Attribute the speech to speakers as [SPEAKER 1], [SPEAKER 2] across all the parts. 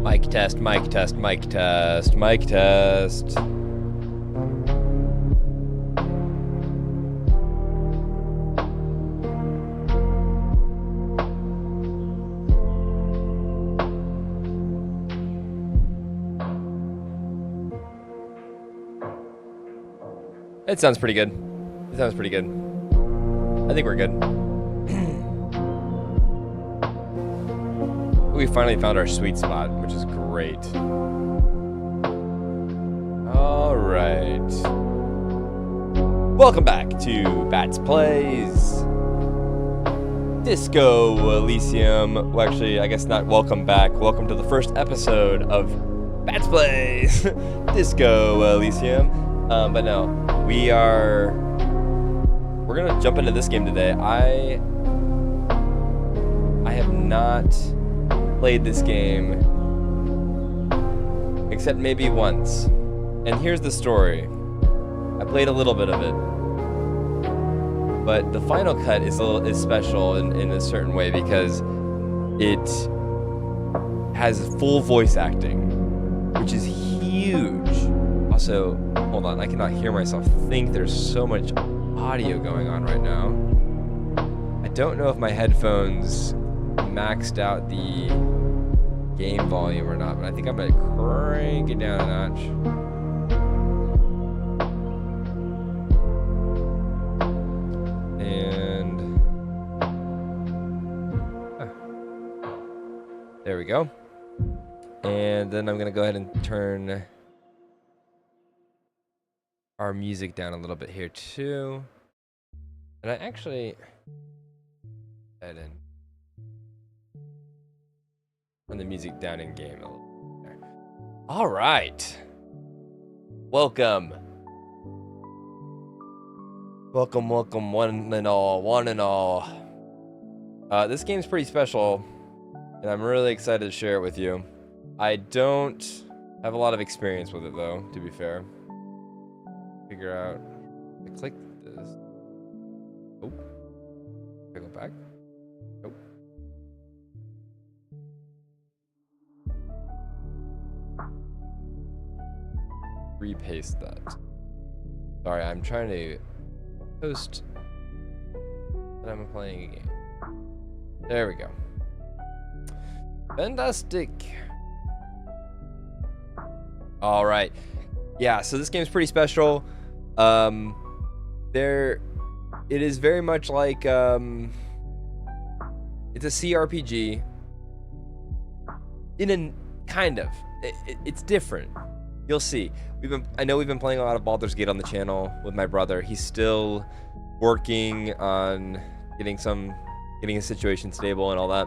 [SPEAKER 1] Mic test, mic test, mic test, mic test. It sounds pretty good. It sounds pretty good. I think we're good. We finally found our sweet spot, which is great. All right. Welcome back to Batz Plays Disco Elysium. Well, actually, I guess not welcome back. Welcome to the first episode of Batz Plays Disco Elysium. But no, we're gonna jump into this game today. I have not played this game except maybe once, and here's the story. I played a little bit of it, but the final cut is special in a certain way because it has full voice acting, which is huge. Also, hold on, I cannot hear myself think. There's so much audio going on right now. I don't know if my headphones maxed out the game volume or not, but I think I'm gonna crank it down a notch. And there we go. And then I'm gonna go ahead and turn our music down a little bit here too. And I actually turn the music down in game a little bit there. All right. Welcome, one and all. This game's pretty special, and I'm really excited to share it with you. I don't have a lot of experience with it, though, to be fair. Figure out. I click this. Oh. Can I go back? Nope. Repaste that. Sorry, I'm trying to post that I'm playing a game. There we go. Fantastic. All right. Yeah, so this game's pretty special. It is very much like it's a CRPG in a kind of. It's different. You'll see. I know we've been playing a lot of Baldur's Gate on the channel with my brother. He's still working on getting his situation stable and all that.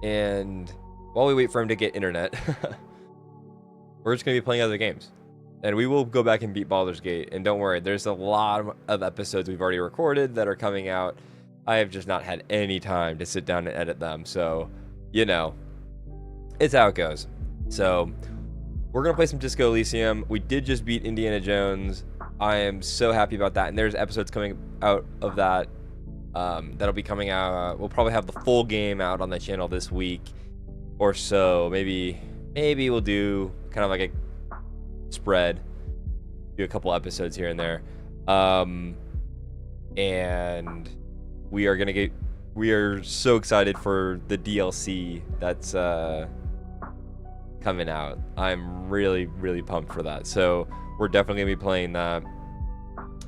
[SPEAKER 1] And while we wait for him to get internet, we're just gonna be playing other games. And we will go back and beat Baldur's Gate. And don't worry, there's a lot of episodes we've already recorded that are coming out. I have just not had any time to sit down and edit them. So, you know, it's how it goes. So, we're going to play some Disco Elysium. We did just beat Indiana Jones. I am so happy about that. And there's episodes coming out of that. That'll be coming out. We'll probably have the full game out on the channel this week or so. Maybe we'll do kind of like a spread, do a couple episodes here and there, and we are so excited for the DLC that's coming out. I'm really pumped for that, so we're definitely gonna be playing that.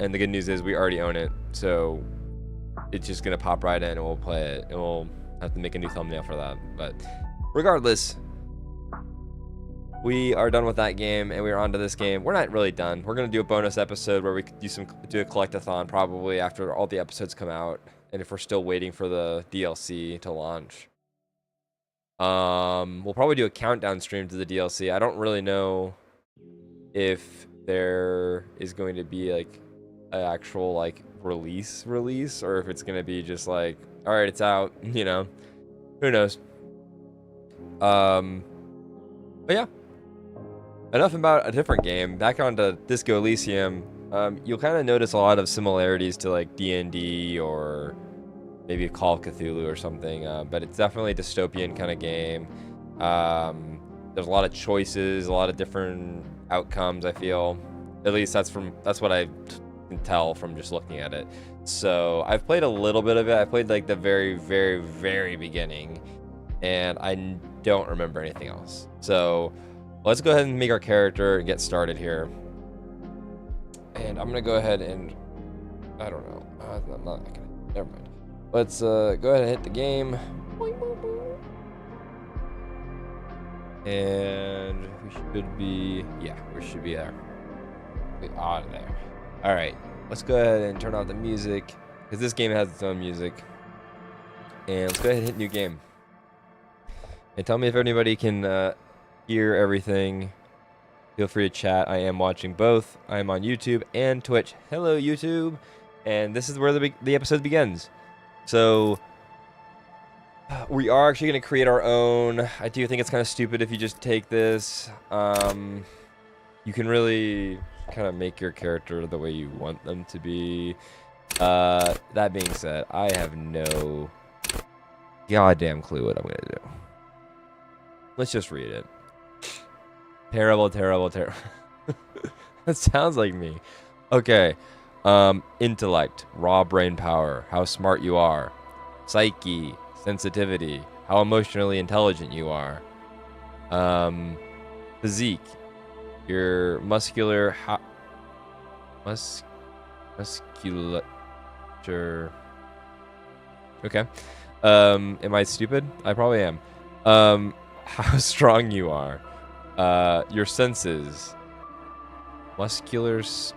[SPEAKER 1] And the good news is we already own it, so it's just gonna pop right in and we'll play it, and we'll have to make a new thumbnail for that. But regardless, we are done with that game, and we're on to this game. We're not really done. We're going to do a bonus episode where we do a collectathon probably after all the episodes come out, and if we're still waiting for the DLC to launch. We'll probably do a countdown stream to the DLC. I don't really know if there is going to be like an actual like release, or if it's going to be just like, all right, it's out, you know, who knows. But yeah. Enough about a different game. Back onto Disco Elysium. You'll kind of notice a lot of similarities to like D&D or maybe a Call of Cthulhu or something. But it's definitely a dystopian kind of game. There's a lot of choices, a lot of different outcomes. I feel, at least that's what I can tell from just looking at it. So I've played a little bit of it. I played like the very beginning, and I don't remember anything else. So let's go ahead and make our character and get started here. And I'm gonna go ahead and I don't know. I'm not gonna. Never mind. Let's go ahead and hit the game. And we should be, yeah, we should be there. We are there. All right. Let's go ahead and turn off the music because this game has its own music. And let's go ahead and hit new game. And tell me if anybody can hear everything. Feel free to chat. I am watching both. I am on YouTube and Twitch. Hello, YouTube. And this is where the episode begins. So we are actually going to create our own. I do think it's kind of stupid if you just take this. You can really kind of make your character the way you want them to be. That being said, I have no goddamn clue what I'm going to do. Let's just read it. Terrible. That sounds like me. Okay. Intellect, raw brain power, how smart you are. Psyche, sensitivity, how emotionally intelligent you are. Physique, your musculature. Okay. Am I stupid? I probably am. How strong you are. Your senses. Musculature.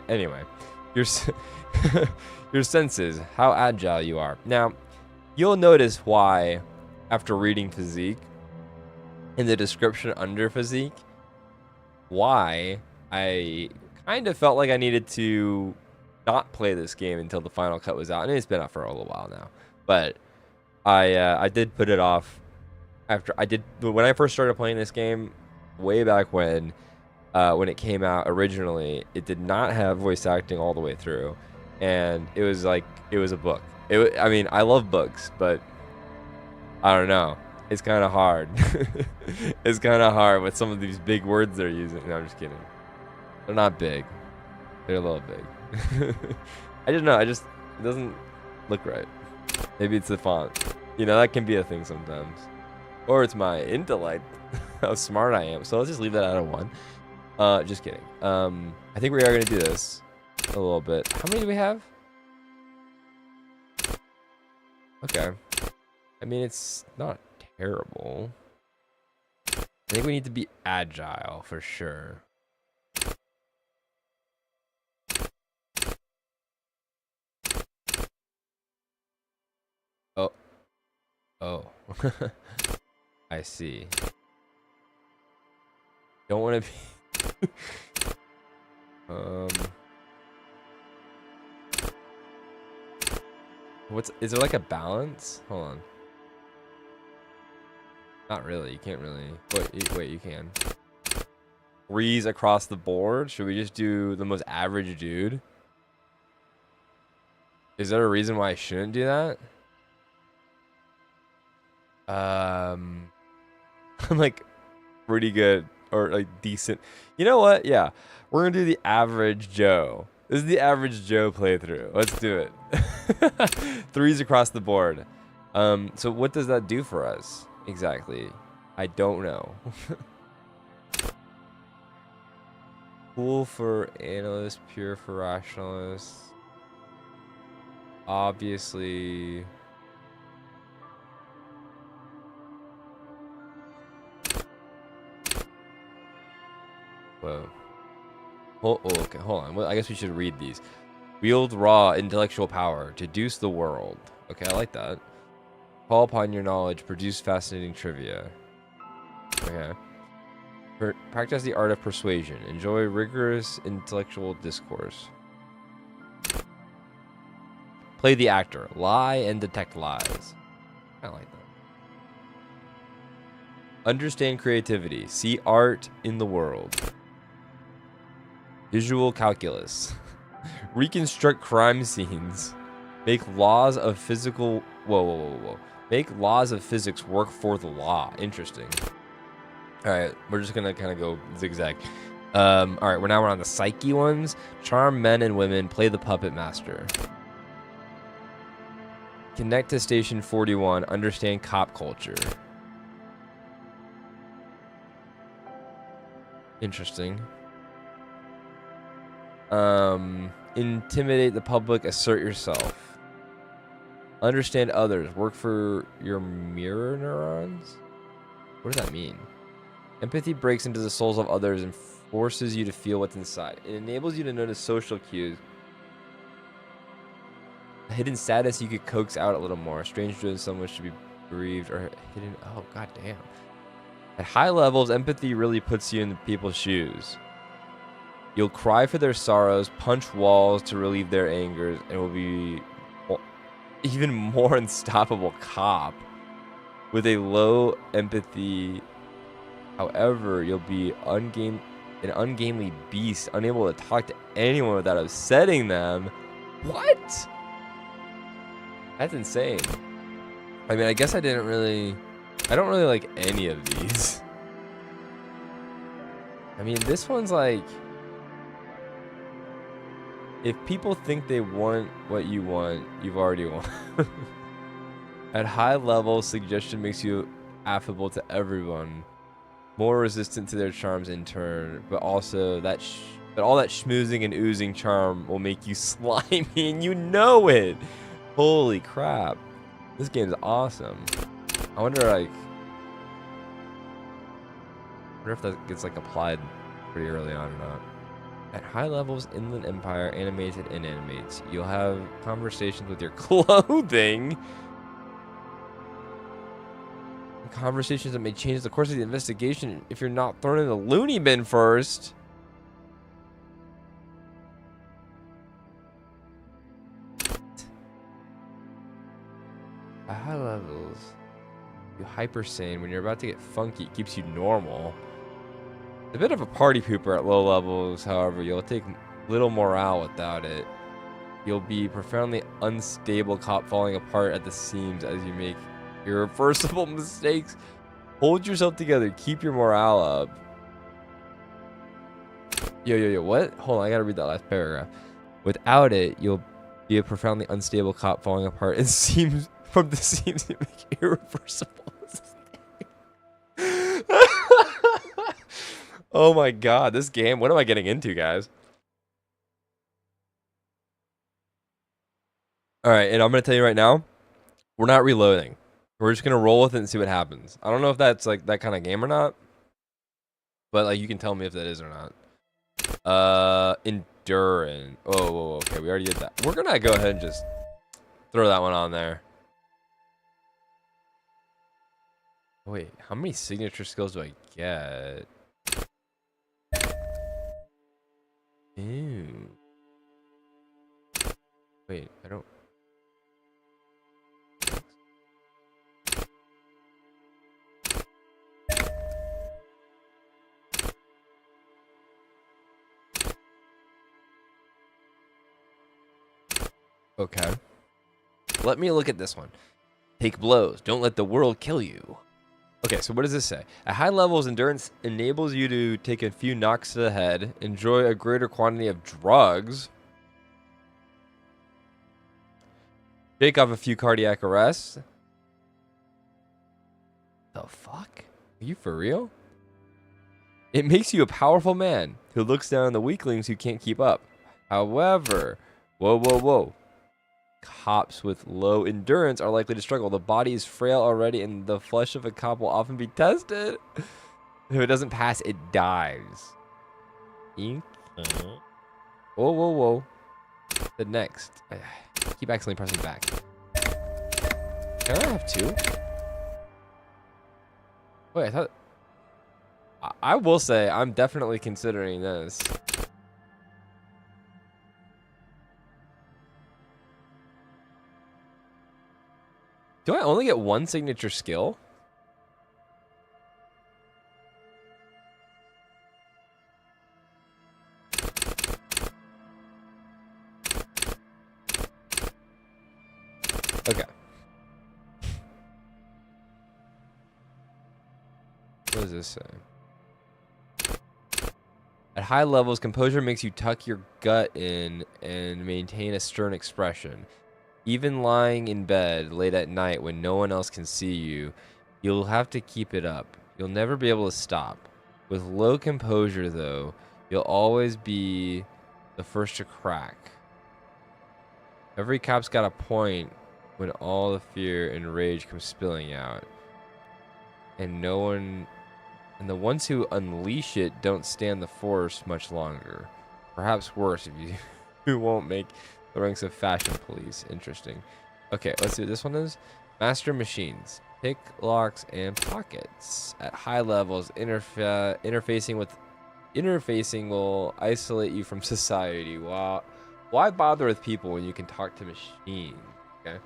[SPEAKER 1] Anyway, your your senses, how agile you are. Now, you'll notice why, after reading physique, in the description under physique, why I kind of felt like I needed to not play this game until the final cut was out. And it's been out for a little while now, but I did put it off after when I first started playing this game way back when it came out originally. It did not have voice acting all the way through, and it was like it was a book. I mean, I love books, but I don't know. It's kind of hard. It's kind of hard with some of these big words they're using. No, I'm just kidding. They're not big. They're a little big. I don't know. It doesn't look right. Maybe it's the font. You know, that can be a thing sometimes. Or it's my intellect, how smart I am. So let's just leave that out of 1. Just kidding. I think we are going to do this a little bit. How many do we have? Okay. I mean, it's not terrible. I think we need to be agile for sure. Oh. I see. Don't want to be is there like a balance? Hold on. Not really. You can't really. Wait, you can. Threes across the board? Should we just do the most average dude? Is there a reason why I shouldn't do that? I'm like pretty good or like decent. You know what? Yeah. We're gonna do the average Joe. This is the average Joe playthrough. Let's do it. Threes across the board. So what does that do for us exactly? I don't know. Cool for analysts, pure for rationalists. Obviously. Whoa. Okay, hold on. Well, I guess we should read these. Wield raw intellectual power. Deduce the world. Okay, I like that. Call upon your knowledge. Produce fascinating trivia. Okay. Practice the art of persuasion. Enjoy rigorous intellectual discourse. Play the actor. Lie and detect lies. I like that. Understand creativity. See art in the world. Visual calculus. Reconstruct crime scenes. Make laws of physical... Whoa. Make laws of physics work for the law. Interesting. Alright, we're just gonna kind of go zigzag. Alright, we're on the psyche ones. Charm men and women. Play the puppet master. Connect to Station 41. Understand cop culture. Interesting. Intimidate the public. Assert yourself. Understand others. Work for your mirror neurons. What does that mean? Empathy breaks into the souls of others and forces you to feel what's inside. It enables you to notice social cues. A hidden status you could coax out a little more. Strange doing someone should be bereaved or hidden. Oh, god damn. At high levels, empathy really puts you in the people's shoes. You'll cry for their sorrows, punch walls to relieve their angers, and will be even more unstoppable cop with a low empathy. However, you'll be an ungainly beast, unable to talk to anyone without upsetting them. What? That's insane. I mean, I guess I don't really like any of these. I mean, this one's like, if people think they want what you want, you've already won. At high level, suggestion makes you affable to everyone, more resistant to their charms in turn, but also but all that schmoozing and oozing charm will make you slimy, and you know it. Holy crap. This game's awesome. I wonder, like... wonder if that gets like applied pretty early on or not. At high levels, Inland Empire animates and inanimates. You'll have conversations with your clothing. Conversations that may change the course of the investigation if you're not thrown in the loony bin first. At high levels, you hyper sane. When you're about to get funky, it keeps you normal. A bit of a party pooper at low levels, however, you'll take little morale without it. You'll be profoundly unstable, caught falling apart at the seams as you make irreversible mistakes. Hold yourself together. Keep your morale up. Yo, what? Hold on, I gotta read that last paragraph. Without it, you'll be a profoundly unstable cop falling apart. It seems from the seams you make irreversible mistakes. Oh my god, this game. What am I getting into, guys? Alright, and I'm gonna tell you right now, we're not reloading. We're just gonna roll with it and see what happens. I don't know if that's like that kind of game or not, but like you can tell me if that is or not. Endurance. Oh, whoa, okay, we already did that. We're gonna go ahead and just throw that one on there. Wait, how many signature skills do I get? Ew. Wait, I don't. Okay. Let me look at this one. Take blows. Don't let the world kill you. Okay, so what does this say? At high levels, endurance enables you to take a few knocks to the head, enjoy a greater quantity of drugs, shake off a few cardiac arrests. The fuck? Are you for real? It makes you a powerful man who looks down on the weaklings who can't keep up. However, whoa. Cops with low endurance are likely to struggle. The body is frail already, and the flesh of a cop will often be tested. If it doesn't pass, it dies. Whoa. The next. I keep accidentally pressing back. Can I have two? Wait, I thought... I will say, I'm definitely considering this. Do I only get one signature skill? Okay. What does this say? At high levels, composure makes you tuck your gut in and maintain a stern expression. Even lying in bed late at night when no one else can see you, you'll have to keep it up. You'll never be able to stop. With low composure, though, you'll always be the first to crack. Every cop's got a point when all the fear and rage come spilling out. And the ones who unleash it don't stand the force much longer. Perhaps worse if you won't make the ranks of fashion police. Interesting. Okay, let's see what this one is. Master machines. Pick locks and pockets. At high levels, interfacing will isolate you from society. Why bother with people when you can talk to machines? Okay.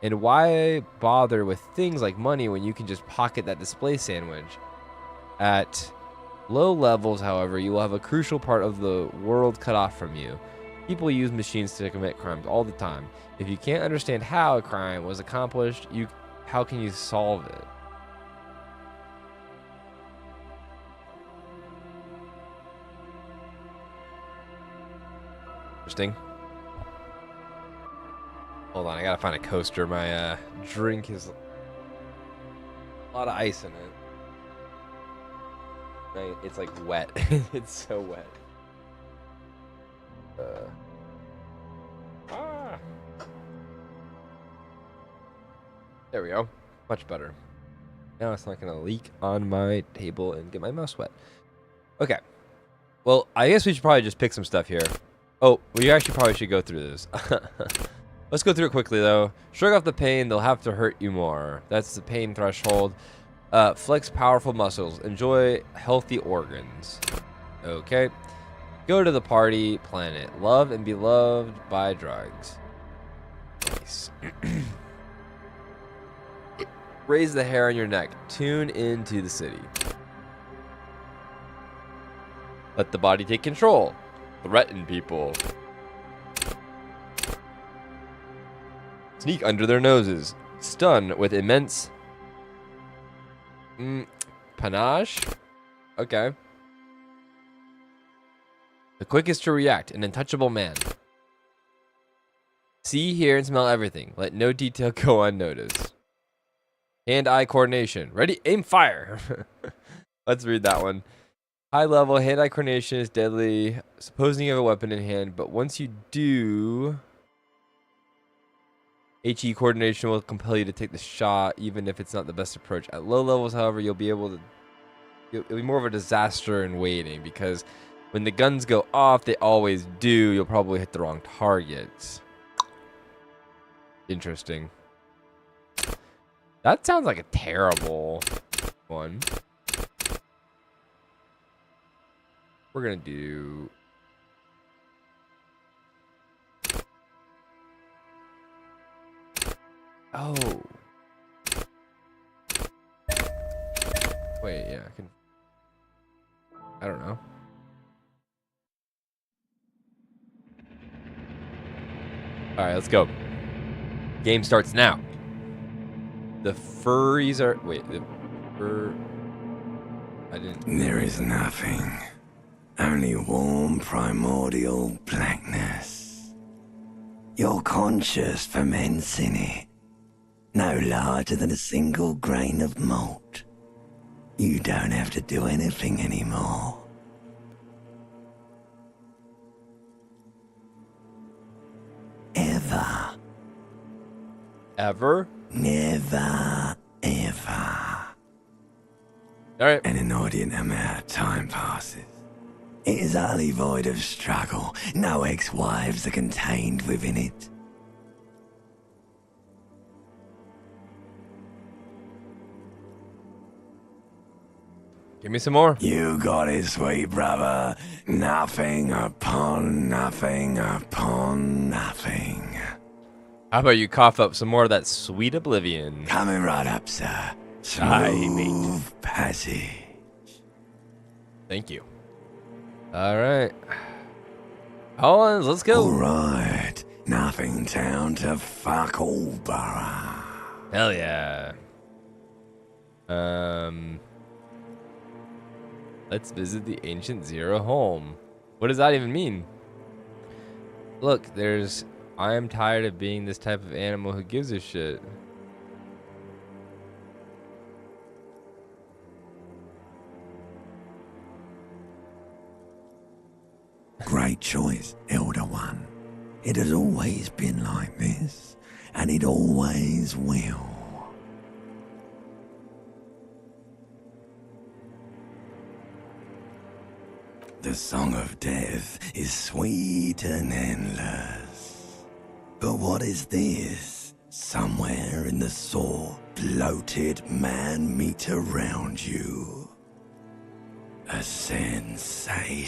[SPEAKER 1] And why bother with things like money when you can just pocket that display sandwich? At low levels, however, you will have a crucial part of the world cut off from you. People use machines to commit crimes all the time. If you can't understand how a crime was accomplished, how can you solve it? Interesting. Hold on, I gotta find a coaster. My drink has a lot of ice in it. It's like wet. It's so wet. There we go. Much better. Now it's not going to leak on my table and get my mouse wet. Okay. Well, I guess we should probably just pick some stuff here. Oh, we actually probably should go through this. Let's go through it quickly, though. Shrug off the pain. They'll have to hurt you more. That's the pain threshold. Flex powerful muscles. Enjoy healthy organs. Okay. Go to the party planet. Love and be loved by drugs. Nice. Raise the hair on your neck. Tune into the city. Let the body take control. Threaten people. Sneak under their noses. Stun with immense panache. Okay. The quickest to react. An untouchable man. See, hear, and smell everything. Let no detail go unnoticed. Hand-eye coordination. Ready, aim, fire. Let's read that one. High level hand-eye coordination is deadly, supposing you have a weapon in hand, but once you do, HE coordination will compel you to take the shot, even if it's not the best approach. At low levels, however, you'll be able to. It'll be more of a disaster in waiting, because when the guns go off, they always do. You'll probably hit the wrong targets. Interesting. That sounds like a terrible one. We're gonna do. Oh. Wait, yeah, I can. I don't know. All right, let's go. Game starts now. The furries are. Wait, the fur. I didn't.
[SPEAKER 2] There is nothing. Only warm primordial blackness. Your conscious ferments in it. No larger than a single grain of malt. You don't have to do anything anymore. Ever.
[SPEAKER 1] Ever?
[SPEAKER 2] Never, ever.
[SPEAKER 1] All right.
[SPEAKER 2] An inordinate amount of time passes. It is utterly void of struggle. No ex-wives are contained within it.
[SPEAKER 1] Give me some more.
[SPEAKER 2] You got it, sweet brother. Nothing upon nothing upon nothing.
[SPEAKER 1] How about you cough up some more of that sweet oblivion?
[SPEAKER 2] Coming right up, sir.
[SPEAKER 1] Aye,
[SPEAKER 2] Smooth passage.
[SPEAKER 1] Thank you. All right. Hollands, let's go.
[SPEAKER 2] All right. Nothing town to fuck all borough.
[SPEAKER 1] Hell yeah. Let's visit the ancient Zero home. What does that even mean? Look, there's. I am tired of being this type of animal who gives a shit.
[SPEAKER 2] Great choice, Elder One. It has always been like this, and it always will. The song of death is sweet and endless. But what is this? Somewhere in the sore, bloated man meat around you. A sensation.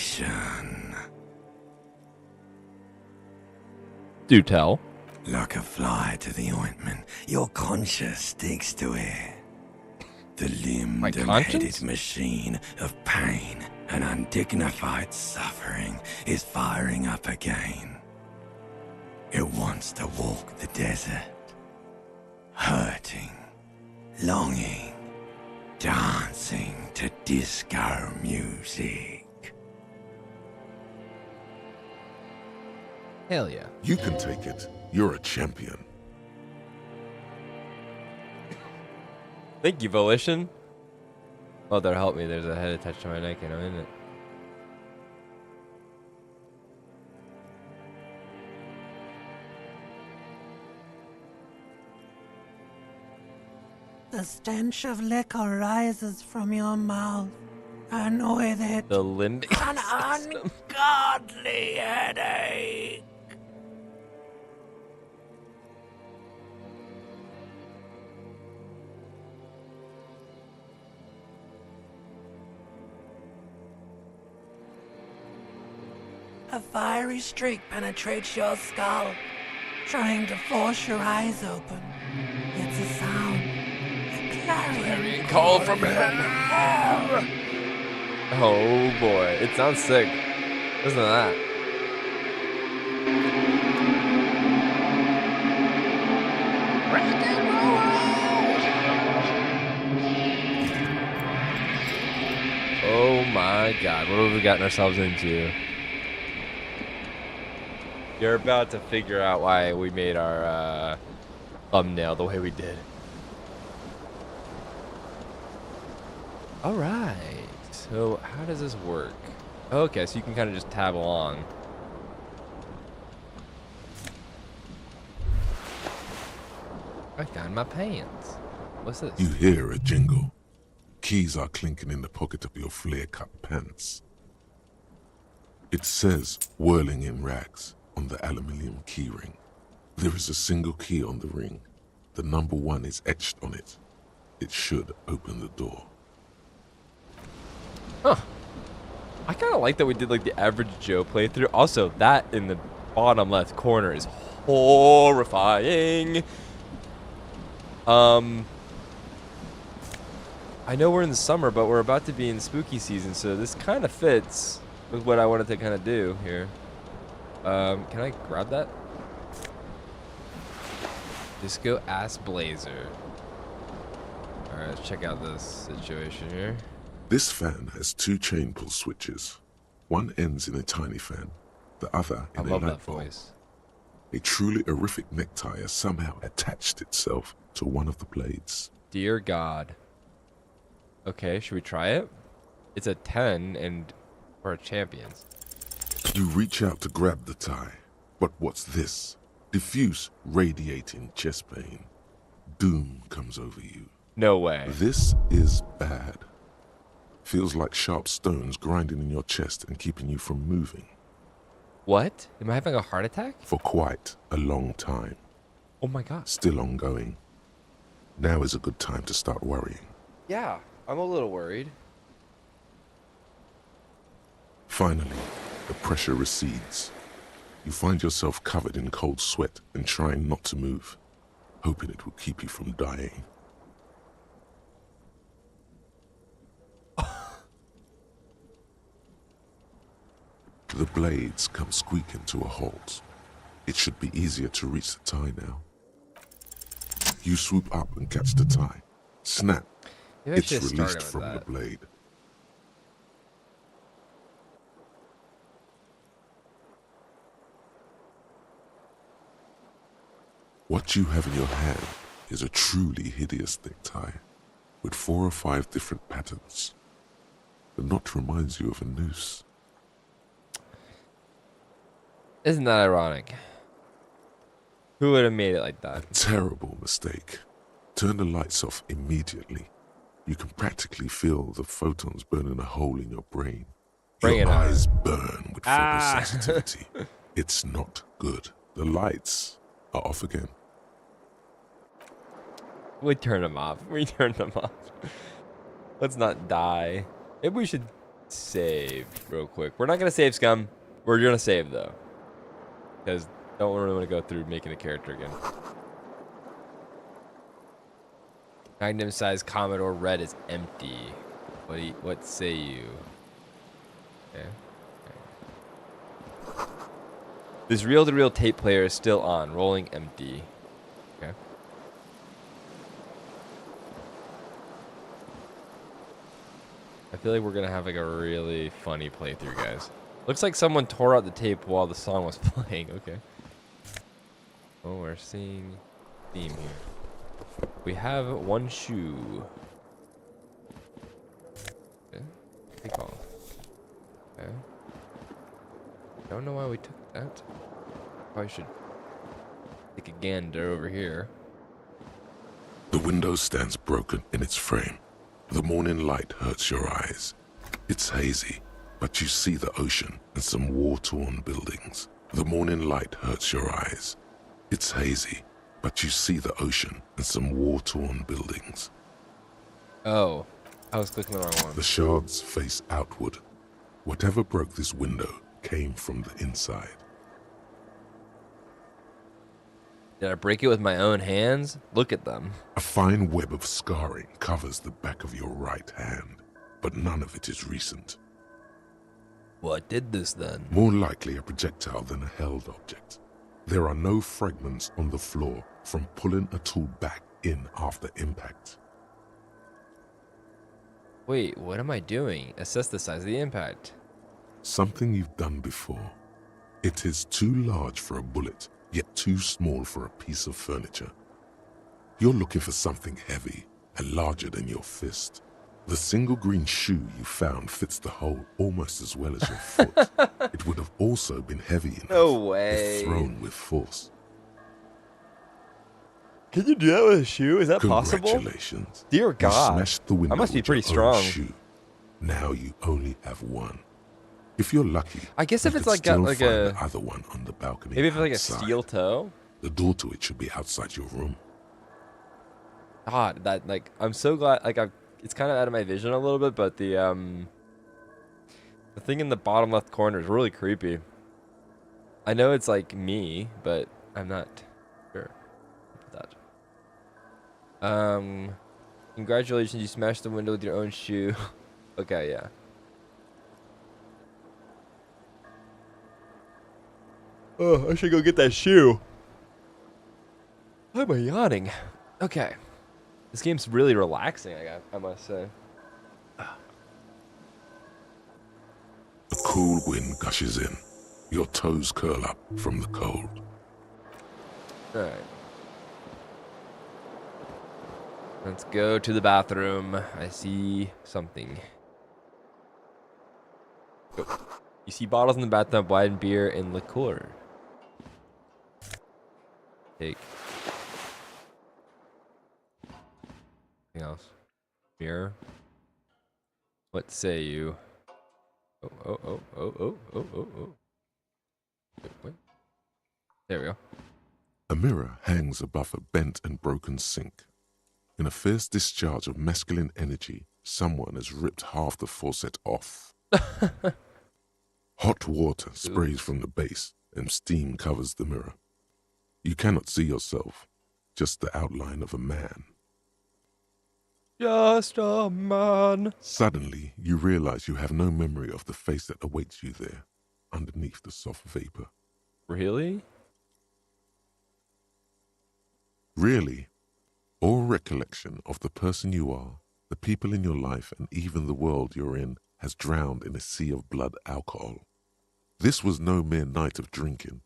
[SPEAKER 1] Do tell.
[SPEAKER 2] Like a fly to the ointment, your conscience sticks to it. The limbed and headed machine of pain and undignified suffering is firing up again. It wants to walk the desert, hurting, longing, dancing to disco music.
[SPEAKER 1] Hell yeah.
[SPEAKER 3] You can take it. You're a champion.
[SPEAKER 1] Thank you, Volition. Oh, that'll help me. There's a head attached to my neck, you know, isn't it?
[SPEAKER 4] The stench of liquor rises from your mouth, and with it,
[SPEAKER 1] The limbic
[SPEAKER 4] an
[SPEAKER 1] system.
[SPEAKER 4] ungodly headache. A fiery streak penetrates your skull, trying to force your eyes open. It's a sound, a clarion
[SPEAKER 1] Call from hell. Oh boy, it sounds sick. Listen to that. Rock and roll. Oh my god, what have we gotten ourselves into? You're about to figure out why we made our thumbnail the way we did. All right. So how does this work? Okay, so you can kind of just tab along. I found my pants. What's this?
[SPEAKER 3] You hear a jingle. Keys are clinking in the pocket of your flare-cut pants. It says, whirling in rags, on the aluminium keyring. There is a single key on the ring. The number 1 is etched on it. It should open the door.
[SPEAKER 1] Huh. I kind of like that we did like the average Joe playthrough. Also, that in the bottom left corner is horrifying. I know we're in the summer, but we're about to be in spooky season, so this kind of fits with what I wanted to kind of do here. Can I grab that? Disco Ass Blazer. Alright, let's check out this situation here.
[SPEAKER 3] This fan has 2 chain pull switches. One ends in a tiny fan, the other in
[SPEAKER 1] I
[SPEAKER 3] a
[SPEAKER 1] love that
[SPEAKER 3] light bulb.
[SPEAKER 1] voice.
[SPEAKER 3] A truly horrific necktie has somehow attached itself to one of the blades.
[SPEAKER 1] Dear God. Okay, should we try it? It's a 10 and we're champions.
[SPEAKER 3] You reach out to grab the tie, but what's this? Diffuse, radiating chest pain. Doom comes over you.
[SPEAKER 1] No way.
[SPEAKER 3] This is bad. Feels like sharp stones grinding in your chest and keeping you from moving.
[SPEAKER 1] What? Am I having a heart attack?
[SPEAKER 3] For quite a long time.
[SPEAKER 1] Oh my God.
[SPEAKER 3] Still ongoing. Now is a good time to start worrying.
[SPEAKER 1] Yeah, I'm a little worried.
[SPEAKER 3] Finally, the pressure recedes. You find yourself covered in cold sweat and trying not to move, hoping it will keep you from dying. The blades come squeaking to a halt. It should be easier to reach the tie now. You swoop up and catch the tie. Snap.
[SPEAKER 1] Maybe I
[SPEAKER 3] It's
[SPEAKER 1] should have
[SPEAKER 3] released
[SPEAKER 1] started
[SPEAKER 3] from
[SPEAKER 1] with
[SPEAKER 3] the
[SPEAKER 1] that.
[SPEAKER 3] blade. What you have in your hand is a truly hideous necktie with 4 or 5 different patterns. The knot reminds you of a noose.
[SPEAKER 1] Isn't that ironic? Who would have made it like that?
[SPEAKER 3] Terrible mistake. Turn the lights off immediately. You can practically feel the photons burning a hole in your brain.
[SPEAKER 1] Bring
[SPEAKER 3] Your
[SPEAKER 1] it on.
[SPEAKER 3] eyes burn with photosensitivity. It's not good. The lights are off again.
[SPEAKER 1] We turn them off. We turn them off. Let's not die. Maybe we should save real quick. We're not going to save, scum. We're going to save, though. Because don't really want to go through making a character again. Magnum-sized Commodore Red is empty. What say you? Okay. This reel-to-reel tape player is still on. Rolling empty. Okay. I feel like we're going to have like a really funny playthrough, guys. Looks like someone tore out the tape while the song was playing. Okay. Oh, we're seeing theme here. We have 1 shoe. Okay. Take off. Okay. Don't know why we took that. Probably should take a gander over here.
[SPEAKER 3] The window stands broken in its frame. The morning light hurts your eyes. It's hazy, but you see the ocean and some war-torn buildings. The morning light hurts your eyes. It's hazy, but you see the ocean and some war-torn buildings.
[SPEAKER 1] Oh, I was clicking the wrong one.
[SPEAKER 3] The shards face outward. Whatever broke this window came from the inside.
[SPEAKER 1] Did I break it with my own hands? Look at them.
[SPEAKER 3] A fine web of scarring covers the back of your right hand, but none of it is recent.
[SPEAKER 1] What did this then?
[SPEAKER 3] More likely a projectile than a held object. There are no fragments on the floor from pulling a tool back in after impact.
[SPEAKER 1] Wait, what am I doing? Assess the size of the impact.
[SPEAKER 3] Something you've done before. It is too large for a bullet, yet too small for a piece of furniture. You're looking for something heavy and larger than your fist. The single green shoe you found fits the hole almost as well as your foot. It would have also been heavy enough
[SPEAKER 1] No way.
[SPEAKER 3] if thrown with force.
[SPEAKER 1] Can you do that with a shoe? Is that possible?
[SPEAKER 3] Congratulations.
[SPEAKER 1] Dear God.
[SPEAKER 3] You smashed the window
[SPEAKER 1] I must be
[SPEAKER 3] with
[SPEAKER 1] pretty
[SPEAKER 3] your own
[SPEAKER 1] strong.
[SPEAKER 3] shoe. Now you only have one. If you're lucky,
[SPEAKER 1] I guess
[SPEAKER 3] you
[SPEAKER 1] if it's
[SPEAKER 3] could
[SPEAKER 1] like got
[SPEAKER 3] still
[SPEAKER 1] like
[SPEAKER 3] find
[SPEAKER 1] a
[SPEAKER 3] the other one on the balcony.
[SPEAKER 1] maybe if it's like a
[SPEAKER 3] outside.
[SPEAKER 1] steel toe.
[SPEAKER 3] The door to it should be outside your room.
[SPEAKER 1] God, that like I'm so glad. Like it's kind of out of my vision a little bit, but the thing in the bottom left corner is really creepy. I know it's like me, but I'm not sure about that. Congratulations, you smashed the window with your own shoe. Okay, yeah. Oh, I should go get that shoe. Why am I yawning? Okay. This game's really relaxing, I must say.
[SPEAKER 3] A cool wind gushes in. Your toes curl up from the cold.
[SPEAKER 1] Alright. Let's go to the bathroom. I see something. Go. You see bottles in the bathtub, wine, beer, and liqueur. Take. Anything else? Mirror. What say you? Oh. Wait, what? There we go.
[SPEAKER 3] A mirror hangs above a bent and broken sink. In a fierce discharge of masculine energy, someone has ripped half the faucet off. Hot water sprays from the base and steam covers the mirror. You cannot see yourself, just the outline of a man.
[SPEAKER 1] Just a man.
[SPEAKER 3] Suddenly, you realize you have no memory of the face that awaits you there, underneath the soft vapor.
[SPEAKER 1] Really?
[SPEAKER 3] Really, all recollection of the person you are, the people in your life, and even the world you're in has drowned in a sea of blood alcohol. This was no mere night of drinking.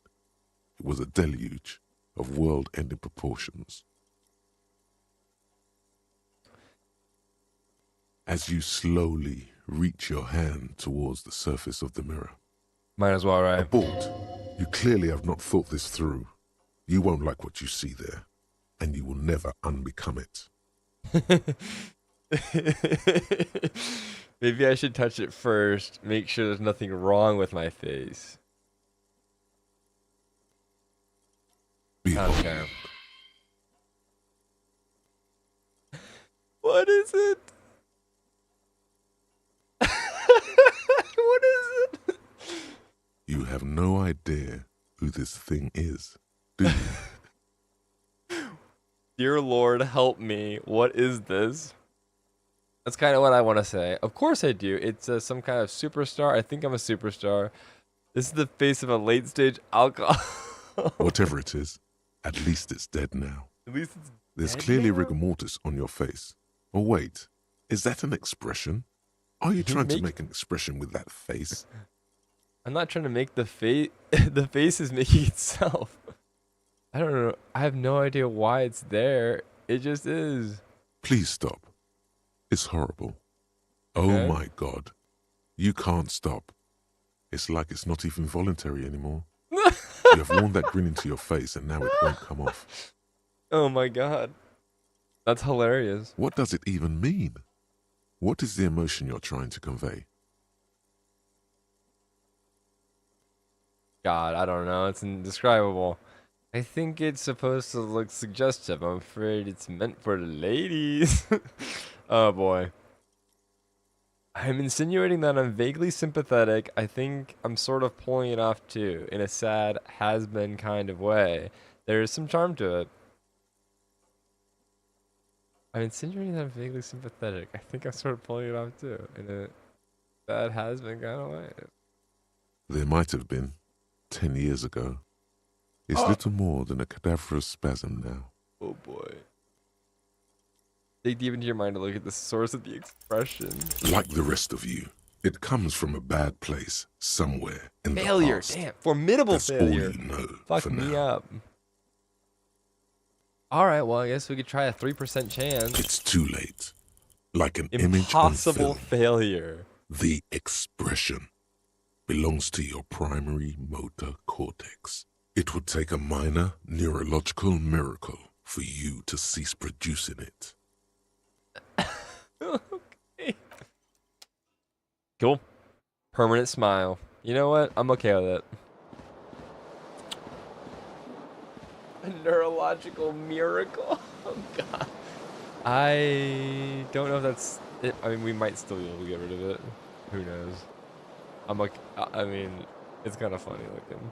[SPEAKER 3] It was a deluge of world-ending proportions. As you slowly reach your hand towards the surface of the mirror.
[SPEAKER 1] Might as well, right?
[SPEAKER 3] Abort. You clearly have not thought this through. You won't like what you see there, and you will never unbecome it.
[SPEAKER 1] Maybe I should touch it first, make sure there's nothing wrong with my face.
[SPEAKER 3] Behold.
[SPEAKER 1] Okay. What is it? What is it?
[SPEAKER 3] You have no idea who this thing is, do you?
[SPEAKER 1] Dear Lord, help me. What is this? That's kind of what I want to say. Of course I do. It's some kind of superstar. I think I'm a superstar. This is the face of a late-stage alcohol.
[SPEAKER 3] Whatever it is, at least it's dead now.
[SPEAKER 1] At least it's
[SPEAKER 3] There's
[SPEAKER 1] dead
[SPEAKER 3] clearly
[SPEAKER 1] now?
[SPEAKER 3] rigor mortis on your face. Oh wait, is that an expression? Are you trying to make an expression with that face?
[SPEAKER 1] I'm not trying to make the face. The face is making itself. I don't know. I have no idea why it's there. It just is.
[SPEAKER 3] Please stop. It's horrible. Oh
[SPEAKER 1] Okay.
[SPEAKER 3] my God. You can't stop. It's like it's not even voluntary anymore. You have worn that grin into your face and now it won't come off.
[SPEAKER 1] Oh my God. That's hilarious.
[SPEAKER 3] What does it even mean? What is the emotion you're trying to convey?
[SPEAKER 1] God, I don't know. It's indescribable. I think it's supposed to look suggestive. I'm afraid it's meant for the ladies. Oh boy. I'm insinuating that I'm vaguely sympathetic. I think I'm sort of pulling it off too, in a sad, has-been kind of way. There is some charm to it. I'm insinuating that I'm vaguely sympathetic. I think I'm sort of pulling it off too, in a sad, has-been kind of way.
[SPEAKER 3] There might have been 10 years ago. It's little more than a cadaverous spasm now.
[SPEAKER 1] Oh boy. Dig deep into your mind to look at the source of the expression.
[SPEAKER 3] Like the rest of you, it comes from a bad place somewhere in
[SPEAKER 1] Failure,
[SPEAKER 3] the past.
[SPEAKER 1] damn. Formidable
[SPEAKER 3] That's
[SPEAKER 1] failure.
[SPEAKER 3] all you know
[SPEAKER 1] Fuck
[SPEAKER 3] for
[SPEAKER 1] me
[SPEAKER 3] now.
[SPEAKER 1] up. Alright, well, I guess we could try a 3% chance.
[SPEAKER 3] It's too late. Like an image on
[SPEAKER 1] Impossible
[SPEAKER 3] film,
[SPEAKER 1] failure.
[SPEAKER 3] the expression belongs to your primary motor cortex. It would take a minor neurological miracle for you to cease producing it.
[SPEAKER 1] Okay. Cool. Permanent smile. You know what? I'm okay with it. A neurological miracle. Oh god. I don't know if that's it. I mean, we might still be able to get rid of it. Who knows? I'm like, I mean, it's kind of funny looking.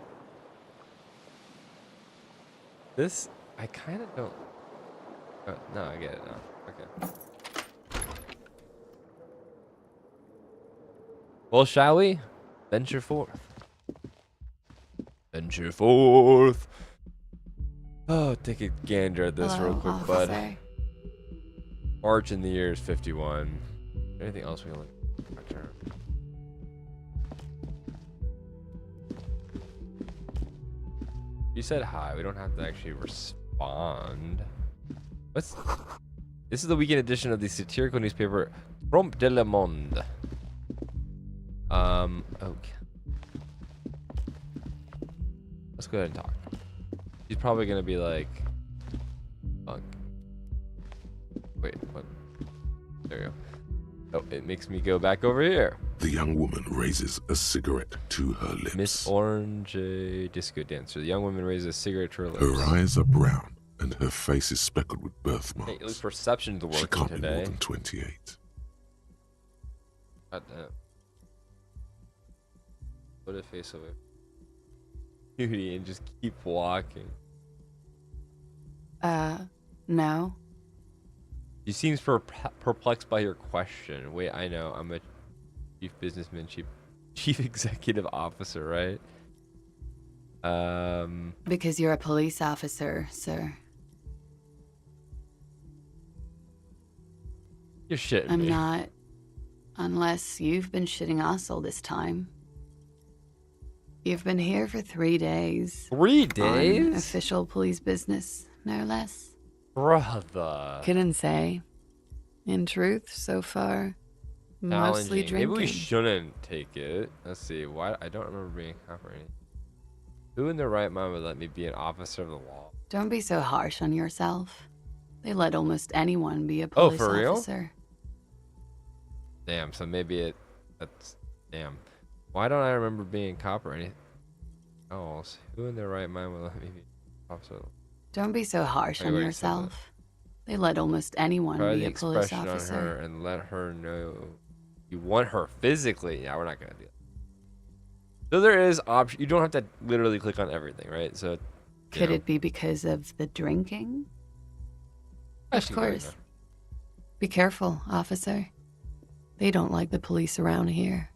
[SPEAKER 1] This, I kind of don't. No, I get it now. Okay. Well, shall we? Venture forth. Venture forth. Oh, take a gander at this real quick, bud. March in the year is 51. Anything else we can look at? You said hi. We don't have to actually respond. What's... This is the weekend edition of the satirical newspaper Trompe de le Monde. Okay. Let's go ahead and talk. He's probably gonna be like, fuck. Wait, what? There you go. Oh, it makes me go back over here.
[SPEAKER 3] The young woman raises a cigarette to her lips.
[SPEAKER 1] Miss Orange Disco Dancer. The young woman raises a cigarette to her lips.
[SPEAKER 3] Her eyes are brown and her face is speckled with birthmarks.
[SPEAKER 1] Hey, at least perception's working
[SPEAKER 3] She can't
[SPEAKER 1] today.
[SPEAKER 3] be more than 28.
[SPEAKER 1] God damn. Put a face of it. Beauty and just keep walking.
[SPEAKER 5] No.
[SPEAKER 1] She seems perplexed by your question. Wait, I know. I'm a chief businessman, chief executive officer, right?
[SPEAKER 5] Because you're a police officer, sir.
[SPEAKER 1] You're shitting
[SPEAKER 5] I'm
[SPEAKER 1] me.
[SPEAKER 5] not. Unless you've been shitting us all this time. You've been here for 3 days.
[SPEAKER 1] 3
[SPEAKER 5] On
[SPEAKER 1] days?
[SPEAKER 5] official police business, no less.
[SPEAKER 1] Brother.
[SPEAKER 5] Couldn't say. In truth, so far, mostly
[SPEAKER 1] Challenging.
[SPEAKER 5] drinking.
[SPEAKER 1] Maybe we shouldn't take it. Let's see. Why? I don't remember being operating. Who in their right mind would let me be an officer of the law?
[SPEAKER 5] Don't be so harsh on yourself. They let almost anyone be a police
[SPEAKER 1] for real?
[SPEAKER 5] officer.
[SPEAKER 1] Damn. So maybe that's damn. Why don't I remember being a cop or anything else? Who in their right mind would let me be an officer of the law?
[SPEAKER 5] Don't be so harsh
[SPEAKER 1] I
[SPEAKER 5] on
[SPEAKER 1] already said that.
[SPEAKER 5] yourself. They let almost anyone
[SPEAKER 1] Try
[SPEAKER 5] be
[SPEAKER 1] the
[SPEAKER 5] a police
[SPEAKER 1] expression on her
[SPEAKER 5] officer.
[SPEAKER 1] and let her know you want her physically. Yeah, we're not gonna do that. So there is option. You don't have to literally click on everything, right? So
[SPEAKER 5] Could it be because of the drinking? Of course. Be careful, officer. They don't like the police around here.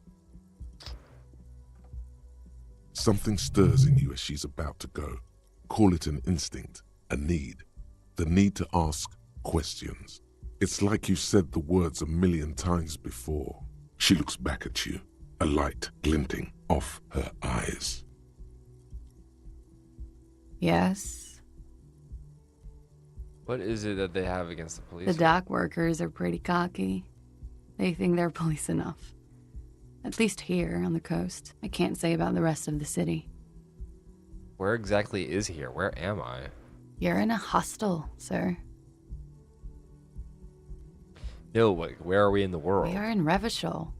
[SPEAKER 3] Something stirs in you as she's about to go. Call it an instinct, a need. The need to ask questions. It's like you said the words 1,000,000 times before. She looks back at you, a light glinting off her eyes.
[SPEAKER 5] Yes.
[SPEAKER 1] What is it that they have against the police?
[SPEAKER 5] The dock workers are pretty cocky. They think they're police enough. At least here on the coast. I can't say about the rest of the city.
[SPEAKER 1] Where exactly is here? Where am I?
[SPEAKER 5] You're in a hostel, sir.
[SPEAKER 1] No, like, where are we in the world?
[SPEAKER 5] We are in Revachol.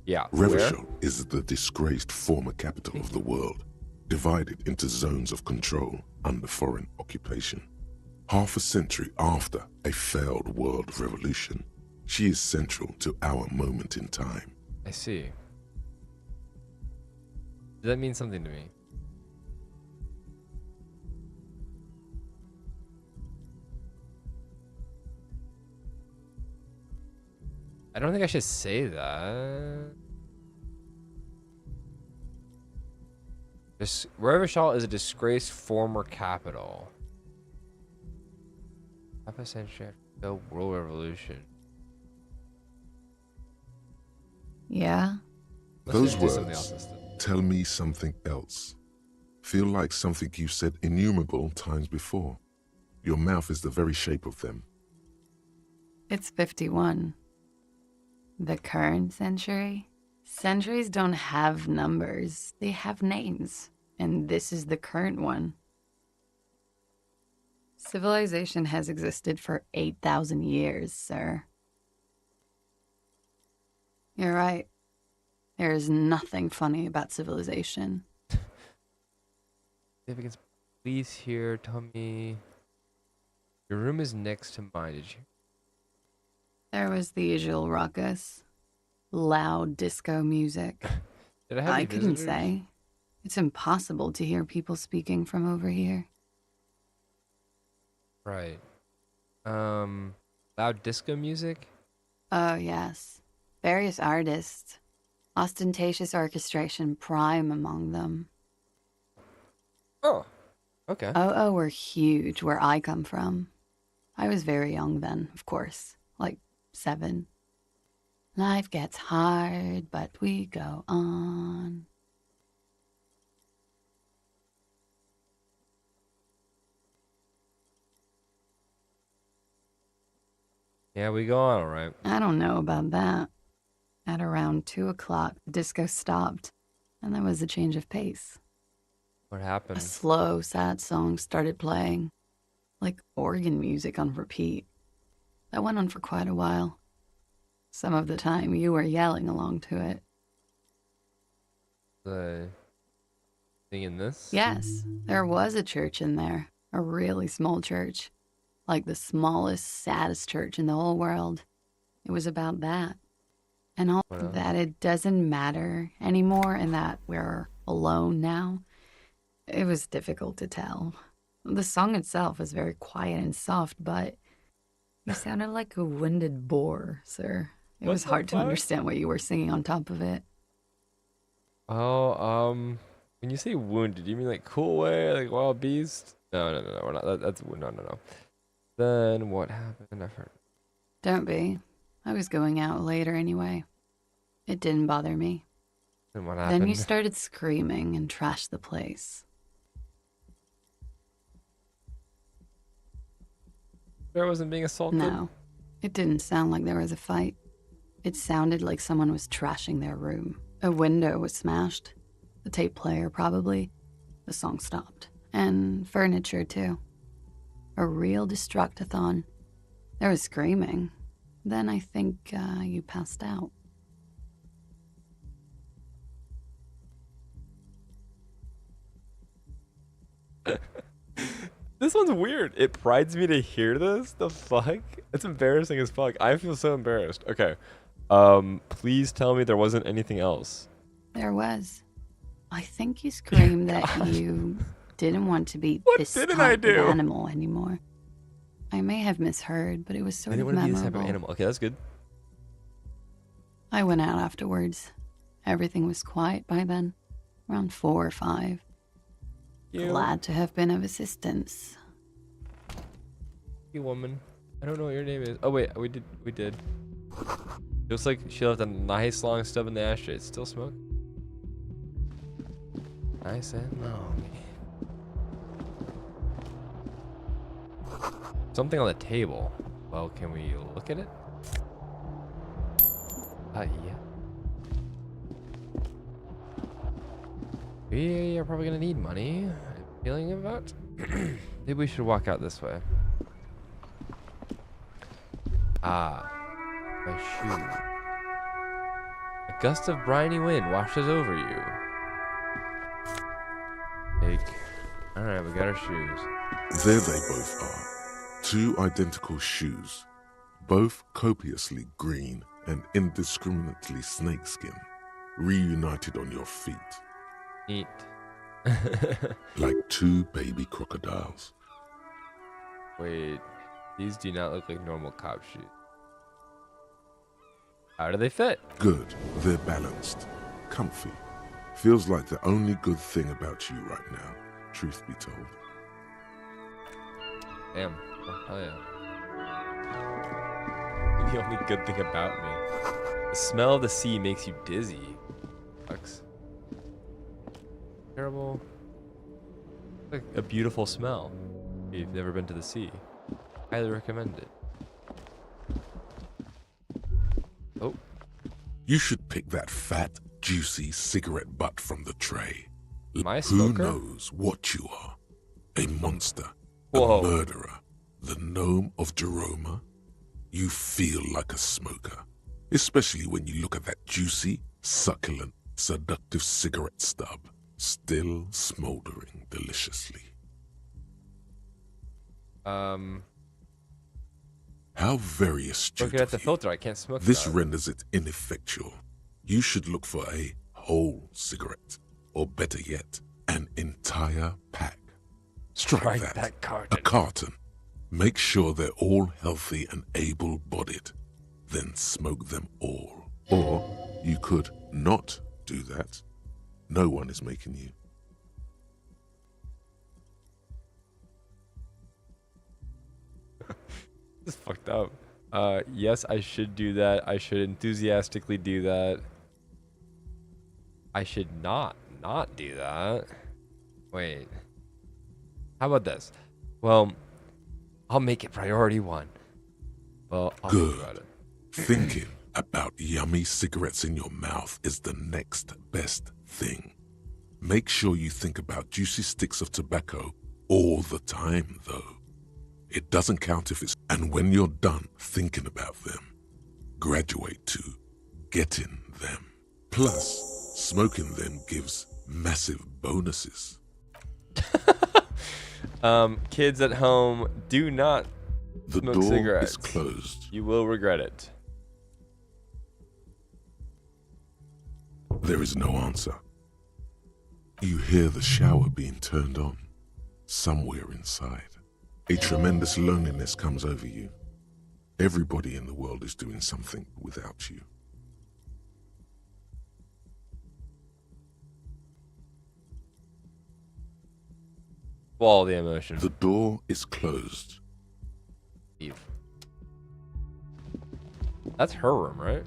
[SPEAKER 1] Yeah.
[SPEAKER 3] Revachol is the disgraced former capital of the world, divided into zones of control under foreign occupation. Half a century after a failed world revolution, she is central to our moment in time.
[SPEAKER 1] I see. Does that mean something to me? I don't think I should say that. Revachol is a disgraced former capital. Half a century after the World Revolution.
[SPEAKER 5] Yeah.
[SPEAKER 3] Those
[SPEAKER 1] Let's do something
[SPEAKER 3] words
[SPEAKER 1] else instead.
[SPEAKER 3] tell me something else. Feel like something you've said innumerable times before. Your mouth is the very shape of them.
[SPEAKER 5] It's 51. The current century? Centuries don't have numbers. They have names. And this is the current one. Civilization has existed for 8,000 years, sir. You're right. There is nothing funny about civilization.
[SPEAKER 1] Significance. Please here, tell me. Your room is next to mine. Did you?
[SPEAKER 5] There was the usual ruckus. Loud disco music.
[SPEAKER 1] Did I have any
[SPEAKER 5] couldn't
[SPEAKER 1] visitors?
[SPEAKER 5] say. It's impossible to hear people speaking from over here.
[SPEAKER 1] Right. Loud disco music?
[SPEAKER 5] Oh, yes. Various artists. Ostentatious orchestration prime among them.
[SPEAKER 1] Oh. Okay.
[SPEAKER 5] Oh, were huge where I come from. I was very young then, of course. Like 7. Life gets hard, but we go on.
[SPEAKER 1] Yeah, we go on, all right.
[SPEAKER 5] I don't know about that. At around 2 o'clock, the disco stopped, and there was a change of pace.
[SPEAKER 1] What
[SPEAKER 5] A
[SPEAKER 1] happened?
[SPEAKER 5] slow, sad song started playing, like organ music on repeat. That went on for quite a while. Some of the time, you were yelling along to it.
[SPEAKER 1] The thing in this?
[SPEAKER 5] Yes, there was a church in there, a really small church, like the smallest, saddest church in the whole world. It was about that. And all
[SPEAKER 1] What else?
[SPEAKER 5] that it doesn't matter anymore and that we're alone now. It was difficult to tell. The song itself was very quiet and soft, but you sounded like a winded boar, sir. It was
[SPEAKER 1] the
[SPEAKER 5] hard to
[SPEAKER 1] fuck?
[SPEAKER 5] understand what you were singing on top of it.
[SPEAKER 1] Oh, when you say wounded, you mean like cool way, like wild beast? No, we're not. That's no. Then what happened? I've heard.
[SPEAKER 5] Don't be. I was going out later anyway. It didn't bother me.
[SPEAKER 1] Then what happened?
[SPEAKER 5] Then you started screaming and trashed the place.
[SPEAKER 1] There wasn't being assaulted.
[SPEAKER 5] No, it didn't sound like there was a fight. It sounded like someone was trashing their room. A window was smashed. The tape player, probably. The song stopped. And furniture, too. A real destructathon. There was screaming. Then I think you passed out.
[SPEAKER 1] This one's weird. It prides me to hear this. The fuck? It's embarrassing as fuck. I feel so embarrassed. Okay. Please tell me there wasn't anything else.
[SPEAKER 5] There was. I think you screamed that you didn't want to be
[SPEAKER 1] What
[SPEAKER 5] this
[SPEAKER 1] didn't
[SPEAKER 5] type
[SPEAKER 1] I do?
[SPEAKER 5] of animal anymore. I may have misheard, but it was
[SPEAKER 1] I
[SPEAKER 5] sort
[SPEAKER 1] didn't
[SPEAKER 5] of
[SPEAKER 1] want to be this type
[SPEAKER 5] memorable.
[SPEAKER 1] of animal. Okay, that's good.
[SPEAKER 5] I went out afterwards. Everything was quiet by then, around 4 or 5.
[SPEAKER 1] You,
[SPEAKER 5] Glad to have been of assistance.
[SPEAKER 1] you woman. I don't know what your name is. Oh wait, we did. Looks like she left a nice long stub in the ashtray. It's still smoke. Nice and long. Something on the table. Well, can we look at it? Yeah. We are probably gonna need money. I'm feeling about. Maybe we should walk out this way. Ah, my shoe. A gust of briny wind washes over you. Take. Alright, we got our shoes.
[SPEAKER 3] There they both are. 2 identical shoes, both copiously green and indiscriminately snakeskin, reunited on your feet.
[SPEAKER 1] Neat.
[SPEAKER 3] Like 2 baby crocodiles.
[SPEAKER 1] Wait, these do not look like normal cop shoes. How do they fit?
[SPEAKER 3] Good, they're balanced, comfy. Feels like the only good thing about you right now, truth be told.
[SPEAKER 1] Damn. Oh, hell yeah. The only good thing about me. The smell of the sea makes you dizzy. Sucks. Terrible. Like a beautiful smell. If you've never been to the sea, highly recommend it. Oh.
[SPEAKER 3] You should pick that fat, juicy cigarette butt from the tray.
[SPEAKER 1] Am I a
[SPEAKER 3] Who
[SPEAKER 1] smoker?
[SPEAKER 3] knows what you are? A monster,
[SPEAKER 1] Whoa.
[SPEAKER 3] a murderer, the gnome of Jeroma? You feel like a smoker, especially when you look at that juicy, succulent, seductive cigarette stub, still smoldering deliciously. How very astute
[SPEAKER 1] Looking at the
[SPEAKER 3] of you.
[SPEAKER 1] filter, I can't smoke.
[SPEAKER 3] This
[SPEAKER 1] without it.
[SPEAKER 3] renders it ineffectual. You should look for a whole cigarette, or better yet, an entire pack. Strike that. A
[SPEAKER 1] carton.
[SPEAKER 3] carton. Make sure they're all healthy and able-bodied. Then smoke them all. Or you could not do that. No one is making you.
[SPEAKER 1] This is fucked up. Yes, I should do that. I should enthusiastically do that. I should not do that. Wait. How about this? Well, I'll make it priority 1. Well, I'll think
[SPEAKER 3] Good.
[SPEAKER 1] about it.
[SPEAKER 3] Thinking about yummy cigarettes in your mouth is the next best thing. Make sure you think about juicy sticks of tobacco all the time, though. It doesn't count if it's... And when you're done thinking about them, graduate to getting them. Plus, smoking them gives massive bonuses.
[SPEAKER 1] Kids at home, do not
[SPEAKER 3] The
[SPEAKER 1] smoke
[SPEAKER 3] door
[SPEAKER 1] cigarettes.
[SPEAKER 3] is closed.
[SPEAKER 1] You will regret it.
[SPEAKER 3] There is no answer. You hear the shower being turned on, somewhere inside. A tremendous loneliness comes over you. Everybody in the world is doing something without you.
[SPEAKER 1] Swallow the emotion.
[SPEAKER 3] The door is closed.
[SPEAKER 1] Eve. That's her room, right?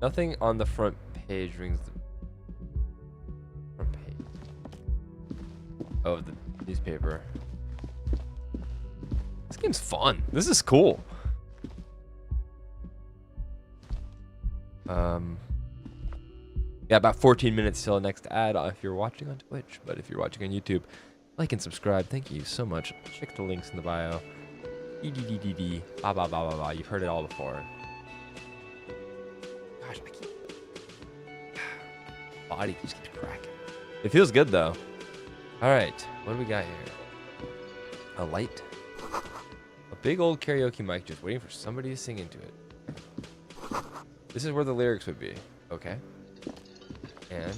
[SPEAKER 1] Nothing on the front page rings the front page of the newspaper. This game's fun. This is cool. Yeah, about 14 minutes till the next ad if you're watching on Twitch, but if you're watching on YouTube, like and subscribe. Thank you so much. Check the links in the bio. EDDDD, blah blah blah blah blah. You've heard it all before. Gosh, I keep body just keeps cracking. It feels good though. All right, what do we got here? A light, a big old karaoke mic, just waiting for somebody to sing into it. This is where the lyrics would be. Okay. And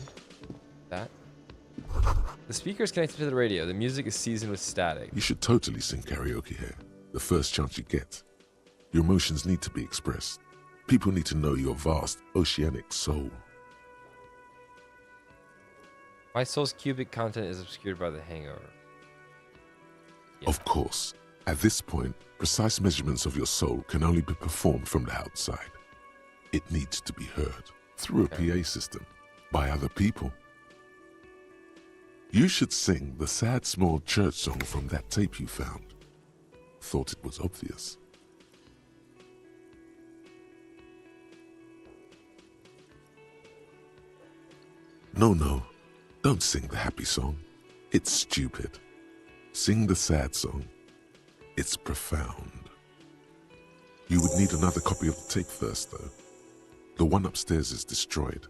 [SPEAKER 1] that. The speaker is connected to the radio. The music is seasoned with static.
[SPEAKER 3] You should totally sing karaoke here, the first chance you get. Your emotions need to be expressed. People need to know your vast, oceanic soul.
[SPEAKER 1] My soul's cubic content is obscured by the hangover. Yeah.
[SPEAKER 3] Of course, at this point, precise measurements of your soul can only be performed from the outside. It needs to be heard through a PA system by other people. You should sing the sad small church song from that tape you found. Thought it was obvious. No, don't sing the happy song. It's stupid. Sing the sad song. It's profound. You would need another copy of the tape first, though. The one upstairs is destroyed.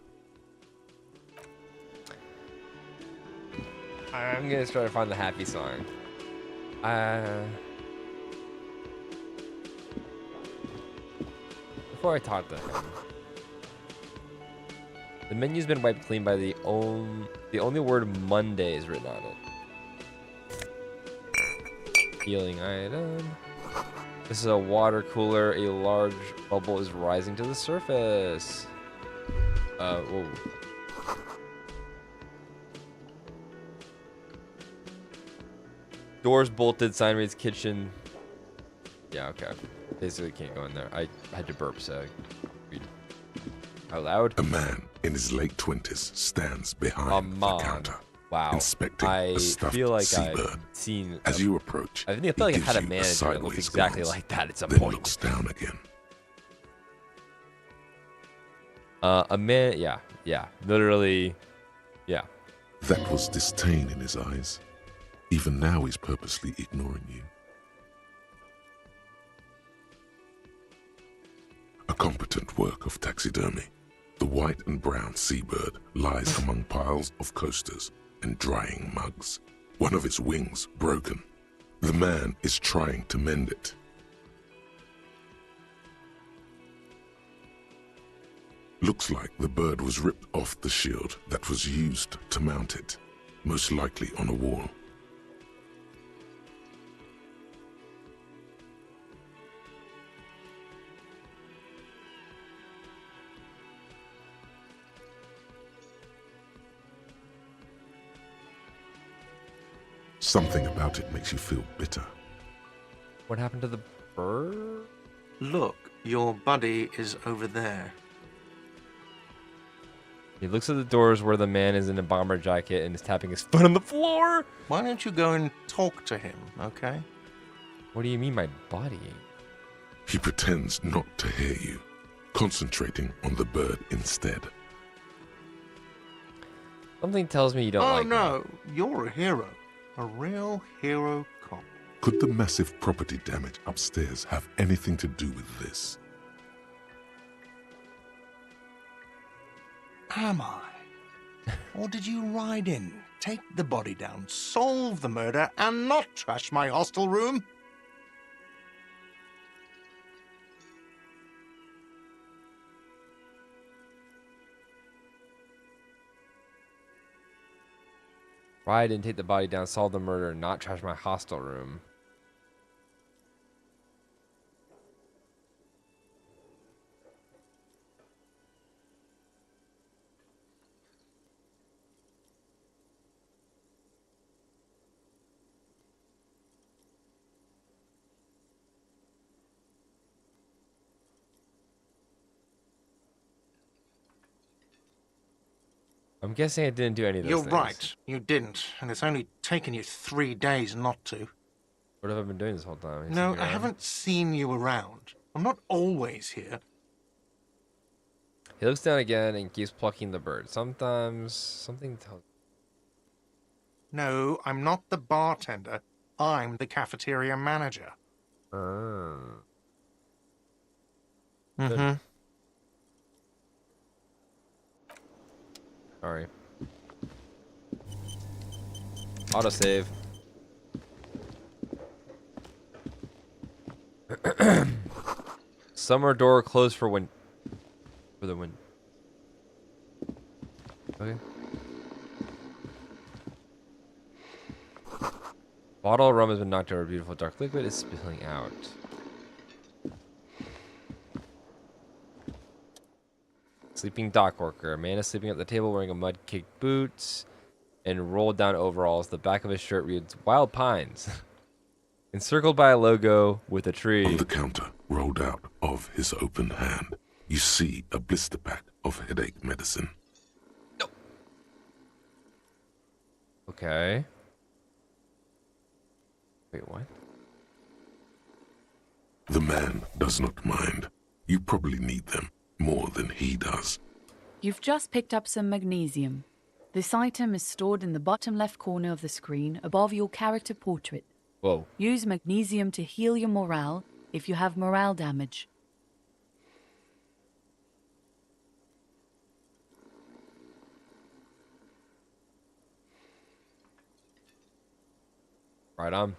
[SPEAKER 1] I'm gonna try to find the happy song. Before I talk to him, the menu's been wiped clean by the only word Monday is written on it. Healing item. This is a water cooler. A large bubble is rising to the surface. Whoa. Doors bolted. Sign reads kitchen. Yeah, okay. Basically can't go in there. I had to burp, so read out loud.
[SPEAKER 3] A man in his late 20s stands behind the counter.
[SPEAKER 1] Wow.
[SPEAKER 3] Inspecting a stuffed
[SPEAKER 1] feel like
[SPEAKER 3] seabird.
[SPEAKER 1] I've seen.
[SPEAKER 3] As you approach,
[SPEAKER 1] I feel like I had a manager that looked exactly like that at some point.
[SPEAKER 3] Looks down again.
[SPEAKER 1] A man, yeah, literally, yeah.
[SPEAKER 3] That was disdain in his eyes. Even now, he's purposely ignoring you. A competent work of taxidermy. The white and brown seabird lies among piles of coasters and drying mugs. One of its wings broken. The man is trying to mend it. Looks like the bird was ripped off the shield that was used to mount it, most likely on a wall. Something about it makes you feel bitter.
[SPEAKER 1] What happened to the bird?
[SPEAKER 6] Look, your buddy is over there.
[SPEAKER 1] He looks at the doors where the man is in a bomber jacket and is tapping his foot on the floor.
[SPEAKER 6] Why don't you go and talk to him, okay?
[SPEAKER 1] What do you mean, my body?
[SPEAKER 3] He pretends not to hear you, concentrating on the bird instead.
[SPEAKER 1] Something tells me you don't like me.
[SPEAKER 6] Oh no, you're a hero. A real hero cop.
[SPEAKER 3] Could the massive property damage upstairs have anything to do with this?
[SPEAKER 6] Am I? Or did you ride in, take the body down, solve the murder, and not trash my hostel room?
[SPEAKER 1] Ride and take the body down, solve the murder, and not trash my hostel room. I'm guessing I didn't do any of those
[SPEAKER 6] You're
[SPEAKER 1] things.
[SPEAKER 6] right, you didn't, and it's only taken you 3 days not to.
[SPEAKER 1] What have I been doing this whole time?
[SPEAKER 6] No, I haven't seen you around. I'm not always here.
[SPEAKER 1] He looks down again and keeps plucking the bird. Sometimes something tells.
[SPEAKER 6] No, I'm not the bartender. I'm the cafeteria manager. Mm-hmm.
[SPEAKER 1] Sorry. Autosave. Summer door closed for the wind. Okay. Bottle of rum has been knocked over. Beautiful dark liquid is spilling out. Sleeping dock worker. A man is sleeping at the table wearing a mud-caked boots and rolled down overalls. The back of his shirt reads Wild Pines. Encircled by a logo with a tree.
[SPEAKER 3] On the counter, rolled out of his open hand, you see a blister pack of headache medicine.
[SPEAKER 1] No. Okay. Wait, what?
[SPEAKER 3] The man does not mind. You probably need them more than he does.
[SPEAKER 7] You've just picked up some magnesium. This item is stored in the bottom left corner of the screen above your character portrait.
[SPEAKER 1] Whoa.
[SPEAKER 7] Use magnesium to heal your morale if you have morale damage.
[SPEAKER 1] Right on.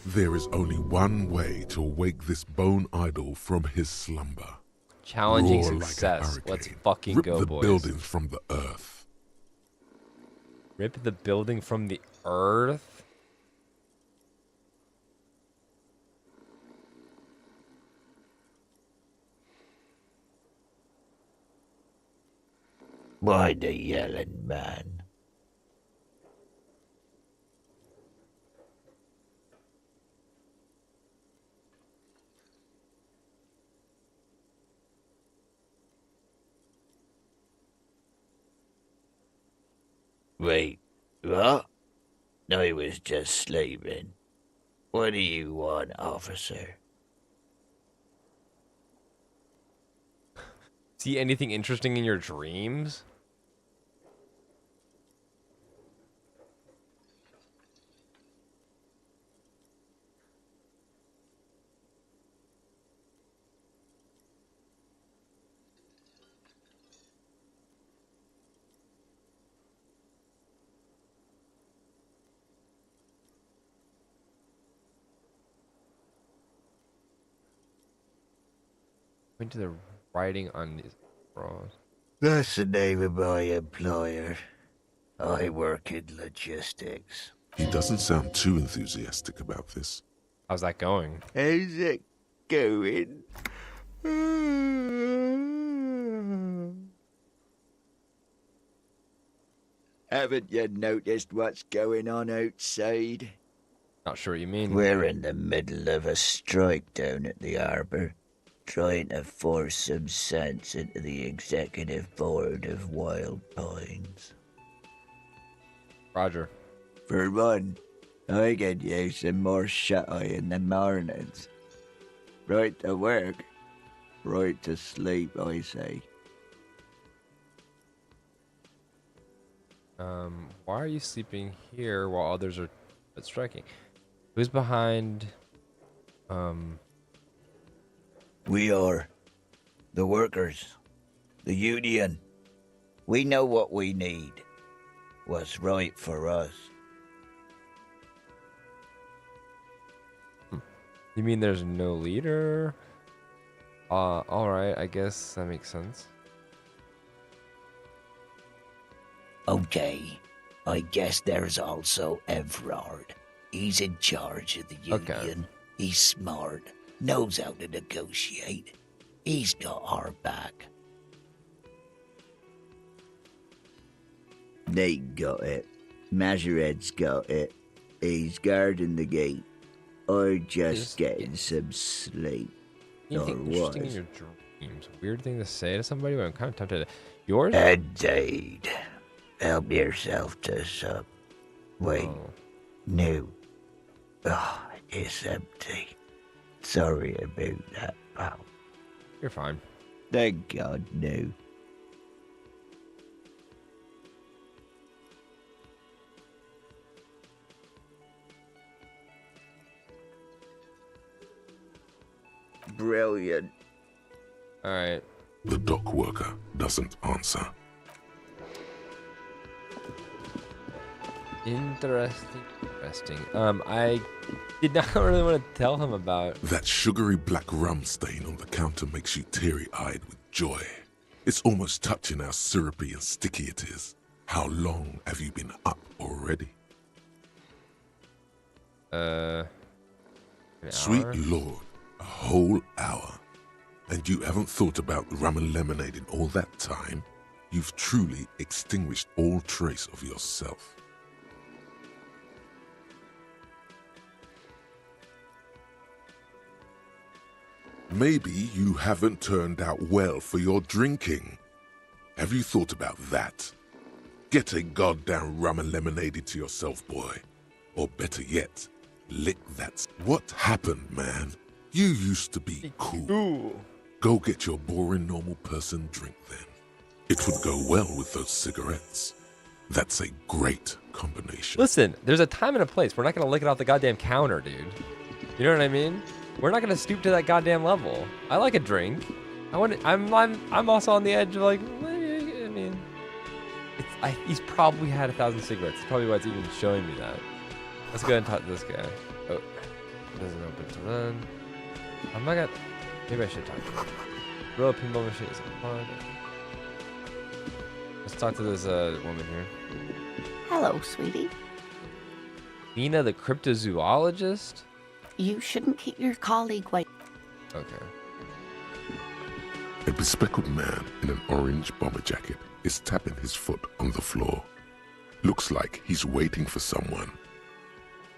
[SPEAKER 3] There is only one way to awake this bone idol from his slumber.
[SPEAKER 1] Challenging
[SPEAKER 3] Roar like a
[SPEAKER 1] success. Let's
[SPEAKER 3] hurricane.
[SPEAKER 1] fucking
[SPEAKER 3] Rip
[SPEAKER 1] go,
[SPEAKER 3] the
[SPEAKER 1] boys.
[SPEAKER 3] buildings from the earth.
[SPEAKER 1] Rip the building from the earth?
[SPEAKER 8] Why the yelling, man? Wait, what? I was just sleeping. What do you want, officer?
[SPEAKER 1] See anything interesting in your dreams? Point to the writing on these bras.
[SPEAKER 8] That's the name of my employer. I work in logistics.
[SPEAKER 3] He doesn't sound too enthusiastic about this.
[SPEAKER 1] How's that going?
[SPEAKER 8] How's it going? Haven't you noticed what's going on outside?
[SPEAKER 1] Not sure what you mean.
[SPEAKER 8] We're in the middle of a strike down at the harbour, trying to force some sense into the executive board of Wild Pines.
[SPEAKER 1] Roger.
[SPEAKER 8] For one, I could use some more shut-eye in the mornings. Right to work, right to sleep, I say.
[SPEAKER 1] Why are you sleeping here while others are striking? Who's behind,
[SPEAKER 8] We are the workers, the union. We know what we need, what's right for us.
[SPEAKER 1] You mean there's no leader? Alright, I guess that makes sense.
[SPEAKER 8] Okay, I guess there's also Everard. He's in charge of the union.
[SPEAKER 1] Okay.
[SPEAKER 8] He's smart, knows how to negotiate. He's got our back. They got it. Majoret's got it. He's guarding the gate. Or just getting some sleep.
[SPEAKER 1] Anything
[SPEAKER 8] Or
[SPEAKER 1] interesting in
[SPEAKER 8] was.
[SPEAKER 1] your dreams? Weird thing to say to somebody, but I'm kind of tempted. Yours?
[SPEAKER 8] Indeed. Help yourself to some. Wait.
[SPEAKER 1] Oh.
[SPEAKER 8] No. Oh, it's empty. Sorry about that, pal.
[SPEAKER 1] You're fine.
[SPEAKER 8] Thank God, no. Brilliant.
[SPEAKER 1] Alright.
[SPEAKER 3] The dock worker doesn't answer.
[SPEAKER 1] Interesting. I did not really want to tell him about.
[SPEAKER 3] That sugary black rum stain on the counter makes you teary-eyed with joy. It's almost touching how syrupy and sticky it is. How long have you been up already?
[SPEAKER 1] An
[SPEAKER 3] Sweet
[SPEAKER 1] hour?
[SPEAKER 3] Lord, a whole hour. And you haven't thought about rum and lemonade in all that time? You've truly extinguished all trace of yourself. Maybe you haven't turned out well for your drinking. Have you thought about that? Get a goddamn rum and lemonade into yourself, boy. Or better yet, lick that. What happened, man? You used to be cool.
[SPEAKER 1] Ooh.
[SPEAKER 3] Go get your boring normal person drink then. It would go well with those cigarettes. That's a great combination.
[SPEAKER 1] Listen, there's a time and a place. We're not gonna lick it off the goddamn counter, dude. You know what I mean? We're not gonna stoop to that goddamn level. I like a drink. I'm also on the edge of like, maybe, I mean, he's probably had 1,000 cigarettes. That's probably why it's even showing me that. Let's go ahead and talk to this guy. Oh, it doesn't open to run. I'm not gonna. Maybe I should talk to him. Real pinball machine is fun. Let's talk to this woman here.
[SPEAKER 9] Hello, sweetie.
[SPEAKER 1] Nina, the cryptozoologist?
[SPEAKER 9] You shouldn't keep your colleague waiting.
[SPEAKER 1] Okay.
[SPEAKER 3] A bespectacled man in an orange bomber jacket is tapping his foot on the floor. Looks like he's waiting for someone.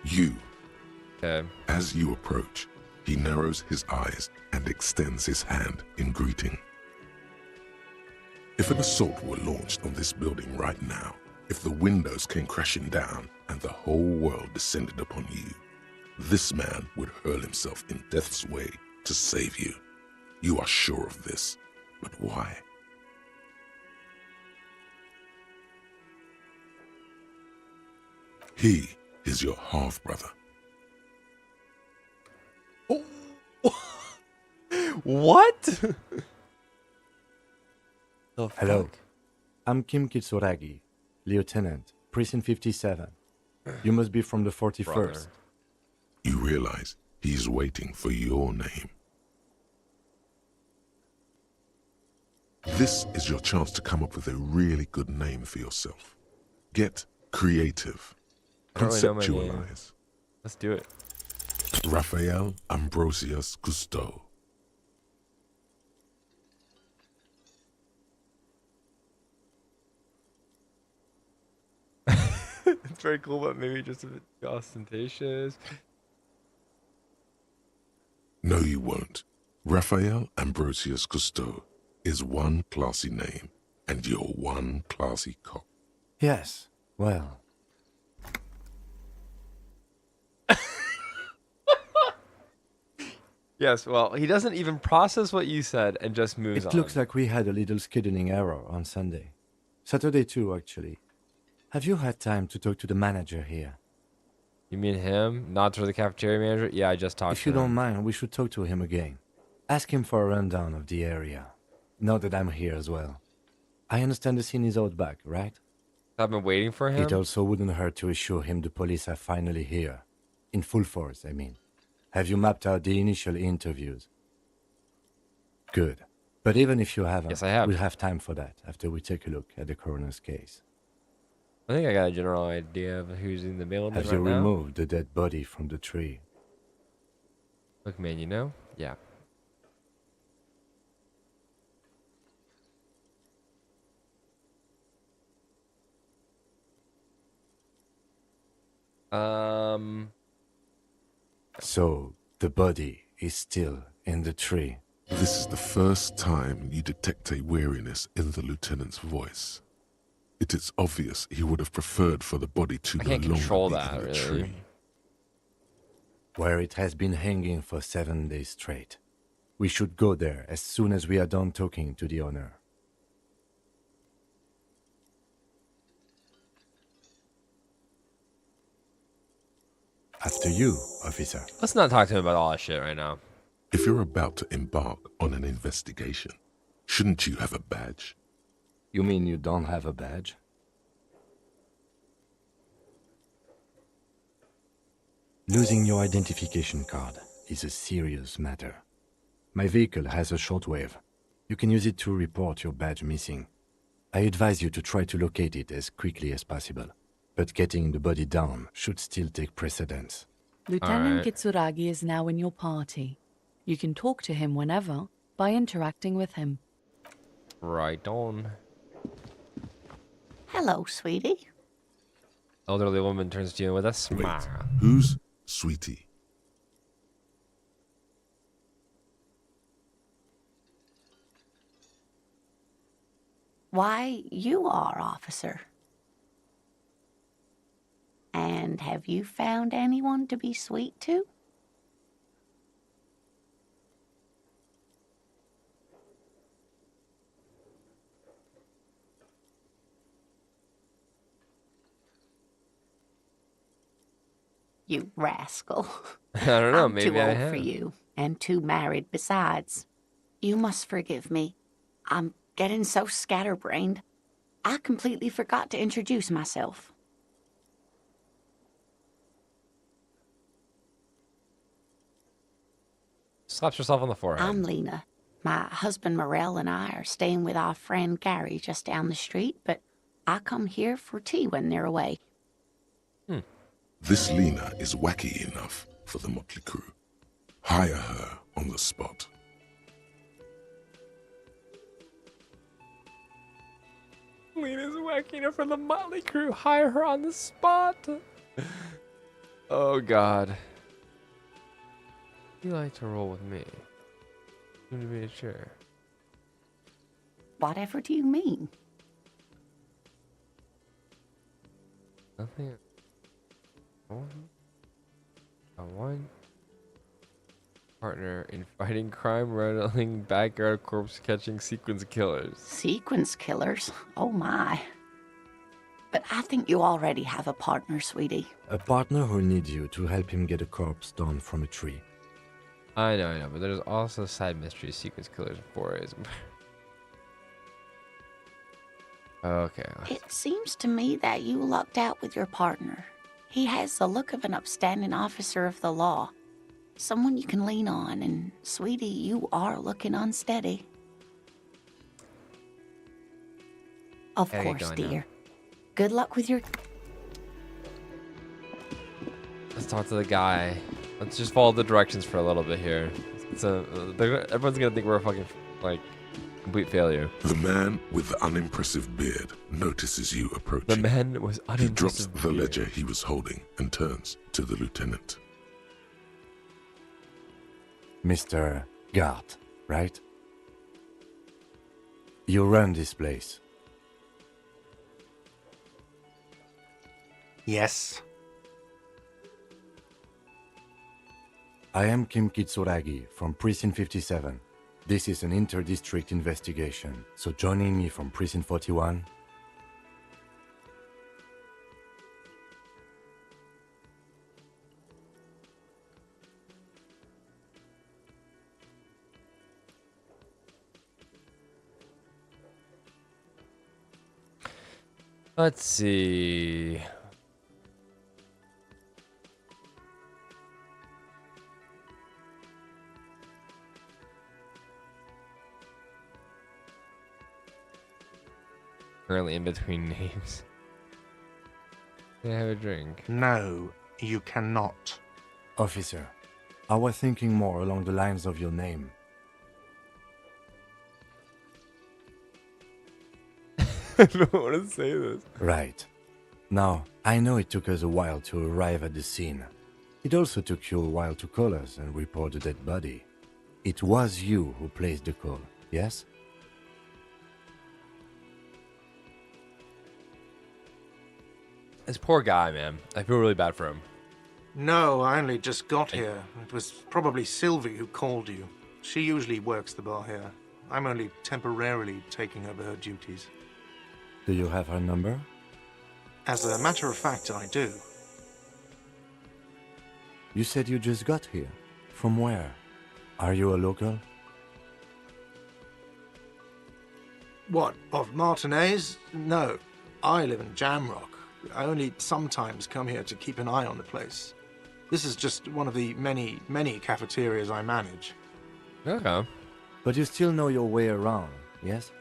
[SPEAKER 3] You.
[SPEAKER 1] Okay.
[SPEAKER 3] As you approach, he narrows his eyes and extends his hand in greeting. If an assault were launched on this building right now, if the windows came crashing down and the whole world descended upon you, this man would hurl himself in death's way to save you. You are sure of this, but why? He is your half-brother.
[SPEAKER 1] What? The
[SPEAKER 10] Hello.
[SPEAKER 1] fuck?
[SPEAKER 10] I'm Kim Kitsuragi, Lieutenant, Precinct 57. You must be from the 41st.
[SPEAKER 1] Brother.
[SPEAKER 3] You realize he's waiting for your name. This is your chance to come up with a really good name for yourself. Get creative.
[SPEAKER 1] I don't really know my name.
[SPEAKER 3] Conceptualize.
[SPEAKER 1] Let's do it.
[SPEAKER 3] Raphael Ambrosius Cousteau.
[SPEAKER 1] It's very cool, but maybe just a bit ostentatious.
[SPEAKER 3] No, you won't. Raphael Ambrosius Cousteau is one classy name, and you're one classy cop.
[SPEAKER 10] Yes, well,
[SPEAKER 1] Yes, well, he doesn't even process what you said and just moves on.
[SPEAKER 10] it looks like we had a little scheduling error on Sunday. Saturday too, actually. Have you had time to talk to the manager here?
[SPEAKER 1] You mean him? Not to the cafeteria manager? Yeah, I just talked
[SPEAKER 10] If
[SPEAKER 1] to
[SPEAKER 10] you
[SPEAKER 1] him.
[SPEAKER 10] don't mind, we should talk to him again. Ask him for a rundown of the area. Now that I'm here as well. I understand the scene is out back, right?
[SPEAKER 1] I've been waiting for him.
[SPEAKER 10] It also wouldn't hurt to assure him the police are finally here. In full force, I mean. Have you mapped out the initial interviews? Good. But even if you haven't,
[SPEAKER 1] Yes, I have.
[SPEAKER 10] we'll have time for that after we take a look at the coroner's case.
[SPEAKER 1] I think I got a general idea of who's in the building
[SPEAKER 10] Have
[SPEAKER 1] right
[SPEAKER 10] you
[SPEAKER 1] now.
[SPEAKER 10] removed the dead body from the tree?
[SPEAKER 1] Look, man, you know? Yeah.
[SPEAKER 10] So, the body is still in the tree.
[SPEAKER 3] This is the first time you detect a weariness in the lieutenant's voice. It is obvious he would have preferred for the body to
[SPEAKER 1] I
[SPEAKER 3] no
[SPEAKER 1] can't
[SPEAKER 3] longer
[SPEAKER 1] control
[SPEAKER 3] be
[SPEAKER 1] that,
[SPEAKER 3] in the
[SPEAKER 1] really.
[SPEAKER 3] tree.
[SPEAKER 10] Where it has been hanging for 7 days straight. We should go there as soon as we are done talking to the owner. After you, officer.
[SPEAKER 1] Let's not talk to him about all that shit right now.
[SPEAKER 3] If you're about to embark on an investigation, shouldn't you have a badge?
[SPEAKER 10] You mean you don't have a badge? Losing your identification card is a serious matter. My vehicle has a shortwave. You can use it to report your badge missing. I advise you to try to locate it as quickly as possible, but getting the body down should still take precedence.
[SPEAKER 7] Lieutenant
[SPEAKER 1] Alright.
[SPEAKER 7] Kitsuragi is now in your party. You can talk to him whenever by interacting with him.
[SPEAKER 1] Right on.
[SPEAKER 9] Hello, sweetie.
[SPEAKER 1] Elderly woman turns to you with a smile.
[SPEAKER 3] Who's Sweetie?
[SPEAKER 9] Why, you are, officer. And have you found anyone to be sweet to? You rascal.
[SPEAKER 1] I don't know.
[SPEAKER 9] I'm
[SPEAKER 1] Maybe
[SPEAKER 9] too
[SPEAKER 1] I
[SPEAKER 9] old
[SPEAKER 1] have.
[SPEAKER 9] for you, and too married besides. You must forgive me. I'm getting so scatterbrained. I completely forgot to introduce myself.
[SPEAKER 1] Slaps herself on the forehead.
[SPEAKER 9] I'm Lena. My husband Morel and I are staying with our friend Gary just down the street, but I come here for tea when they're away.
[SPEAKER 3] This Lena is wacky enough for the motley crew. Hire her on the spot.
[SPEAKER 1] Lena's wacky enough for the motley crew. Hire her on the spot. Oh, God. You like to roll with me. You to be a chair.
[SPEAKER 9] Whatever do you mean?
[SPEAKER 1] Nothing. I want partner in fighting crime, rattling, backyard corpse catching sequence killers.
[SPEAKER 9] Sequence killers? Oh my. But I think you already have a partner, sweetie.
[SPEAKER 10] A partner who needs you to help him get a corpse down from a tree.
[SPEAKER 1] I know, but there's also side mystery sequence killers and forays. Okay.
[SPEAKER 9] It seems to me that you lucked out with your partner. He has the look of an upstanding officer of the law. Someone you can lean on, and sweetie, you are looking unsteady. Of
[SPEAKER 1] There you
[SPEAKER 9] course,
[SPEAKER 1] go,
[SPEAKER 9] dear. Good luck with your...
[SPEAKER 1] Let's talk to the guy. Let's just follow the directions for a little bit here. Everyone's gonna think we're a fucking, like, complete failure.
[SPEAKER 3] The man with the unimpressive beard notices you approaching.
[SPEAKER 1] The man was
[SPEAKER 3] He drops
[SPEAKER 1] unimpressive.
[SPEAKER 3] the ledger he was holding and turns to the lieutenant.
[SPEAKER 10] Mr. Gart, right? You run this place.
[SPEAKER 6] Yes.
[SPEAKER 10] I am Kim Kitsuragi from Precinct 57. This is an inter-district investigation, so joining me from Precinct 41...
[SPEAKER 1] Let's see. Currently in between names. Can I have a drink?
[SPEAKER 6] No, you cannot.
[SPEAKER 10] Officer, I was thinking more along the lines of your name.
[SPEAKER 1] I don't want to say this.
[SPEAKER 10] Right. Now, I know it took us a while to arrive at the scene. It also took you a while to call us and report the dead body. It was you who placed the call, yes?
[SPEAKER 1] This poor guy, man. I feel really bad for him.
[SPEAKER 6] No, I only just got here. It was probably Sylvie who called you. She usually works the bar here. I'm only temporarily taking over her duties.
[SPEAKER 10] Do you have her number?
[SPEAKER 6] As a matter of fact, I do.
[SPEAKER 10] You said you just got here. From where? Are you a local?
[SPEAKER 6] What, of Martinez? No, I live in Jamrock. I only sometimes come here to keep an eye on the place. This is just one of the many, many cafeterias I manage.
[SPEAKER 1] Okay.
[SPEAKER 10] But you still know your way around, yes?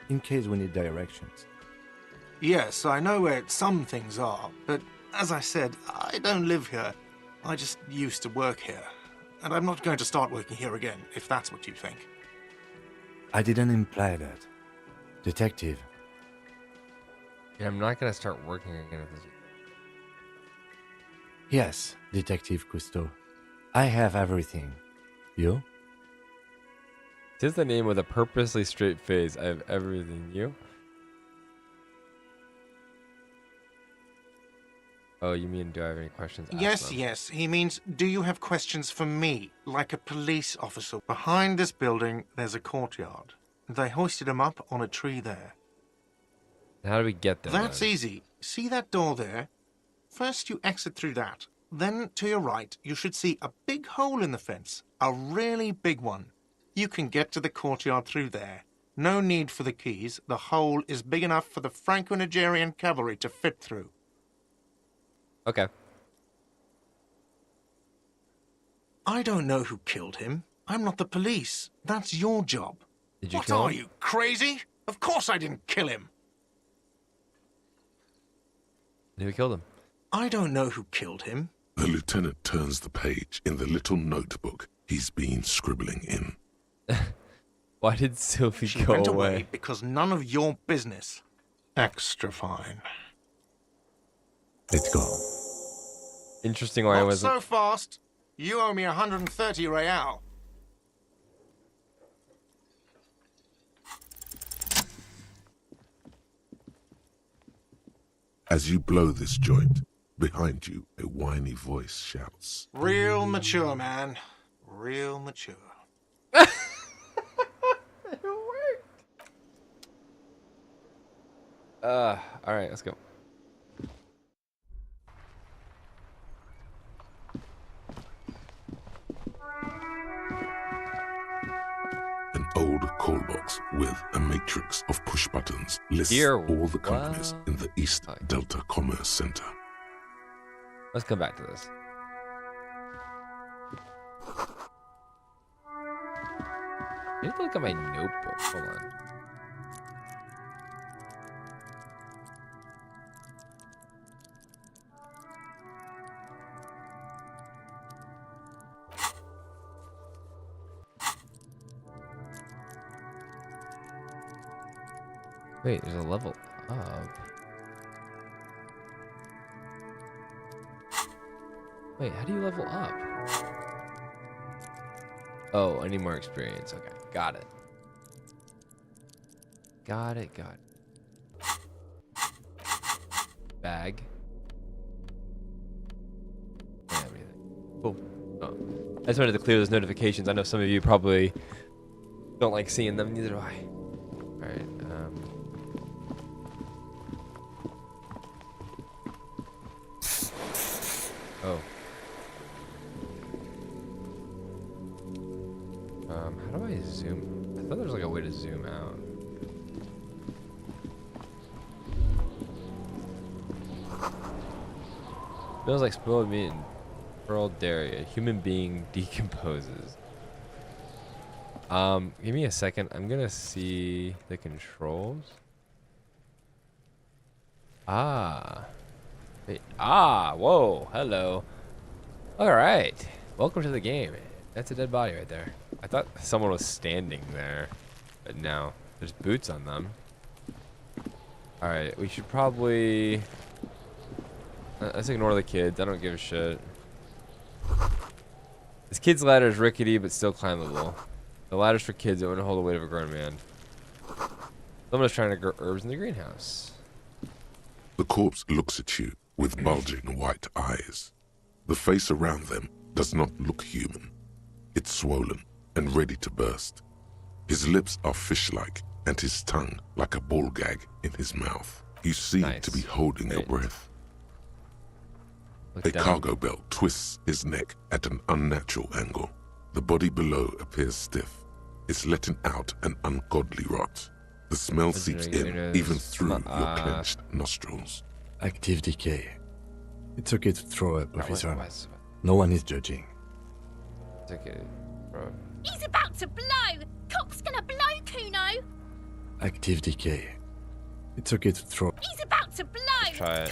[SPEAKER 10] In case we need directions.
[SPEAKER 6] Yes, I know where some things are, but as I said, I don't live here. I just used to work here. And I'm not going to start working here again, if that's what you think.
[SPEAKER 10] I didn't imply that. Detective.
[SPEAKER 1] Yeah, I'm not gonna start working again at this.
[SPEAKER 10] Yes, Detective Cousteau. I have everything. You?
[SPEAKER 1] Tis the name with a purposely straight face. I have everything. You? Oh, you mean do I have any questions? Ask
[SPEAKER 6] Yes,
[SPEAKER 1] them.
[SPEAKER 6] yes. He means, do you have questions for me, like a police officer? Behind this building, there's a courtyard. They hoisted him up on a tree there.
[SPEAKER 1] How do we get there?
[SPEAKER 6] That's
[SPEAKER 1] then?
[SPEAKER 6] easy. See that door there? First you exit through that. Then to your right, you should see a big hole in the fence. A really big one. You can get to the courtyard through there. No need for the keys. The hole is big enough for the Franco-Nigerian cavalry to fit through.
[SPEAKER 1] Okay.
[SPEAKER 6] I don't know who killed him. I'm not the police. That's your job.
[SPEAKER 1] Did you
[SPEAKER 6] What
[SPEAKER 1] kill
[SPEAKER 6] are
[SPEAKER 1] him?
[SPEAKER 6] you, crazy? Of course I didn't kill him.
[SPEAKER 1] Who killed him?
[SPEAKER 6] I don't know who killed him.
[SPEAKER 3] The lieutenant turns the page in the little notebook he's been scribbling in.
[SPEAKER 1] Why did Sophie
[SPEAKER 6] She
[SPEAKER 1] go
[SPEAKER 6] went
[SPEAKER 1] away?
[SPEAKER 6] away because none of your business. Extra fine.
[SPEAKER 10] Let's go.
[SPEAKER 1] Interesting why I
[SPEAKER 6] Not
[SPEAKER 1] wasn't.
[SPEAKER 6] so fast. You owe me 130 real.
[SPEAKER 3] As you blow this joint, behind you, a whiny voice shouts.
[SPEAKER 6] Real mature, man. Real mature.
[SPEAKER 1] All right, let's go.
[SPEAKER 3] An old call box with a matrix of push buttons lists
[SPEAKER 1] Dear
[SPEAKER 3] all the companies
[SPEAKER 1] what?
[SPEAKER 3] in the East Delta Commerce Center.
[SPEAKER 1] Let's come back to this. I need to look at my notebook. Hold on. Wait, there's a level up. Wait, how do you level up? Oh, I need more experience. Okay, got it. Got it. Bag. Yeah, everything. Cool. Oh. I just wanted to clear those notifications. I know some of you probably don't like seeing them, neither do I. Alright, Oh. How do I zoom? I thought there was like a way to zoom out. Smells like spoiled meat and pearled dairy. A human being decomposes. Give me a second. I'm gonna see the controls. Wait, whoa, hello. Alright. Welcome to the game. That's a dead body right there. I thought someone was standing there, but no. There's boots on them. Alright, we should probably... let's ignore the kids. I don't give a shit. This kid's ladder is rickety, but still climbable. The ladder's for kids that wouldn't hold the weight of a grown man. Someone's trying to grow herbs in the greenhouse.
[SPEAKER 3] The corpse looks at you with bulging white eyes. The face around them does not look human. It's swollen and ready to burst. His lips are fish-like and his tongue like a ball gag in his mouth. You seem to be holding your breath. A cargo belt twists his neck at an unnatural angle. The body below appears stiff. It's letting out an ungodly rot. The smell seeps in even through your clenched nostrils.
[SPEAKER 10] Active decay. It's okay to throw up, officer. No one is judging.
[SPEAKER 1] It's okay, bro.
[SPEAKER 11] He's about to blow! Cop's gonna blow, Kuno!
[SPEAKER 10] Active decay. It's okay to throw.
[SPEAKER 11] He's about to blow!
[SPEAKER 1] Try it.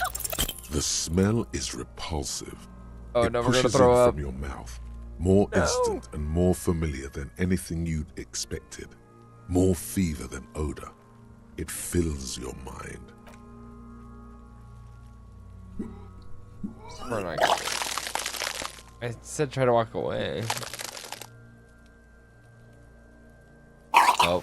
[SPEAKER 3] The smell is repulsive.
[SPEAKER 1] Oh,
[SPEAKER 3] it
[SPEAKER 1] no, we're gonna
[SPEAKER 3] pushes
[SPEAKER 1] throw
[SPEAKER 3] in
[SPEAKER 1] up.
[SPEAKER 3] from your mouth. More instant and more familiar than anything you'd expected. More fever than odor. It fills your mind.
[SPEAKER 1] I said try to walk away. Oh.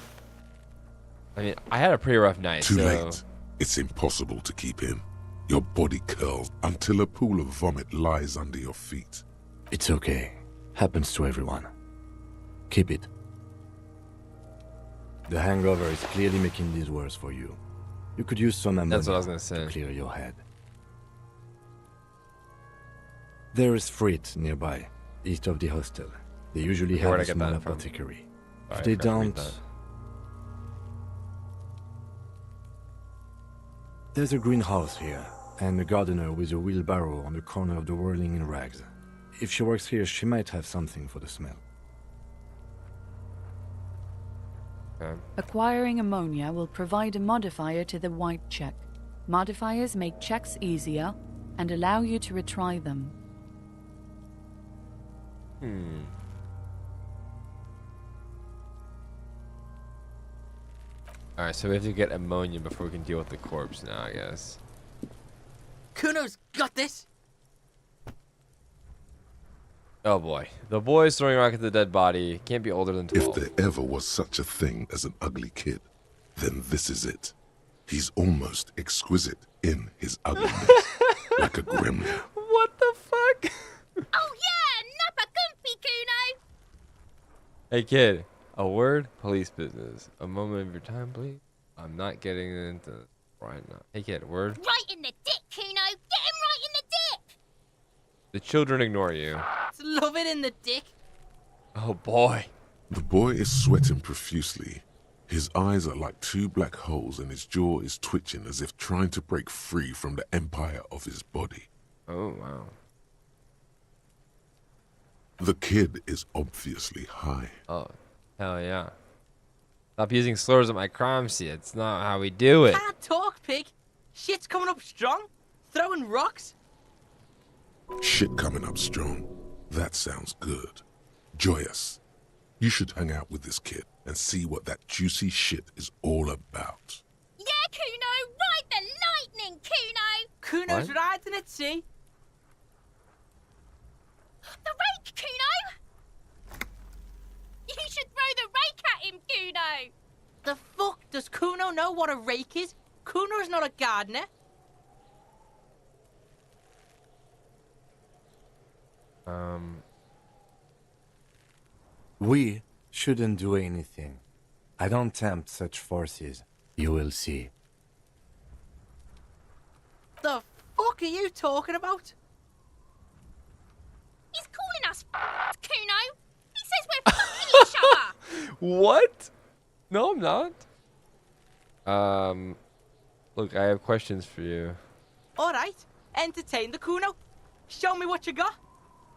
[SPEAKER 1] I mean, I had a pretty rough night,
[SPEAKER 3] Too
[SPEAKER 1] so...
[SPEAKER 3] late. It's impossible to keep in. Your body curls until a pool of vomit lies under your feet.
[SPEAKER 10] It's okay. Happens to everyone. Keep it. The hangover is clearly making this worse for you. You could use some ammonia
[SPEAKER 1] That's what I was gonna say.
[SPEAKER 10] to clear your head. There is Frit nearby, east of the hostel. They usually have a small apothecary. If they don't... There's a greenhouse here, and a gardener with a wheelbarrow on the corner of the whirling in rags. If she works here, she might have something for the smell.
[SPEAKER 1] Okay.
[SPEAKER 7] Acquiring ammonia will provide a modifier to the white check. Modifiers make checks easier and allow you to retry them.
[SPEAKER 1] Alright, so we have to get ammonia before we can deal with the corpse now, I guess.
[SPEAKER 12] Kuno's got this!
[SPEAKER 1] Oh boy. The boy is throwing a rock at the dead body. Can't be older than 12.
[SPEAKER 3] If there ever was such a thing as an ugly kid, then this is it. He's almost exquisite in his ugliness, like a gremlin.
[SPEAKER 1] What the fuck?
[SPEAKER 11] Oh yeah, nappa comfy, Kuno!
[SPEAKER 1] Hey kid, a word? Police business. A moment of your time, please. I'm not getting into right now. Hey kid, a word?
[SPEAKER 11] Right in the dick, Kuno! Get him right in the dick!
[SPEAKER 1] The children ignore you.
[SPEAKER 12] Love it in the dick.
[SPEAKER 1] Oh boy.
[SPEAKER 3] The boy is sweating profusely. His eyes are like two black holes and his jaw is twitching as if trying to break free from the empire of his body.
[SPEAKER 1] Oh wow.
[SPEAKER 3] The kid is obviously high.
[SPEAKER 1] Oh, hell yeah. Stop using slurs at my crime scene. It's not how we do it.
[SPEAKER 12] Can't talk, pig. Shit's coming up strong. Throwing rocks.
[SPEAKER 3] Shit coming up strong. That sounds good. Joyous. You should hang out with this kid and see what that juicy shit is all about.
[SPEAKER 11] Yeah, Kuno! Ride the lightning, Kuno!
[SPEAKER 12] Kuno's riding it, see?
[SPEAKER 11] The rake, Kuno! You should throw the rake at him, Kuno!
[SPEAKER 12] The fuck? Does Kuno know what a rake is? Kuno's not a gardener.
[SPEAKER 10] We shouldn't do anything. I don't tempt such forces. You will see.
[SPEAKER 12] The fuck are you talking about?
[SPEAKER 11] He's calling us Kuno! He says we're fucking each other!
[SPEAKER 1] What? No, I'm not. Look, I have questions for you.
[SPEAKER 12] Alright, entertain the Kuno. Show me what you got.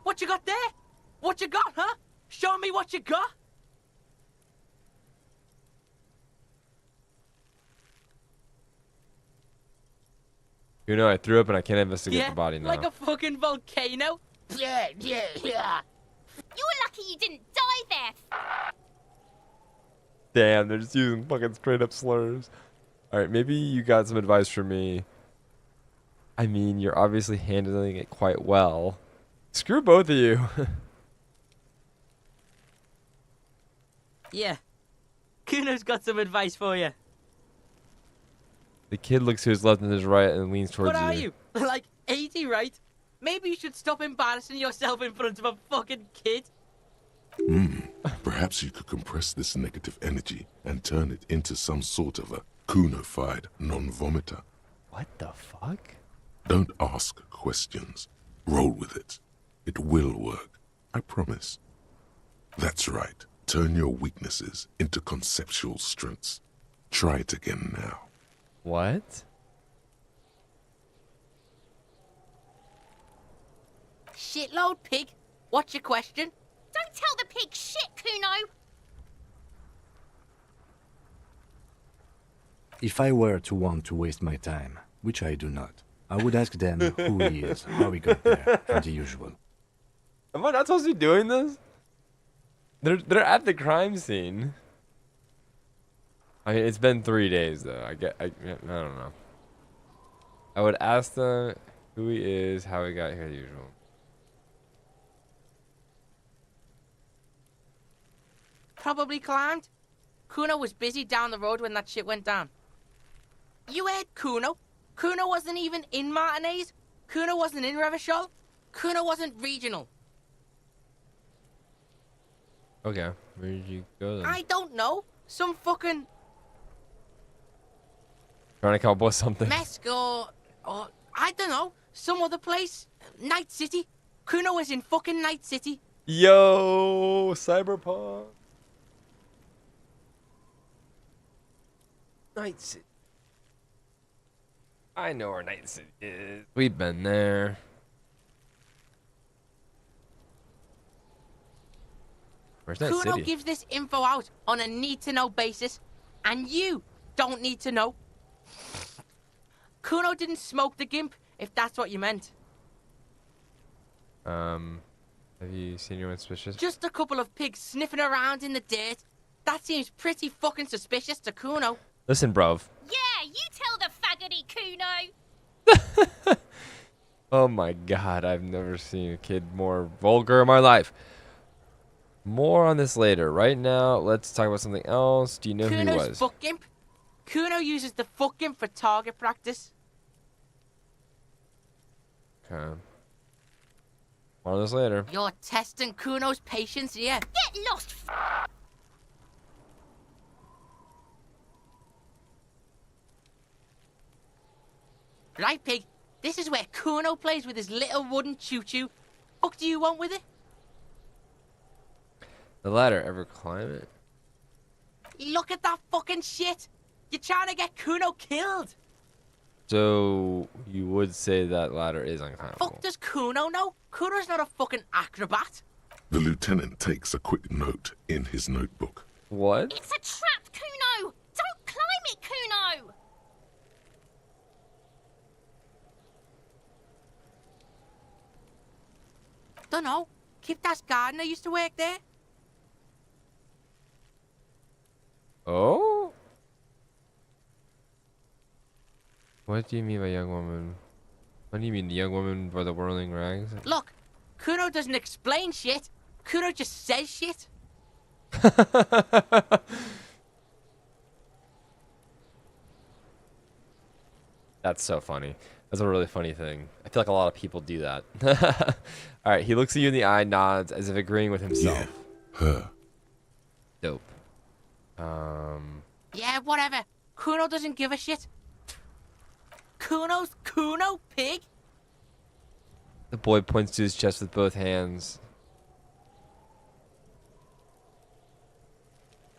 [SPEAKER 12] What you got there? What you got, huh? Show me what you got.
[SPEAKER 1] You know, I threw up and I can't investigate the body now.
[SPEAKER 12] Like a fucking volcano. Yeah.
[SPEAKER 11] You're lucky you didn't die there!
[SPEAKER 1] Damn, they're just using fucking straight up slurs. Alright, maybe you got some advice for me. I mean, you're obviously handling it quite well. Screw both of you.
[SPEAKER 12] Yeah. Kuno's got some advice for you.
[SPEAKER 1] The kid looks to his left and his right and leans towards
[SPEAKER 12] What are you? Like 80, right? Maybe you should stop embarrassing yourself in front of a fucking kid.
[SPEAKER 3] Perhaps you could compress this negative energy and turn it into some sort of a Kuno-fied non-vomiter.
[SPEAKER 1] What the fuck?
[SPEAKER 3] Don't ask questions. Roll with it. It will work. I promise. That's right. Turn your weaknesses into conceptual strengths. Try it again now.
[SPEAKER 1] What?
[SPEAKER 12] Shitload pig. What's your question?
[SPEAKER 11] Don't tell the pig shit, Kuno!
[SPEAKER 10] If I were to want to waste my time, which I do not, I would ask them who he is, how he got there, and the usual.
[SPEAKER 1] Am I not supposed to be doing this? They're at the crime scene. I mean, it's been 3 days though. I don't know. I would ask them who he is, how he got here, the usual.
[SPEAKER 12] Probably climbed. Kuno was busy down the road when that shit went down. You heard Kuno. Kuno wasn't even in Martinez. Kuno wasn't in Revachol. Kuno wasn't regional.
[SPEAKER 1] Okay, where did you go then?
[SPEAKER 12] I don't know. Some fucking
[SPEAKER 1] Trying to come up with something.
[SPEAKER 12] Mesk or I don't know. Some other place. Night City. Kuno was in fucking Night City.
[SPEAKER 1] Yo, Cyberpunk. Night City. I know where Night City is. We've been there. Where's Night
[SPEAKER 12] Kuno
[SPEAKER 1] City?
[SPEAKER 12] gives this info out on a need-to-know basis, and you don't need to know. Kuno didn't smoke the gimp, if that's what you meant.
[SPEAKER 1] Have you seen anyone suspicious?
[SPEAKER 12] Just a couple of pigs sniffing around in the dirt. That seems pretty fucking suspicious to Kuno.
[SPEAKER 1] Listen, bruv.
[SPEAKER 11] Yeah, you tell the faggoty Kuno.
[SPEAKER 1] Oh my god, I've never seen a kid more vulgar in my life. More on this later. Right now, let's talk about something else. Do you know who he
[SPEAKER 12] Kuno's
[SPEAKER 1] was?
[SPEAKER 12] fuck gimp. Kuno uses the fuck gimp for target practice.
[SPEAKER 1] Okay. More on this later.
[SPEAKER 12] You're testing Kuno's patience here.
[SPEAKER 11] Get lost.
[SPEAKER 12] Right, pig? This is where Kuno plays with his little wooden choo-choo. Fuck do you want with it?
[SPEAKER 1] The ladder, ever climb it?
[SPEAKER 12] Look at that fucking shit. You're trying to get Kuno killed.
[SPEAKER 1] So, you would say that ladder is unclimbable.
[SPEAKER 12] Fuck does Kuno know? Kuno's not a fucking acrobat.
[SPEAKER 3] The lieutenant takes a quick note in his notebook.
[SPEAKER 1] What?
[SPEAKER 11] It's a trap, Kuno. Don't climb it, Kuno.
[SPEAKER 12] Dunno. Kiptas gardener used to work there.
[SPEAKER 1] Oh? What do you mean by young woman? What do you mean, the young woman by the whirling rags?
[SPEAKER 12] Look, Kuno doesn't explain shit. Kuno just says shit.
[SPEAKER 1] That's so funny. That's a really funny thing. I feel like a lot of people do that. All right, he looks at you in the eye, nods as if agreeing with himself.
[SPEAKER 3] Yeah, her.
[SPEAKER 1] Dope.
[SPEAKER 12] Yeah, whatever. Kuno doesn't give a shit. Kuno's Kuno, pig?
[SPEAKER 1] The boy points to his chest with both hands.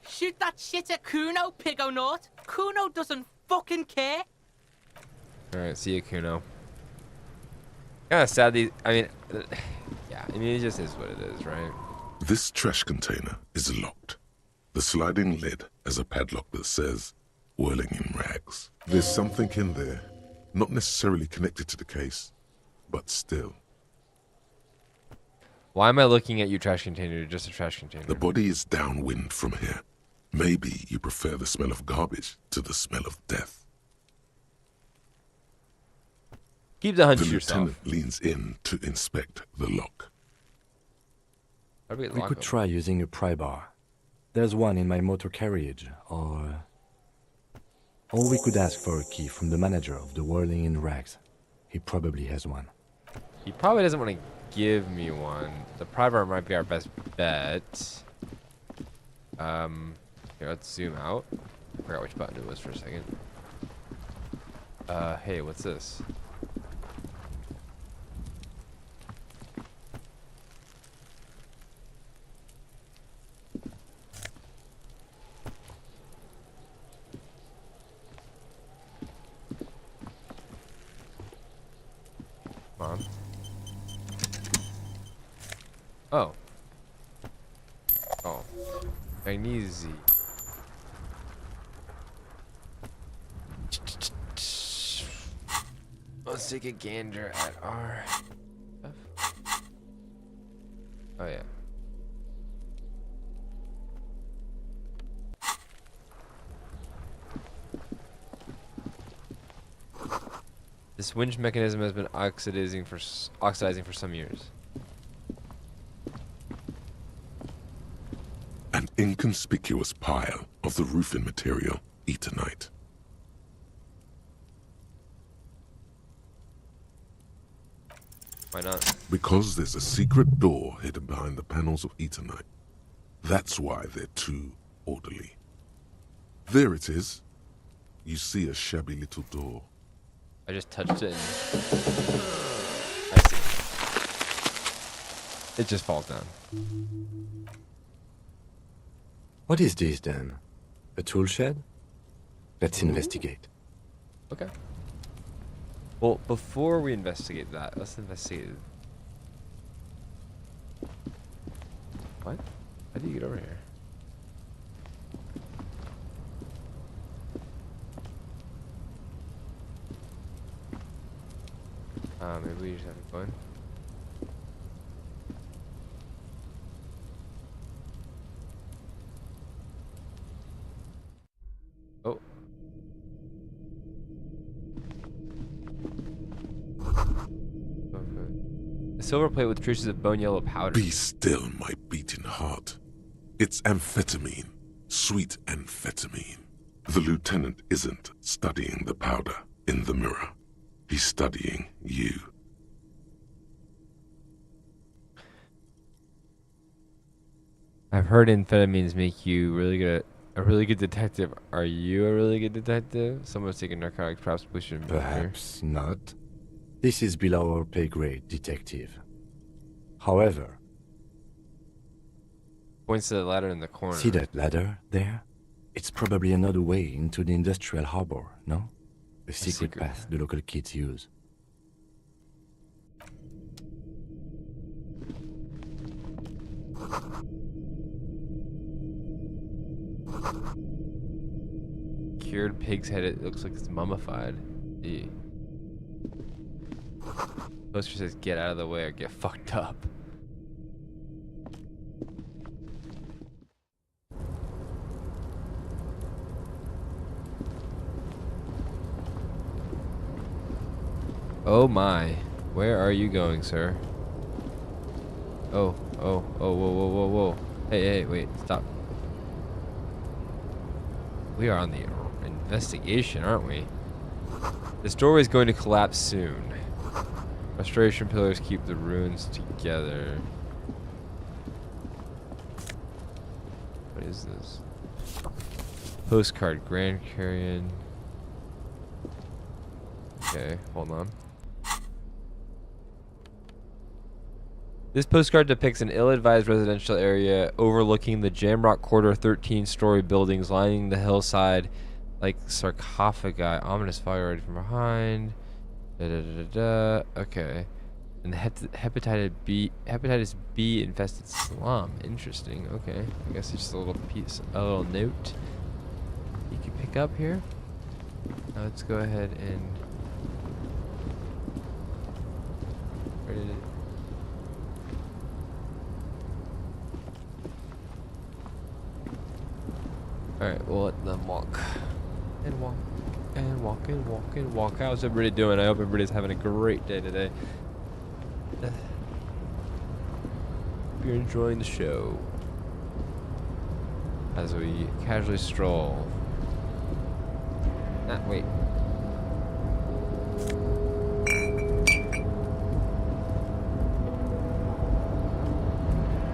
[SPEAKER 12] Shoot that shit at Kuno, pigonaut. Kuno doesn't fucking care.
[SPEAKER 1] All right, see you, Kuno. Kind of sad. Yeah, it just is what it is, right?
[SPEAKER 3] This trash container is locked. The sliding lid has a padlock that says, whirling in rags. There's something in there, not necessarily connected to the case, but still.
[SPEAKER 1] Why am I looking at your trash container? Just a trash container.
[SPEAKER 3] The body is downwind from here. Maybe you prefer the smell of garbage to the smell of death.
[SPEAKER 1] Keep the hunch
[SPEAKER 3] The
[SPEAKER 1] to yourself.
[SPEAKER 3] lieutenant leans in to inspect the lock.
[SPEAKER 10] We could try using a pry bar. There's one in my motor carriage, or we could ask for a key from the manager of the Whirling in Rags. He probably has one.
[SPEAKER 1] He probably doesn't want to give me one. The pry bar might be our best bet. Here, let's zoom out. I forgot which button it was for a second. Hey, what's this? Come on. Oh. Oh. Magnesium. Let's take a gander at our stuff. Oh yeah. This winch mechanism has been oxidizing for some years.
[SPEAKER 3] An inconspicuous pile of the roofing material, Eternite.
[SPEAKER 1] Why not?
[SPEAKER 3] Because there's a secret door hidden behind the panels of Eternite. That's why they're too orderly. There it is. You see a shabby little door.
[SPEAKER 1] I just touched it and I see. It just falls down.
[SPEAKER 10] What is this then? A tool shed? Let's investigate.
[SPEAKER 1] Okay. Well, before we investigate that, let's investigate. What? How do you get over here? Maybe we just have fun. Oh. A silver plate with traces of bone yellow powder.
[SPEAKER 3] Be still, my beating heart. It's amphetamine. Sweet amphetamine. The lieutenant isn't studying the powder in the mirror. He's studying you.
[SPEAKER 1] I've heard amphetamines make you a really good detective. Are you a really good detective? Someone's taking narcotics, perhaps we should.
[SPEAKER 10] Perhaps not. This is below our pay grade, detective. However,
[SPEAKER 1] points to the ladder in the corner.
[SPEAKER 10] See that ladder there? It's probably another way into the industrial harbor, no? A secret path the local kids use.
[SPEAKER 1] Cured pig's head, it looks like it's mummified. Ew. Poster says get out of the way or get fucked up. Oh my. Where are you going, sir? Oh, whoa, whoa, whoa. Hey, wait, stop. We are on the investigation, aren't we? This doorway is going to collapse soon. Restoration pillars keep the ruins together. What is this? Postcard, Grand Carrion. Okay, hold on. This postcard depicts an ill-advised residential area overlooking the Jamrock Quarter 13-story buildings lining the hillside like sarcophagi. Ominous fire right from behind. Okay. And the hepatitis B infested slum. Interesting. Okay. I guess it's just a little note you can pick up here. Now let's go ahead and where did it? Alright, we'll let them walk. And walk. And walk and walk and walk. How's everybody doing? I hope everybody's having a great day today. Hope you're enjoying the show. As we casually stroll. Wait.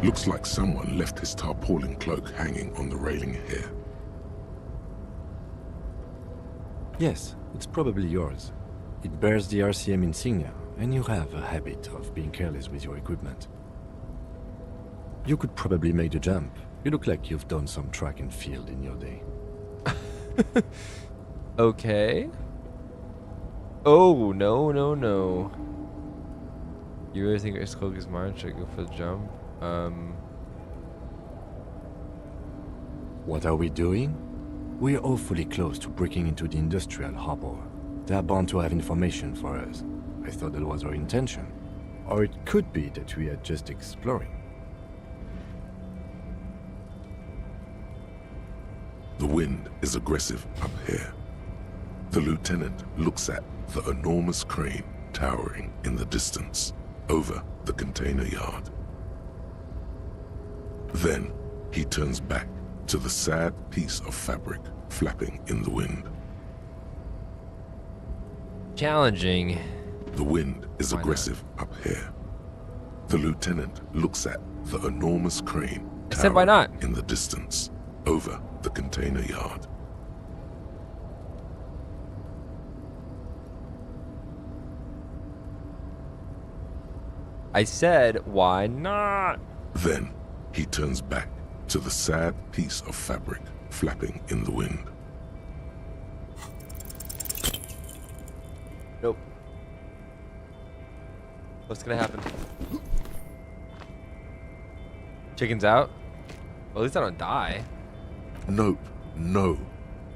[SPEAKER 3] Looks like someone left his tarpaulin cloak hanging on the railing here.
[SPEAKER 10] Yes, it's probably yours. It bears the RCM insignia, and you have a habit of being careless with your equipment. You could probably make the jump. You look like you've done some track and field in your day.
[SPEAKER 1] Okay. Oh, no. You really think this cloak is mine? Should I go for the jump?
[SPEAKER 10] What are we doing? We're awfully close to breaking into the industrial harbor. They are bound to have information for us. I thought that was our intention. Or it could be that we are just exploring.
[SPEAKER 3] The wind is aggressive up here. The lieutenant looks at the enormous crane towering in the distance over the container yard. Then he turns back to the sad piece of fabric flapping in the wind.
[SPEAKER 1] Challenging.
[SPEAKER 3] The wind is aggressive up here. The lieutenant looks at the enormous crane
[SPEAKER 1] I said why not?
[SPEAKER 3] in the distance over the container yard.
[SPEAKER 1] I said, why not?
[SPEAKER 3] Then he turns back to the sad piece of fabric flapping in the wind.
[SPEAKER 1] Nope. What's gonna happen? Chicken's out? Well, at least I don't die.
[SPEAKER 3] Nope, no.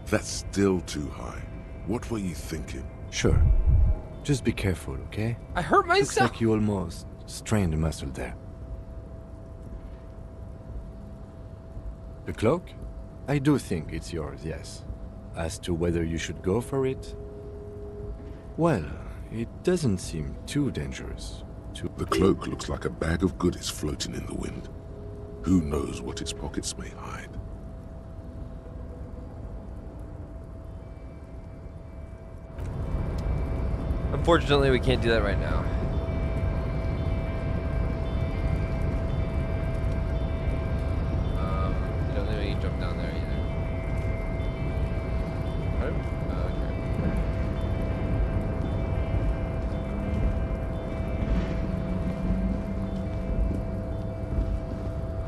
[SPEAKER 3] That's still too high. What were you thinking?
[SPEAKER 10] Sure. Just be careful, okay?
[SPEAKER 1] I hurt myself.
[SPEAKER 10] Looks like you almost strained a muscle there. The cloak? I do think it's yours, yes. As to whether you should go for it? Well, it doesn't seem too dangerous.
[SPEAKER 3] The cloak looks like a bag of goodies floating in the wind. Who knows what its pockets may hide?
[SPEAKER 1] Unfortunately, we can't do that right now. I don't think we can jump down there either. Oh, okay.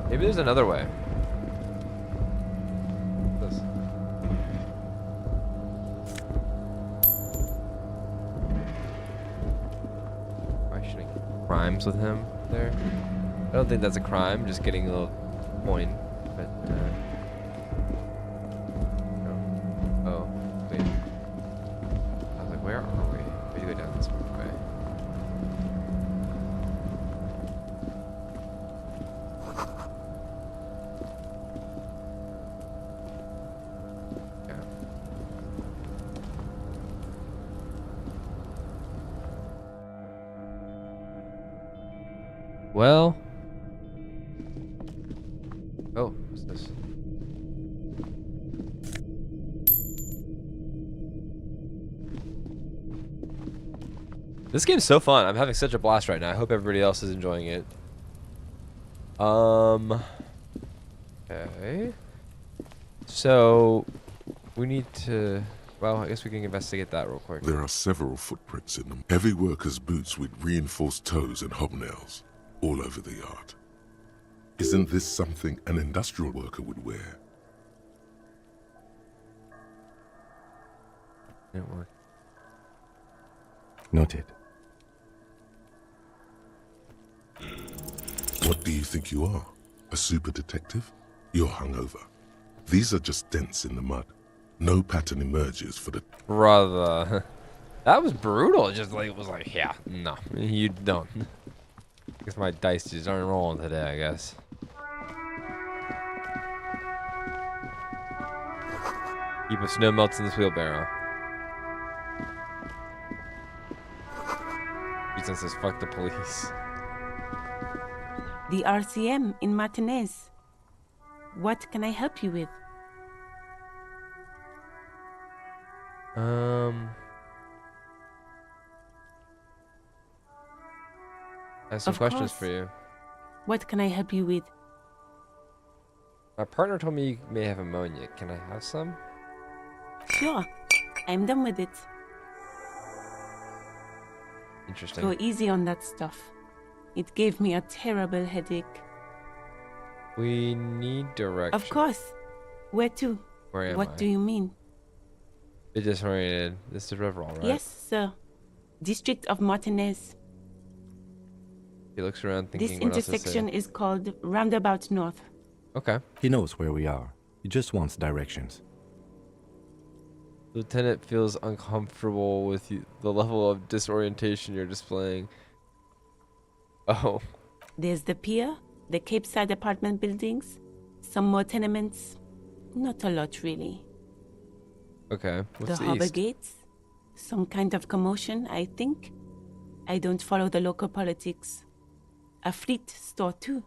[SPEAKER 1] Maybe there's another way. This. Crimes with him there. I don't think that's a crime, just getting a little coin, but no. Oh, wait. I was like, where are we? We go down this way. Yeah. Well. Oh, what's this? This game's so fun. I'm having such a blast right now. I hope everybody else is enjoying it. Okay. So, we need to... Well, I guess we can investigate that real quick.
[SPEAKER 3] There are several footprints in them. Heavy workers' boots with reinforced toes and hobnails all over the yard. Isn't this something an industrial worker would wear?
[SPEAKER 1] Didn't work.
[SPEAKER 10] Noted.
[SPEAKER 3] What do you think you are? A super detective? You're hungover. These are just dents in the mud. No pattern emerges for the...
[SPEAKER 1] Brother. That was brutal. Just like, it was like, yeah, no, you don't. I guess my dice just aren't rolling today, I guess. Keep a snow melts in this wheelbarrow. Ethan says, fuck the police.
[SPEAKER 13] The RCM in Martinez. What can I help you with?
[SPEAKER 1] I have some questions for you.
[SPEAKER 13] What can I help you with?
[SPEAKER 1] My partner told me you may have ammonia. Can I have some?
[SPEAKER 13] Sure. I'm done with it.
[SPEAKER 1] Interesting.
[SPEAKER 13] Go easy on that stuff. It gave me a terrible headache.
[SPEAKER 1] We need direction.
[SPEAKER 13] Of course. Where to?
[SPEAKER 1] Where am I?
[SPEAKER 13] What do you mean?
[SPEAKER 1] Bit disoriented. This is Riverall, right?
[SPEAKER 13] Yes, sir. District of Martinez.
[SPEAKER 1] He looks around thinking,
[SPEAKER 13] This
[SPEAKER 1] what else to say?
[SPEAKER 13] intersection is called Roundabout North.
[SPEAKER 1] Okay.
[SPEAKER 10] He knows where we are. He just wants directions.
[SPEAKER 1] Lieutenant feels uncomfortable with you, the level of disorientation you're displaying. Oh.
[SPEAKER 13] There's the pier, the Cape Side apartment buildings, some more tenements. Not a lot, really.
[SPEAKER 1] Okay. What's
[SPEAKER 13] the
[SPEAKER 1] the
[SPEAKER 13] harbor
[SPEAKER 1] east?
[SPEAKER 13] gates. Some kind of commotion, I think. I don't follow the local politics. A fleet store, too.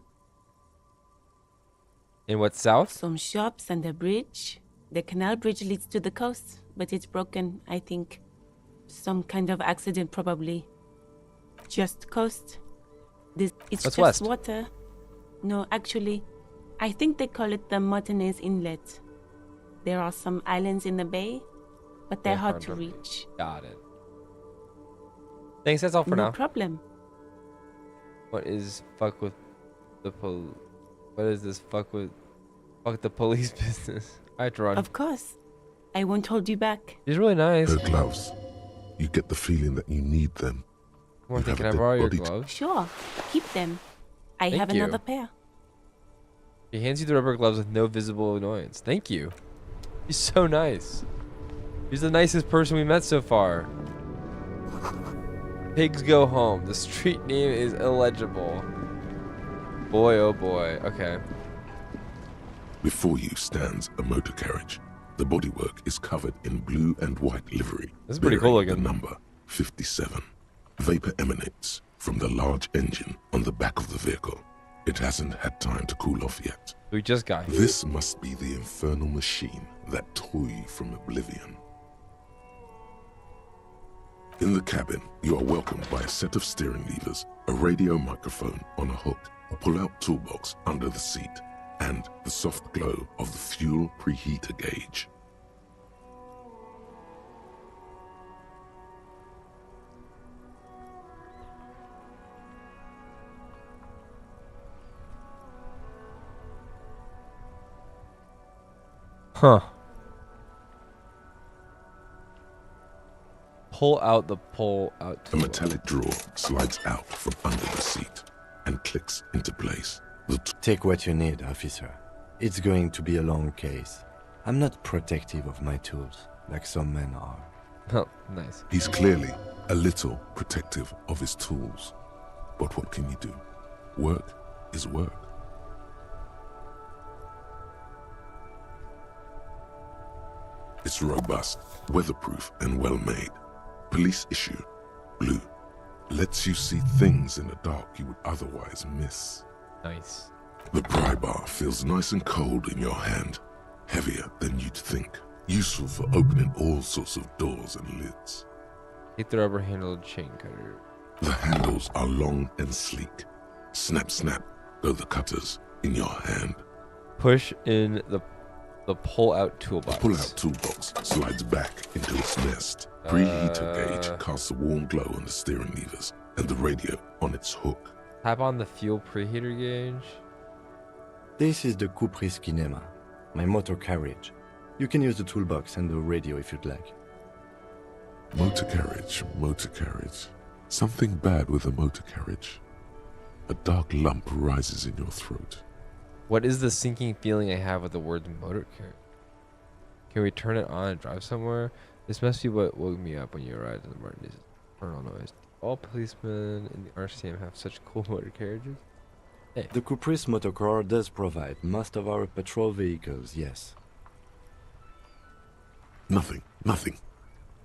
[SPEAKER 1] In what's south?
[SPEAKER 13] Some shops and a bridge. The canal bridge leads to the coast, but it's broken, I think. Some kind of accident, probably. Just coast. It's
[SPEAKER 1] That's
[SPEAKER 13] just
[SPEAKER 1] west.
[SPEAKER 13] water. No, actually, I think they call it the Martinez Inlet. There are some islands in the bay, but they're hard to reach.
[SPEAKER 1] Got it. Thanks, that's all for
[SPEAKER 13] no
[SPEAKER 1] now.
[SPEAKER 13] problem.
[SPEAKER 1] What is fuck with the What is this fuck the police business? I have to run.
[SPEAKER 13] Of course. I won't hold you back.
[SPEAKER 1] She's really nice.
[SPEAKER 3] Her gloves. You get the feeling that you need them.
[SPEAKER 1] Morty, can I borrow your gloves?
[SPEAKER 13] Sure. Keep them. I
[SPEAKER 1] Thank
[SPEAKER 13] have
[SPEAKER 1] you.
[SPEAKER 13] another pair.
[SPEAKER 1] He hands you the rubber gloves with no visible annoyance. Thank you. He's so nice. He's the nicest person we met so far. Pigs go home. The street name is illegible. Boy, oh boy. Okay.
[SPEAKER 3] Before you stands a motor carriage. The bodywork is covered in blue and white livery.
[SPEAKER 1] This is pretty cool
[SPEAKER 3] bearing
[SPEAKER 1] looking.
[SPEAKER 3] The number 57. Vapor emanates from the large engine on the back of the vehicle. It hasn't had time to cool off yet.
[SPEAKER 1] We just got here.
[SPEAKER 3] This must be the infernal machine that tore you from oblivion. In the cabin, you are welcomed by a set of steering levers, a radio microphone on a hook, a pull-out toolbox under the seat, and the soft glow of the fuel preheater gauge.
[SPEAKER 1] Huh. Pull out the pull-out
[SPEAKER 3] A metallic drawer slides out from under the seat and clicks into place.
[SPEAKER 10] Take what you need, officer. It's going to be a long case. I'm not protective of my tools, like some men are.
[SPEAKER 1] Oh, nice.
[SPEAKER 3] He's clearly a little protective of his tools. But what can you do? Work is work. It's robust, weatherproof, and well-made. Police issue, blue. Lets you see things in the dark you would otherwise miss.
[SPEAKER 1] Nice.
[SPEAKER 3] The pry bar feels nice and cold in your hand, heavier than you'd think. Useful for opening all sorts of doors and lids.
[SPEAKER 1] Take the rubber-handled chain cutter.
[SPEAKER 3] The handles are long and sleek. Snap, snap, go the cutters in your hand.
[SPEAKER 1] Push in the pull-out toolbox.
[SPEAKER 3] The pull-out toolbox slides back into its nest. Preheater gauge casts a warm glow on the steering levers and the radio on its hook.
[SPEAKER 1] Tap on the fuel preheater gauge.
[SPEAKER 10] This is the Kupris Kinema, my motor carriage. You can use the toolbox and the radio if you'd like.
[SPEAKER 3] Motor carriage, motor carriage. Something bad with a motor carriage. A dark lump rises in your throat.
[SPEAKER 1] What is the sinking feeling I have with the word motor carriage? Can we turn it on and drive somewhere? This must be what woke me up when you arrived in the morning. This infernal noise. All policemen in the RCM have such cool motor carriages. Hey.
[SPEAKER 10] The Kupris motorcar does provide most of our patrol vehicles, yes.
[SPEAKER 3] Nothing.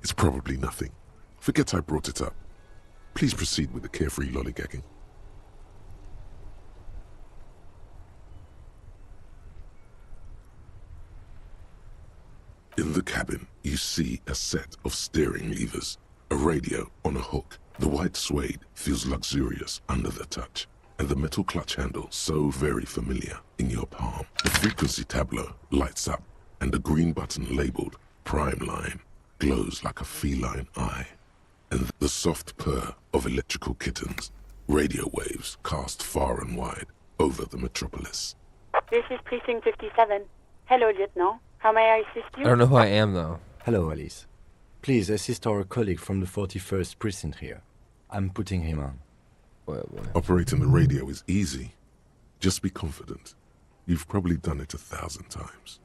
[SPEAKER 3] It's probably nothing. Forget I brought it up. Please proceed with the carefree lollygagging. In the cabin, you see a set of steering levers, a radio on a hook. The white suede feels luxurious under the touch, and the metal clutch handle so very familiar in your palm. The frequency tableau lights up, and the green button labeled Prime Line glows like a feline eye. And the soft purr of electrical kittens, radio waves cast far and wide over the metropolis.
[SPEAKER 14] This is Precinct 57. Hello, Lieutenant. How may I assist you?
[SPEAKER 1] I don't know who I am, though.
[SPEAKER 10] Hello, Alice. Please assist our colleague from the 41st Precinct here. I'm putting him on.
[SPEAKER 1] Boy.
[SPEAKER 3] Operating the radio is easy. Just be confident. You've probably done it 1,000 times.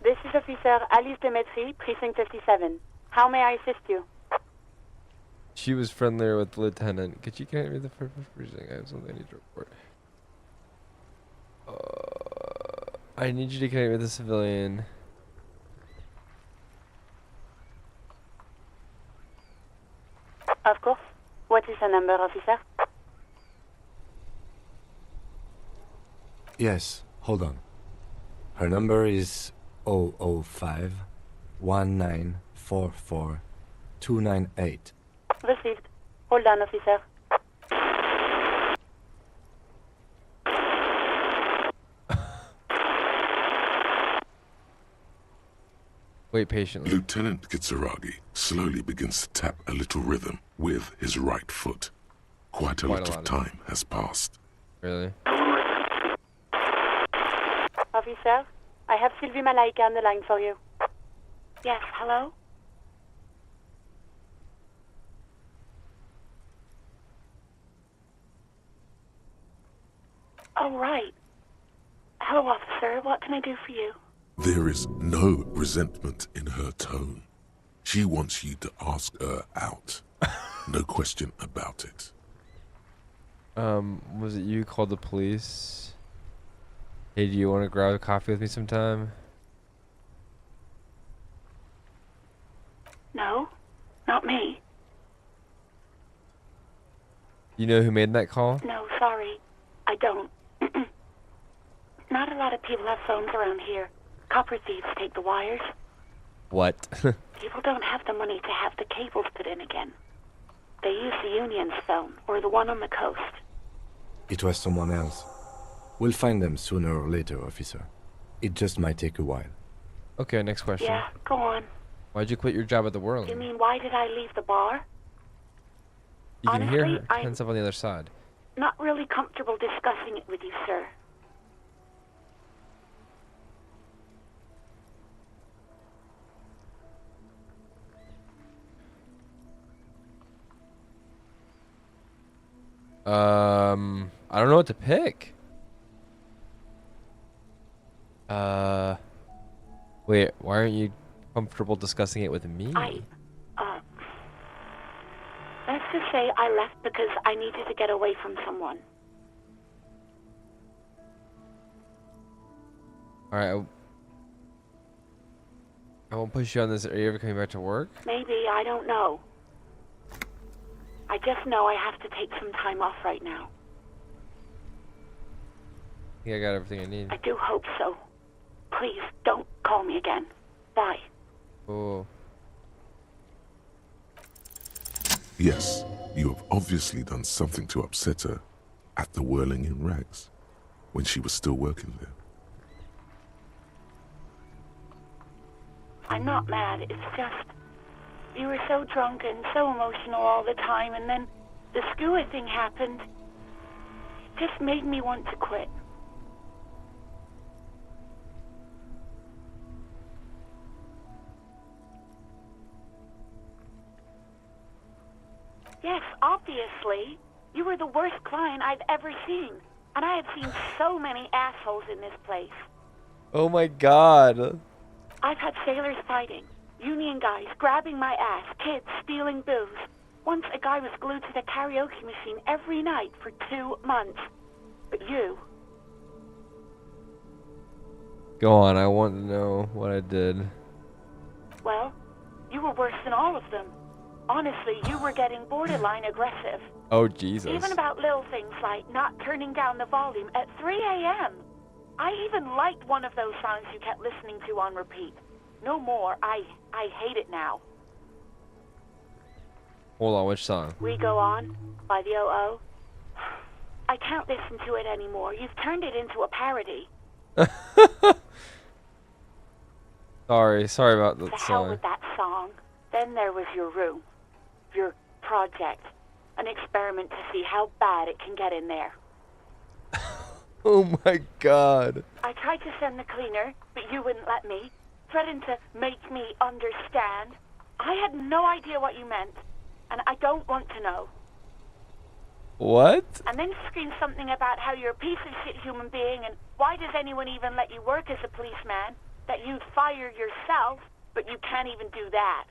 [SPEAKER 14] This is Officer Alice Demetri, Precinct 57. How may I assist you?
[SPEAKER 1] She was friendlier with the lieutenant. Could you connect me to the first precinct? I have something I need to report. I need you to connect with the civilian.
[SPEAKER 14] Of course. What is the number, officer?
[SPEAKER 10] Yes, hold on. Her number is 005 1944 298.
[SPEAKER 14] Received. Hold on, officer.
[SPEAKER 1] Wait patiently.
[SPEAKER 3] Lieutenant Kitsuragi slowly begins to tap a little rhythm with his right foot. Quite a lot of time has passed.
[SPEAKER 1] Really?
[SPEAKER 14] Officer, I have Sylvie Malaika on the line for you.
[SPEAKER 9] Yes, hello? Oh, right. Hello, officer. What can I do for you?
[SPEAKER 3] There is no resentment in her tone. She wants you to ask her out. No question about it.
[SPEAKER 1] Was it you who called the police? Hey, do you want to grab a coffee with me sometime?
[SPEAKER 9] No, not me.
[SPEAKER 1] You know who made that call?
[SPEAKER 9] No, sorry. I don't. Not a lot of people have phones around here. Copper thieves take the wires.
[SPEAKER 1] What?
[SPEAKER 9] People don't have the money to have the cables put in again. They use the Union's phone, or the one on the coast.
[SPEAKER 10] It was someone else. We'll find them sooner or later, officer. It just might take a while.
[SPEAKER 1] Okay, next question.
[SPEAKER 9] Yeah, go on.
[SPEAKER 1] Why'd you quit your job at the Whirling?
[SPEAKER 9] You mean, why did I leave the bar?
[SPEAKER 1] You can hear
[SPEAKER 9] Honestly,
[SPEAKER 1] her hands up on the other side.
[SPEAKER 9] Not really comfortable discussing it with you, sir.
[SPEAKER 1] I don't know what to pick. Wait, why aren't you comfortable discussing it with me?
[SPEAKER 9] Let's just say I left because I needed to get away from someone.
[SPEAKER 1] Alright, I won't push you on this. Are you ever coming back to work?
[SPEAKER 9] Maybe, I don't know. I just know I have to take some time off right now.
[SPEAKER 1] I think I got everything I need.
[SPEAKER 9] I do hope so. Please, don't call me again. Bye.
[SPEAKER 1] Oh.
[SPEAKER 3] Yes, you have obviously done something to upset her at the Whirling in Rags when she was still working there.
[SPEAKER 9] I'm not mad, it's just... You were so drunk and so emotional all the time, and then the skewer thing happened. It just made me want to quit. Yes, obviously. You were the worst client I've ever seen. And I have seen so many assholes in this place.
[SPEAKER 1] Oh my god.
[SPEAKER 9] I've had sailors fighting, union guys grabbing my ass, kids stealing booze. Once a guy was glued to the karaoke machine every night for 2 months. But you...
[SPEAKER 1] Go on, I want to know what I did.
[SPEAKER 9] Well, you were worse than all of them. Honestly, you were getting borderline aggressive.
[SPEAKER 1] Oh, Jesus.
[SPEAKER 9] Even about little things like not turning down the volume at 3 a.m. I even liked one of those songs you kept listening to on repeat. No more. I hate it now.
[SPEAKER 1] Hold on, which song?
[SPEAKER 9] We Go On by the O.O. I can't listen to it anymore. You've turned it into a parody.
[SPEAKER 1] Sorry about that
[SPEAKER 9] The
[SPEAKER 1] song.
[SPEAKER 9] hell with that song. Then there was your room. Your project. An experiment to see how bad it can get in there.
[SPEAKER 1] Oh my god.
[SPEAKER 9] I tried to send the cleaner, but you wouldn't let me. Threatened to make me understand. I had no idea what you meant, and I don't want to know.
[SPEAKER 1] What?
[SPEAKER 9] And then screamed something about how you're a piece of shit human being, and why does anyone even let you work as a policeman? That you'd fire yourself, but you can't even do that.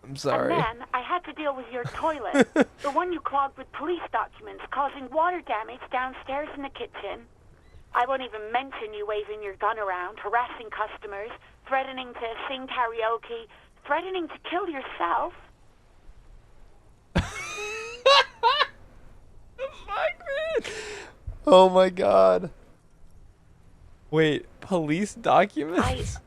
[SPEAKER 1] I'm sorry.
[SPEAKER 9] And then I had to deal with your toilet. The one you clogged with police documents, causing water damage downstairs in the kitchen. I won't even mention you waving your gun around, harassing customers, threatening to sing karaoke, threatening to kill yourself.
[SPEAKER 1] Oh my god. Wait, police documents?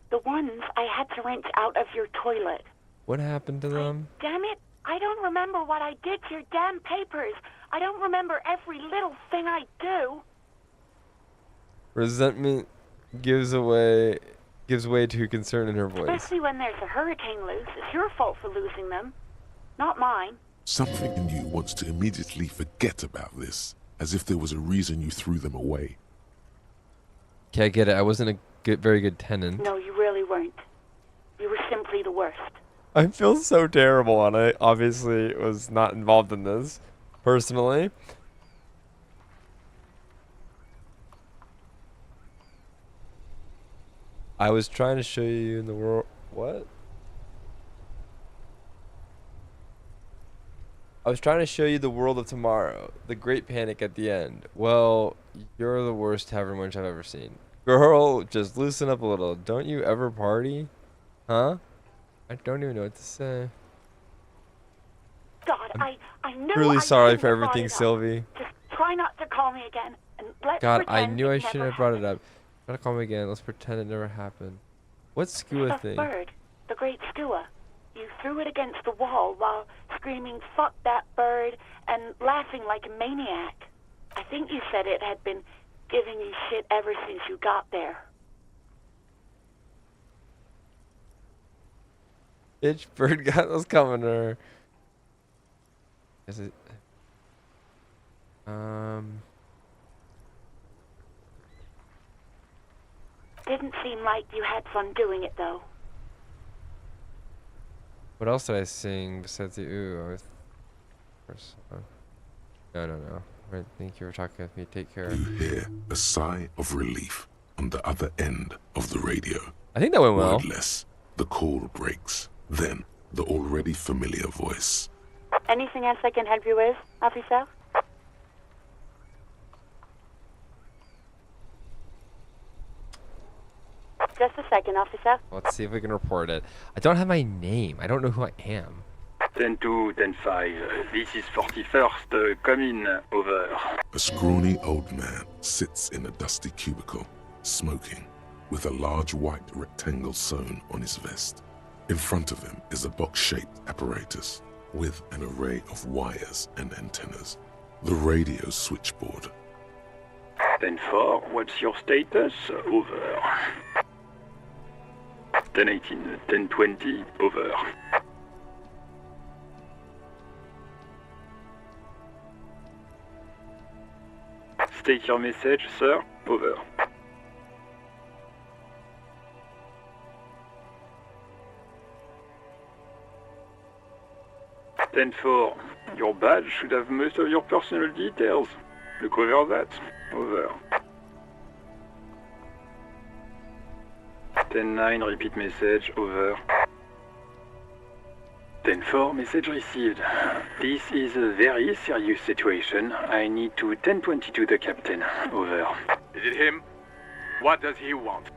[SPEAKER 9] The ones I had to wrench out of your toilet.
[SPEAKER 1] What happened to them?
[SPEAKER 9] Damn it, I don't remember what I did to your damn papers. I don't remember every little thing I do.
[SPEAKER 1] Resentment gives way to concern in her voice.
[SPEAKER 14] Especially when there's a hurricane loose. It's your fault for losing them, not mine.
[SPEAKER 3] Something in you wants to immediately forget about this, as if there was a reason you threw them away.
[SPEAKER 1] Okay, I get it. I wasn't a very good tenant.
[SPEAKER 14] No, you really weren't. You were simply the worst.
[SPEAKER 1] I feel so terrible, and I obviously was not involved in this, personally. I was trying to show you in the world... What? I was trying to show you the world of tomorrow. The great panic at the end. Well, you're the worst tavern wench I've ever seen. Girl, just loosen up a little. Don't you ever party? Huh? I don't even know what to say.
[SPEAKER 14] God, I know
[SPEAKER 1] Really
[SPEAKER 14] I
[SPEAKER 1] sorry
[SPEAKER 14] shouldn't
[SPEAKER 1] for
[SPEAKER 14] have brought
[SPEAKER 1] everything,
[SPEAKER 14] it up.
[SPEAKER 1] Sylvie.
[SPEAKER 14] Just try not to call me again, and let's
[SPEAKER 1] God, I
[SPEAKER 14] pretend
[SPEAKER 1] knew
[SPEAKER 14] it
[SPEAKER 1] I
[SPEAKER 14] never
[SPEAKER 1] shouldn't have brought it up. Gotta call me again. Let's pretend it never happened. What's skua
[SPEAKER 14] The
[SPEAKER 1] thing?
[SPEAKER 14] bird, the great skua. You threw it against the wall while screaming, "Fuck that bird," and laughing like a maniac. I think you said it had been giving you shit ever since you got there.
[SPEAKER 1] Bitch, bird got those coming to her. Is it?
[SPEAKER 14] Didn't seem like you had fun doing it, though.
[SPEAKER 1] What else did I sing besides the ooh? No. Right, thank you for talking with me. Take care.
[SPEAKER 3] You hear a sigh of relief on the other end of the radio.
[SPEAKER 1] I think that went well.
[SPEAKER 3] Wordless, the call breaks. Then, the already familiar voice.
[SPEAKER 14] Anything else I can help you with, officer? Just a second, officer.
[SPEAKER 1] Let's see if we can report it. I don't have my name. I don't know who I am.
[SPEAKER 15] 10-2, 10-5. This is 41st. Come in. Over.
[SPEAKER 3] A scrawny old man sits in a dusty cubicle, smoking, with a large white rectangle sewn on his vest. In front of him is a box-shaped apparatus with an array of wires and antennas. The radio switchboard.
[SPEAKER 15] 10-4, what's your status? Over. 10-18, 10-20, over. State your message, sir. Over. Ten-4, your badge should have most of your personal details. Look over that. Over. 10-9, repeat message. Over. 10-4, message received. This is a very serious situation. I need to 10-22 the captain. Over.
[SPEAKER 16] Is it him? What does he want?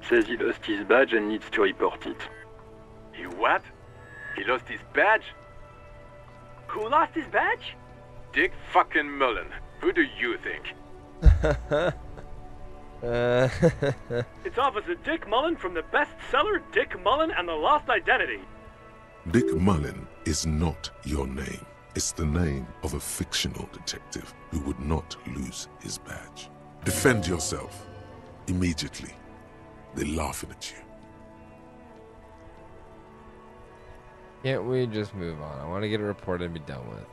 [SPEAKER 15] Says he lost his badge and needs to report it.
[SPEAKER 16] He what? He lost his badge?
[SPEAKER 12] Who lost his badge?
[SPEAKER 16] Dick fucking Mullen. Who do you think?
[SPEAKER 17] It's Officer Dick Mullen from the bestseller Dick Mullen and the Lost Identity.
[SPEAKER 3] Dick Mullen is not your name. It's the name of a fictional detective who would not lose his badge. Defend yourself. Immediately. They're laughing at you.
[SPEAKER 1] Can't we just move on? I want to get a report and be done with.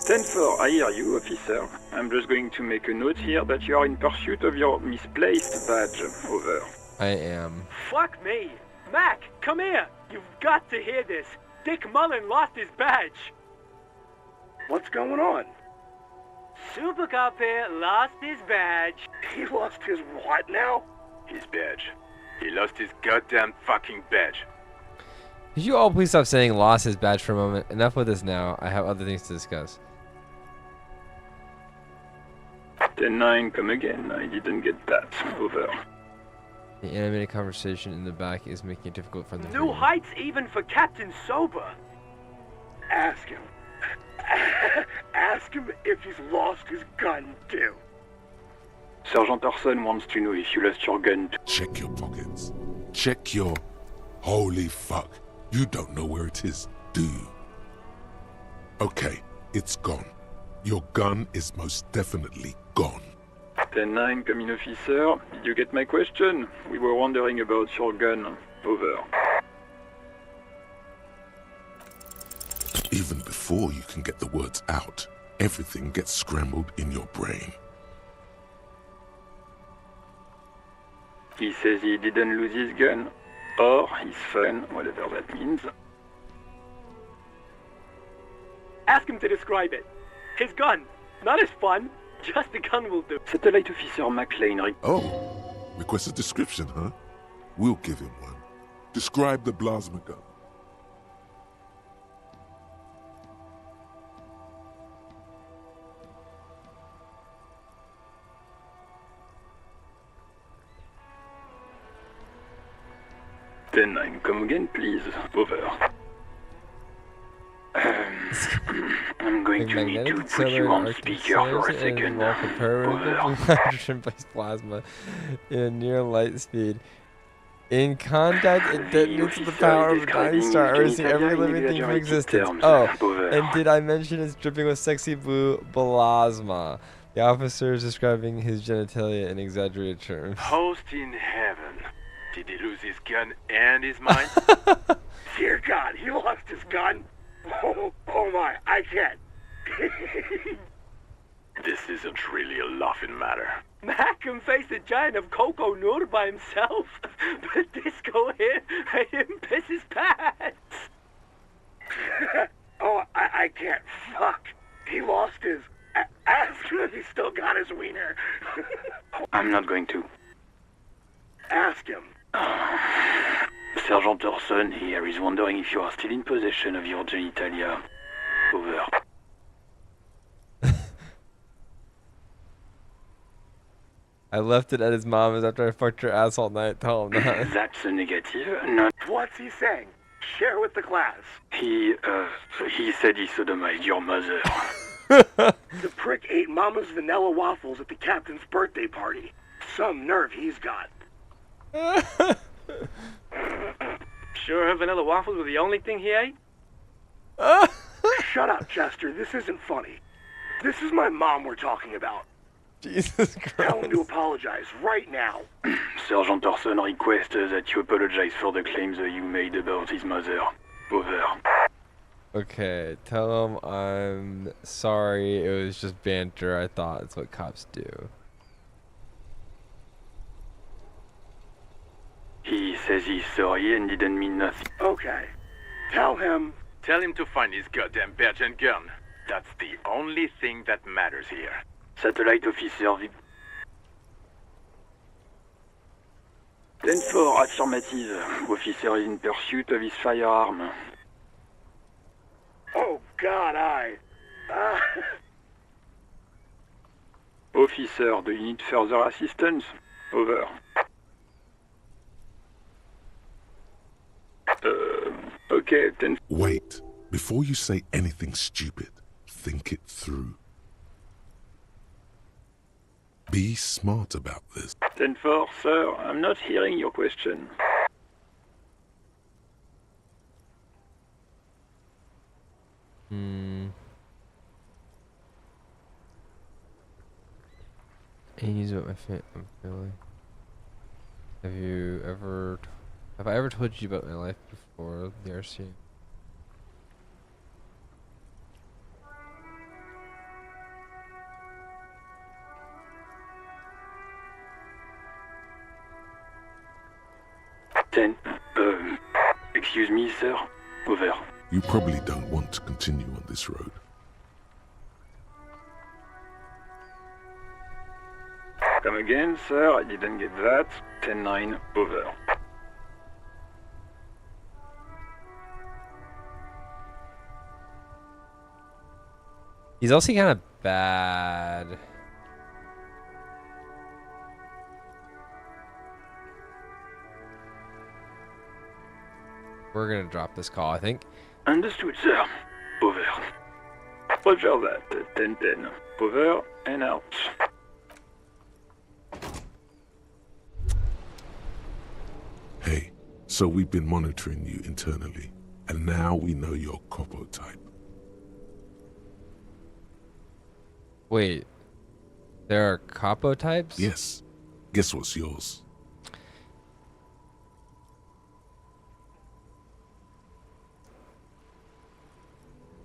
[SPEAKER 15] Ten-4, I hear you, officer. I'm just going to make a note here that you are in pursuit of your misplaced badge. Over.
[SPEAKER 1] I am.
[SPEAKER 17] Fuck me. Mac, come here. You've got to hear this. Dick Mullen lost his badge.
[SPEAKER 16] What's going on?
[SPEAKER 17] Super Cop here lost his badge.
[SPEAKER 16] He lost his what now? His badge. He lost his goddamn fucking badge.
[SPEAKER 1] Could you all please stop saying lost his badge for a moment? Enough with this now. I have other things to discuss.
[SPEAKER 15] 10-9, come again. I didn't get that. Over.
[SPEAKER 1] The animated conversation in the back is making it difficult for them.
[SPEAKER 17] New heights even for Captain Sober.
[SPEAKER 16] Ask him. Ask him if he's lost his gun too.
[SPEAKER 15] Sergeant Orson wants to know if you lost your gun too.
[SPEAKER 3] Check your pockets. Check your... Holy fuck. You don't know where it is, do you? Okay, it's gone. Your gun is most definitely gone.
[SPEAKER 15] 10-9, come in, officer. Did you get my question? We were wondering about your gun. Over.
[SPEAKER 3] Even before you can get the words out, everything gets scrambled in your brain.
[SPEAKER 15] He says he didn't lose his gun. Or his phone, whatever that means.
[SPEAKER 17] Ask him to describe it. His gun, not his fun. Just the gun will do.
[SPEAKER 15] Satellite Officer McLean.
[SPEAKER 3] Oh, request a description, huh? We'll give him one. Describe the plasma gun.
[SPEAKER 15] Then 9, come again, please. Over. I'm going to need to put you on speaker for a second. Over.
[SPEAKER 1] Hydrogen-based plasma in near light speed. In contact, it detonates the power of a dying star, erasing every living thing from existence. Oh, and did I mention it's dripping with sexy blue plasma? The officer is describing his genitalia in exaggerated terms.
[SPEAKER 16] Host in heaven. Did he lose his gun and his mind? Dear God, he lost his gun? Oh my, I can't. This isn't really a laughing matter.
[SPEAKER 17] Mac can face a giant of cocoa noodle by himself, but Disco here made him piss his pants.
[SPEAKER 16] Oh, I can't. Fuck. He lost his... Ask him if he still got his wiener.
[SPEAKER 15] I'm not going to.
[SPEAKER 16] Ask him.
[SPEAKER 15] Sergeant Orson here is wondering if you are still in possession of your genitalia. Over.
[SPEAKER 1] I left it at his mama's after I fucked her ass all night. Tell him that.
[SPEAKER 15] That's a negative. No.
[SPEAKER 16] What's he saying? Share with the class.
[SPEAKER 15] He said he sodomized your mother.
[SPEAKER 16] The prick ate Mama's vanilla waffles at the captain's birthday party. Some nerve he's got.
[SPEAKER 17] Sure her vanilla waffles were the only thing he ate?
[SPEAKER 16] Shut up, Chester. This isn't funny. This is my mom we're talking about.
[SPEAKER 1] Jesus Christ.
[SPEAKER 16] Tell him to apologize right now.
[SPEAKER 15] Sergeant Orson requests that you apologize for the claims that you made about his mother. Over.
[SPEAKER 1] Okay, tell him I'm sorry. It was just banter. I thought it's what cops do.
[SPEAKER 15] He says he's sorry and didn't mean nothing.
[SPEAKER 16] Okay. Tell him to find his goddamn badge and gun. That's the only thing that matters here.
[SPEAKER 15] Satellite Officer 10-4, affirmative. Officer is in pursuit of his firearm.
[SPEAKER 16] Oh God,
[SPEAKER 15] Officer, do you need further assistance? Over. Okay, 10.
[SPEAKER 3] Wait. Before you say anything stupid, think it through. Be smart about this.
[SPEAKER 15] 10-4, sir. I'm not hearing your question.
[SPEAKER 1] He's what my feeling. Have I ever told you about my life before the RC?
[SPEAKER 15] Excuse me, sir. Over.
[SPEAKER 3] You probably don't want to continue on this road.
[SPEAKER 15] Come again, sir. I didn't get that. 10-9. Over.
[SPEAKER 1] He's also kind of bad. We're gonna drop this call, I think.
[SPEAKER 15] Understood, sir. Over. Roger that. 10-10. Over and out.
[SPEAKER 3] Hey, so we've been monitoring you internally. And now we know your copo type.
[SPEAKER 1] Wait, there are capo types?
[SPEAKER 3] Yes. Guess what's yours?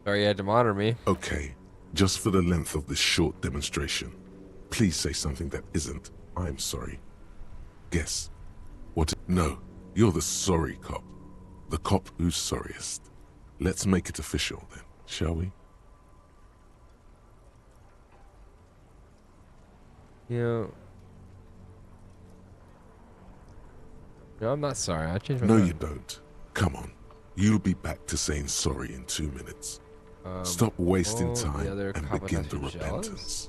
[SPEAKER 1] Sorry you had to monitor me.
[SPEAKER 3] Okay, just for the length of this short demonstration, please say something that isn't, I'm sorry. Guess. What? No, you're the sorry cop. The cop who's sorriest. Let's make it official then, shall we?
[SPEAKER 1] No, I'm not sorry. I changed my
[SPEAKER 3] No,
[SPEAKER 1] mind.
[SPEAKER 3] you don't. Come on. You'll be back to saying sorry in 2 minutes. Stop wasting time and begin the repentance.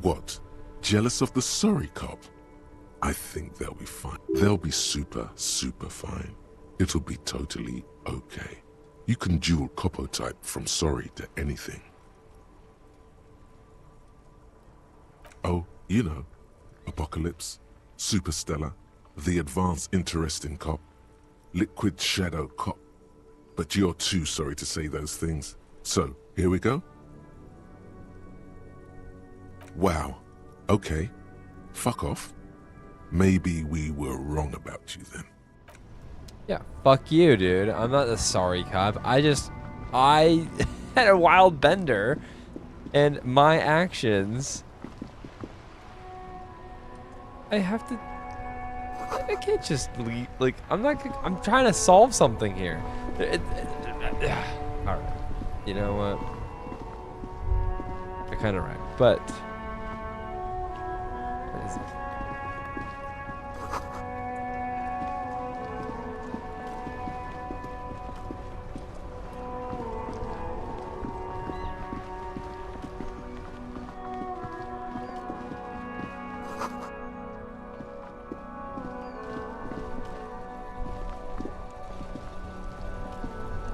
[SPEAKER 3] What? Jealous of the sorry cop? I think they'll be fine. They'll be super, super fine. It'll be totally okay. You can dual copo type from sorry to anything. Oh, you know, Apocalypse, Superstellar, the advanced interesting cop, liquid shadow cop. But you're too sorry to say those things. So, here we go. Wow. Okay. Fuck off. Maybe we were wrong about you then.
[SPEAKER 1] Yeah, fuck you, dude. I'm not the sorry cop. I had a wild bender, and my actions. I can't just leave. Like, I'm trying to solve something here. All right. You know what? You're kind of right, but. What is it?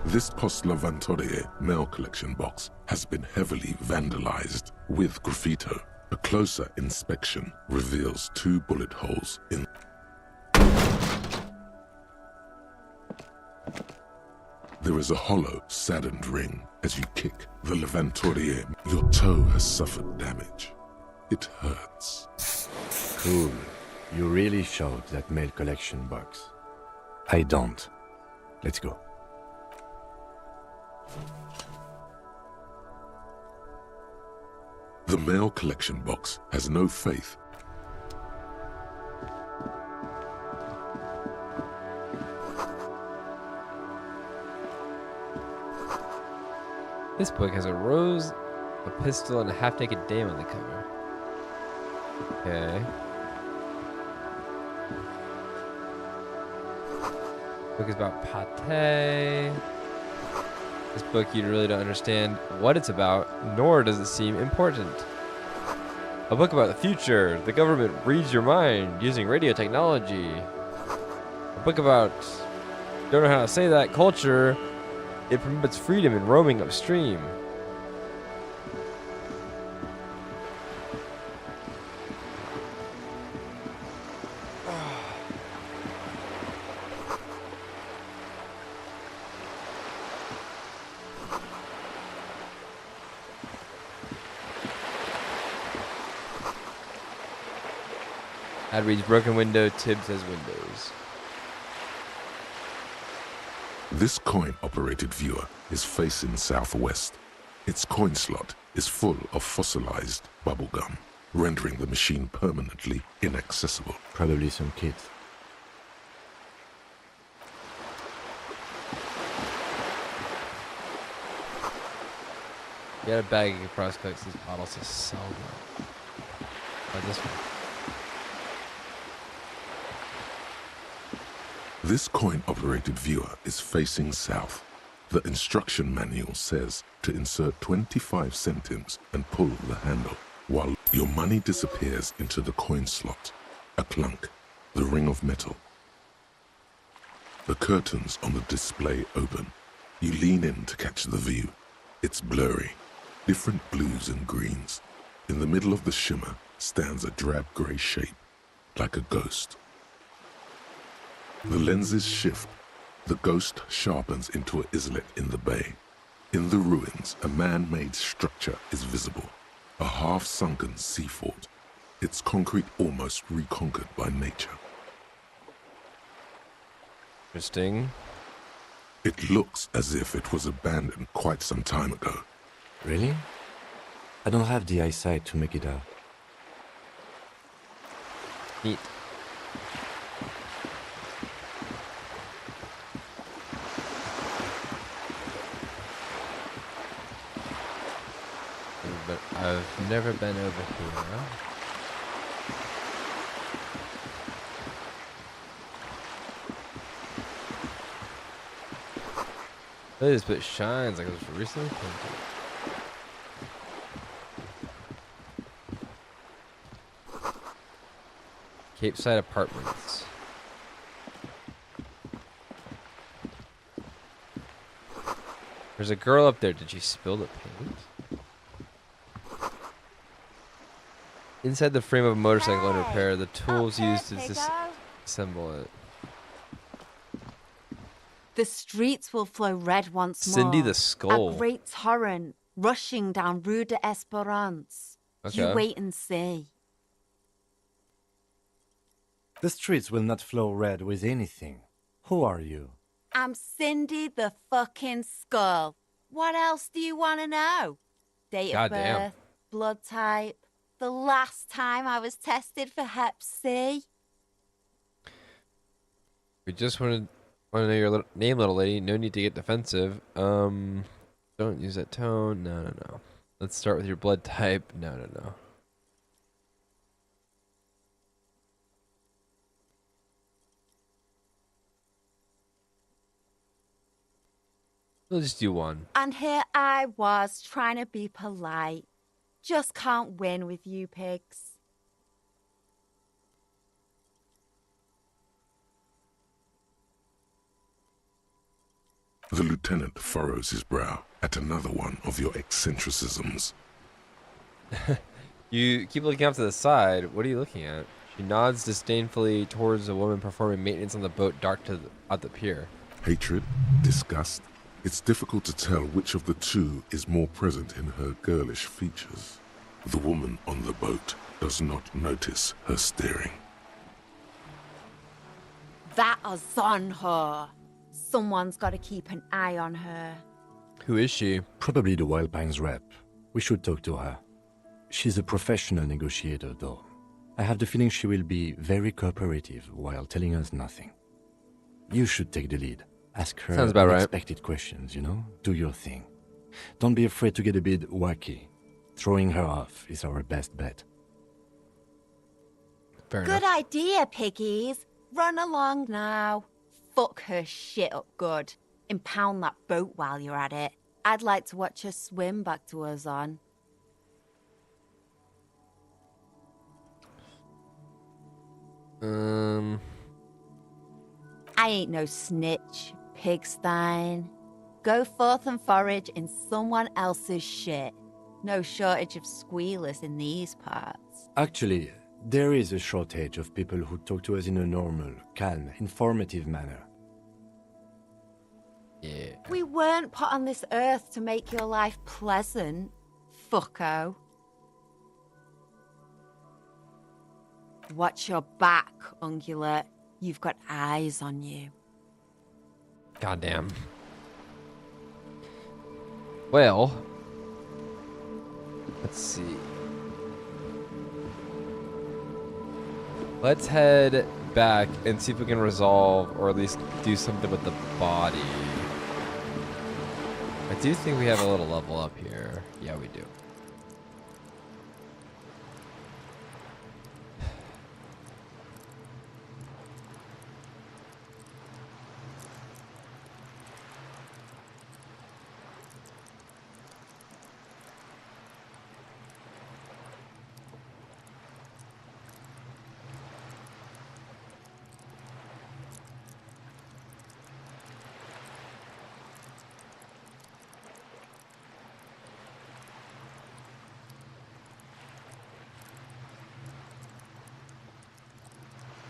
[SPEAKER 3] This Post Lavatorie mail collection box has been heavily vandalized with graffito. A closer inspection reveals 2 bullet holes in. There is a hollow, saddened ring as you kick the Lavatorie. Your toe has suffered damage. It hurts.
[SPEAKER 10] Cool. You really showed that mail collection box. I don't. Let's go.
[SPEAKER 3] The mail collection box has no faith.
[SPEAKER 1] This book has a rose, a pistol, and a half-naked dame on the cover. Okay. Book is about pate. This book, you really don't understand what it's about, nor does it seem important. A book about the future. The government reads your mind using radio technology. A book about, don't know how to say that, culture. It promotes freedom in roaming upstream. Ad reads broken window, Tibbs has windows.
[SPEAKER 3] This coin-operated viewer is facing southwest. Its coin slot is full of fossilized bubblegum, rendering the machine permanently inaccessible.
[SPEAKER 10] Probably some kids.
[SPEAKER 1] You got a bag of prospects. These bottles are so good. Oh, this one.
[SPEAKER 3] This coin-operated viewer is facing south. The instruction manual says to insert 25 centimes and pull the handle, while your money disappears into the coin slot. A clunk, the ring of metal. The curtains on the display open. You lean in to catch the view. It's blurry, different blues and greens. In the middle of the shimmer, stands a drab grey shape, like a ghost. The lenses shift. The ghost sharpens into an islet in the bay. In the ruins, a man-made structure is visible, a half-sunken sea fort, its concrete almost reconquered by nature.
[SPEAKER 1] Interesting.
[SPEAKER 3] It looks as if it was abandoned quite some time ago.
[SPEAKER 10] Really? I don't have the eyesight to make it out.
[SPEAKER 1] Neat. But I've never been over here. Look at this, but it shines like it was recently painted. Cape Side Apartments. There's a girl up there. Did she spill the paint? Inside the frame of a motorcycle in repair, the tools used to disassemble it.
[SPEAKER 18] The streets will flow red once more.
[SPEAKER 1] Cindy the Skull.
[SPEAKER 18] A great torrent rushing down Rue de Esperance.
[SPEAKER 1] Okay.
[SPEAKER 18] You wait and see.
[SPEAKER 10] The streets will not flow red with anything. Who are you?
[SPEAKER 18] I'm Cindy the fucking Skull. What else do you want to know? Date of birth, blood type, the last time I was tested for Hep C.
[SPEAKER 1] We just want to know your name, little lady. No need to get defensive. Don't use that tone. No. Let's start with your blood type. No. We'll just do one.
[SPEAKER 18] And here I was trying to be polite. Just can't win with you pigs.
[SPEAKER 3] The lieutenant furrows his brow at another one of your eccentricisms.
[SPEAKER 1] You keep looking off to the side. What are you looking at? She nods disdainfully towards a woman performing maintenance on the boat docked at the pier.
[SPEAKER 3] Hatred, disgust. It's difficult to tell which of the two is more present in her girlish features. The woman on the boat does not notice her staring.
[SPEAKER 18] That is on her. Someone's got to keep an eye on her.
[SPEAKER 1] Who is she?
[SPEAKER 10] Probably the Wild Pines rep. We should talk to her. She's a professional negotiator, though. I have the feeling she will be very cooperative while telling us nothing. You should take the lead. Ask her unexpected questions, you know? Do your thing. Don't be afraid to get a bit wacky. Throwing her off is our best bet.
[SPEAKER 1] Fair
[SPEAKER 18] Good
[SPEAKER 1] enough.
[SPEAKER 18] idea, piggies. Run along now. Fuck her shit up good. Impound that boat while you're at it. I'd like to watch her swim back to us on. I ain't no snitch, Pigstein. Go forth and forage in someone else's shit. No shortage of squealers in these parts.
[SPEAKER 10] Actually, there is a shortage of people who talk to us in a normal, calm, informative manner.
[SPEAKER 1] Yeah.
[SPEAKER 18] We weren't put on this earth to make your life pleasant, fucko. Watch your back, ungulate. You've got eyes on you.
[SPEAKER 1] Goddamn. Well, let's see. Let's head back and see if we can resolve or at least do something with the body. I do think we have a little level up here. Yeah, we do.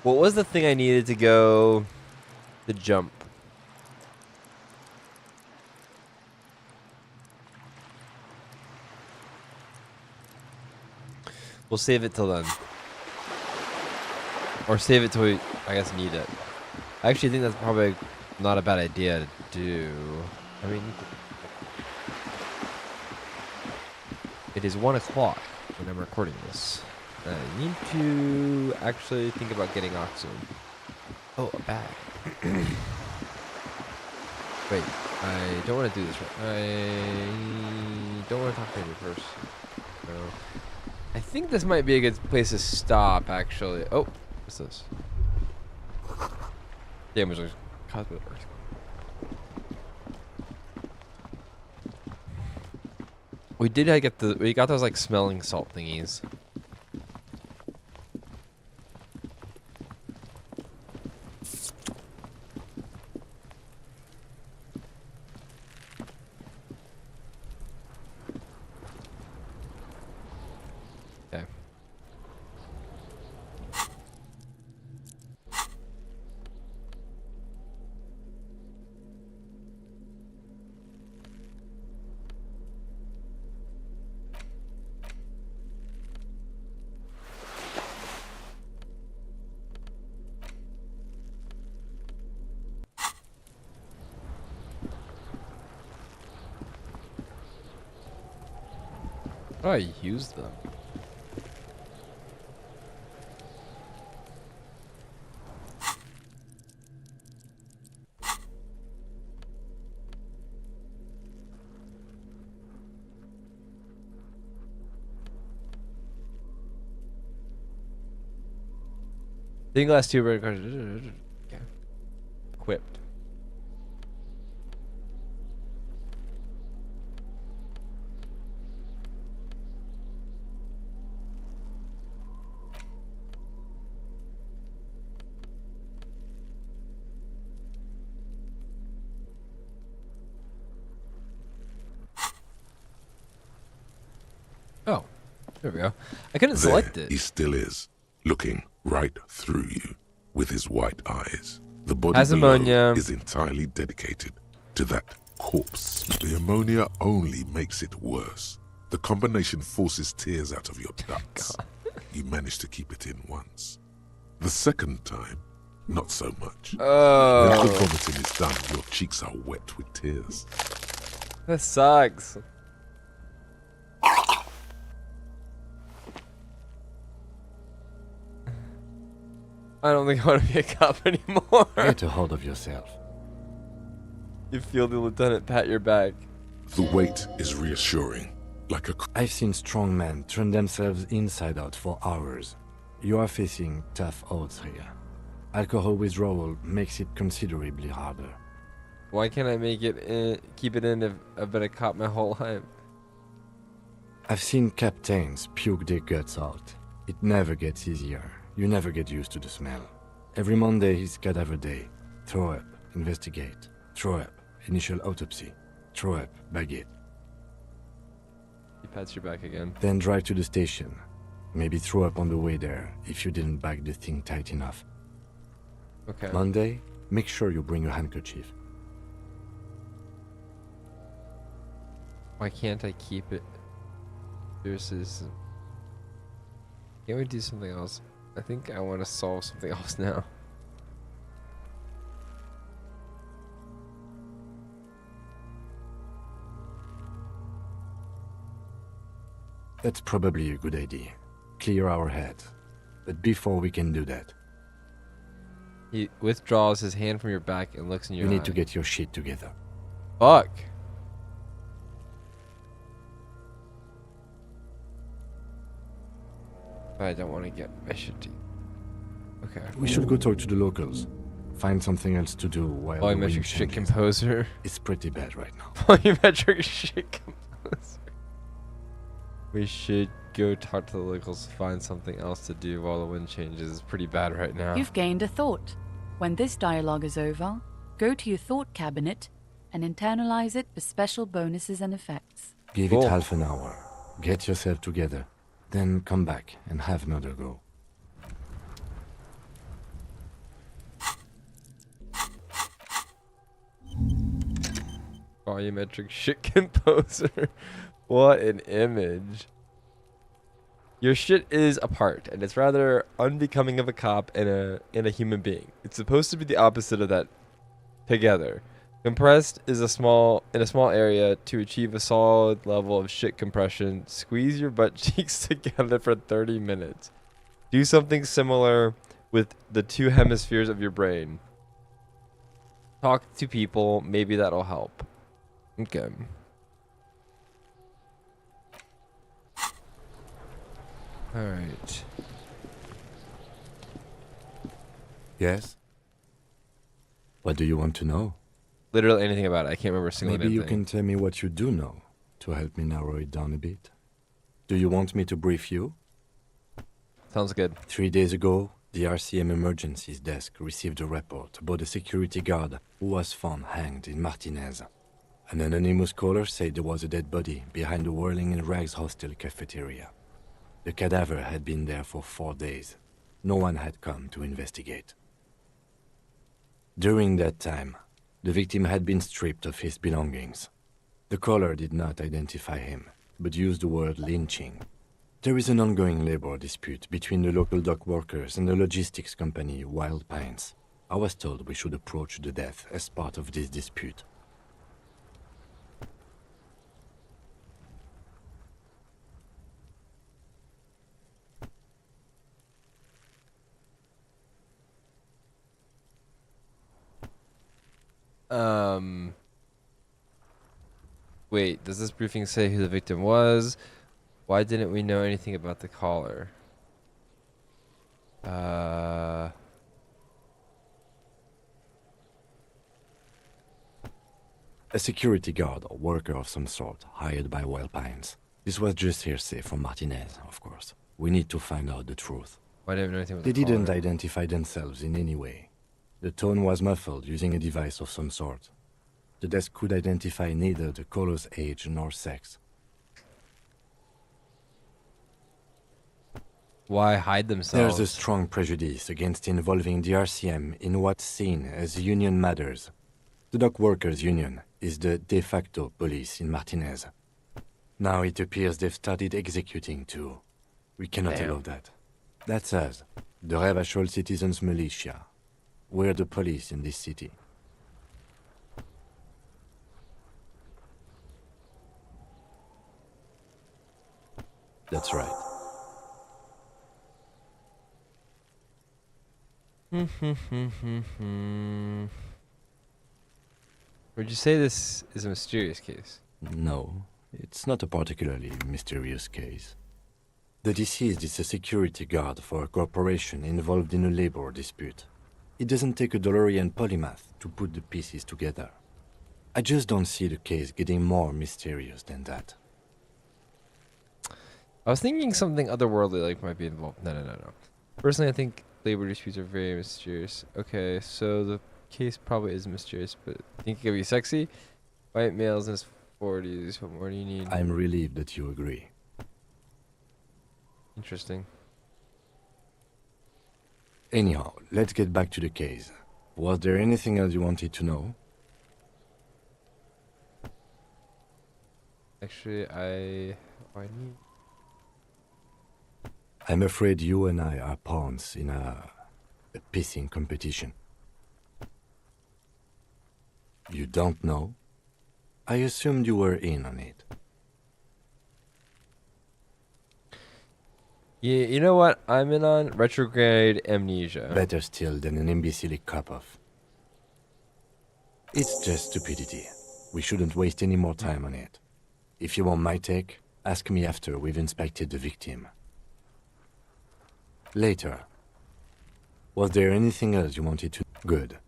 [SPEAKER 1] What was the thing I needed to go to jump? We'll save it till then. Or save it till we, I guess, need it. I actually think that's probably not a bad idea to do. I mean, it is 1 o'clock when I'm recording this. I need to actually think about getting oxygen. Oh, a bag. Wait, I don't want to do this right. I don't want to talk to any person. No. I think this might be a good place to stop, actually. Oh, what's this? Damage caused by the earthquake. We did get we got those like smelling salt thingies. Okay. Oh, I used them. Stained glass tube. Okay. Equipped. Oh, there we go. I couldn't select it.
[SPEAKER 3] He still is, looking right through you with his white eyes. The body
[SPEAKER 1] Has
[SPEAKER 3] below
[SPEAKER 1] ammonia.
[SPEAKER 3] is entirely dedicated to that corpse. The ammonia only makes it worse. The combination forces tears out of your ducts. You manage to keep it in once. The second time, not so much.
[SPEAKER 1] Oh.
[SPEAKER 3] When the vomiting is done, your cheeks are wet with tears.
[SPEAKER 1] That sucks. I don't think I want to be a cop anymore.
[SPEAKER 10] Get a hold of yourself.
[SPEAKER 1] You feel the lieutenant pat your back.
[SPEAKER 3] The weight is reassuring, like a...
[SPEAKER 10] I've seen strong men turn themselves inside out for hours. You are facing tough odds here. Alcohol withdrawal makes it considerably harder.
[SPEAKER 1] Why can't I make it in, keep it in if I've been a cop my whole life?
[SPEAKER 10] I've seen captains puke their guts out. It never gets easier. You never get used to the smell. Every Monday is cadaver day. Throw up, investigate. Throw up, initial autopsy. Throw up, baguette.
[SPEAKER 1] He pats your back again.
[SPEAKER 10] Then drive to the station. Maybe throw up on the way there if you didn't bag the thing tight enough.
[SPEAKER 1] Okay.
[SPEAKER 10] Monday, make sure you bring a handkerchief.
[SPEAKER 1] Why can't I keep it? Can't we do something else? I think I want to solve something else now.
[SPEAKER 10] That's probably a good idea. Clear our heads. But before we can do that,
[SPEAKER 1] He withdraws his hand from your back and looks in your
[SPEAKER 10] you
[SPEAKER 1] eye.
[SPEAKER 10] need to get your shit together.
[SPEAKER 1] Fuck. I don't want to get my shit to... Okay.
[SPEAKER 10] We should go talk to the locals. Find something else to do while the wind
[SPEAKER 1] Volumetric shit
[SPEAKER 10] changes.
[SPEAKER 1] composer.
[SPEAKER 10] It's pretty bad right now.
[SPEAKER 1] Volumetric shit composer. We should go talk to the locals to find something else to do while the wind changes. It's pretty bad right now.
[SPEAKER 7] You've gained a thought. When this dialogue is over, go to your thought cabinet and internalize it for special bonuses and effects.
[SPEAKER 10] Give it half an hour. Get yourself together. Then come back and have another go.
[SPEAKER 1] volumetric shit composer. What an image. Your shit is apart, and it's rather unbecoming of a cop and a human being. It's supposed to be the opposite of that. Together. Compressed is in a small area to achieve a solid level of shit compression. Squeeze your butt cheeks together for 30 minutes. Do something similar with the two hemispheres of your brain. Talk to people, maybe that'll help. Okay. Alright.
[SPEAKER 10] Yes? What do you want to know?
[SPEAKER 1] Literally anything about it. I can't remember a single
[SPEAKER 10] Maybe you
[SPEAKER 1] thing.
[SPEAKER 10] can tell me what you do know to help me narrow it down a bit. Do you want me to brief you?
[SPEAKER 1] Sounds good.
[SPEAKER 10] 3 days ago, the RCM Emergencies Desk received a report about a security guard who was found hanged in Martinez. An anonymous caller said there was a dead body behind the Whirling in Rags hostel cafeteria. The cadaver had been there for 4 days. No one had come to investigate. During that time, the victim had been stripped of his belongings. The caller did not identify him, but used the word lynching. There is an ongoing labor dispute between the local dock workers and the logistics company Wild Pines. I was told we should approach the death as part of this dispute.
[SPEAKER 1] Wait, does this briefing say who the victim was? Why didn't we know anything about the caller? A
[SPEAKER 10] security guard or worker of some sort, hired by Wild Pines. This was just hearsay from Martinez, of course. We need to find out the truth.
[SPEAKER 1] Why didn't we know anything about
[SPEAKER 10] They
[SPEAKER 1] the caller?
[SPEAKER 10] didn't identify themselves in any way. The tone was muffled using a device of some sort. The desk could identify neither the caller's age nor sex.
[SPEAKER 1] Why hide themselves?
[SPEAKER 10] There's a strong prejudice against involving the RCM in what's seen as union matters. The dock workers' union is the de facto police in Martinez. Now it appears they've started executing too. We cannot allow that. That's us, the Revachol Citizens Militia. We're the police in this city. That's right.
[SPEAKER 1] Would you say this is a mysterious case?
[SPEAKER 10] No, it's not a particularly mysterious case. The deceased is a security guard for a corporation involved in a labor dispute. It doesn't take a DeLorean polymath to put the pieces together. I just don't see the case getting more mysterious than that.
[SPEAKER 1] I was thinking something otherworldly like might be involved. No. Personally, I think labor disputes are very mysterious. Okay, so the case probably is mysterious, but I think it could be sexy. White males in his 40s. What more do you need?
[SPEAKER 10] I'm relieved that you agree.
[SPEAKER 1] Interesting.
[SPEAKER 10] Anyhow, let's get back to the case. Was there anything else you wanted to know?
[SPEAKER 1] Actually, I need.
[SPEAKER 10] I'm afraid you and I are pawns in a pissing competition. You don't know? I assumed you were in on it.
[SPEAKER 1] Yeah, you know what I'm in on? Retrograde amnesia.
[SPEAKER 10] Better still than an imbecilic cop-off. It's just stupidity. We shouldn't waste any more time on it. If you want my take, ask me after we've inspected the victim. Later. Was there anything else you wanted to... Good.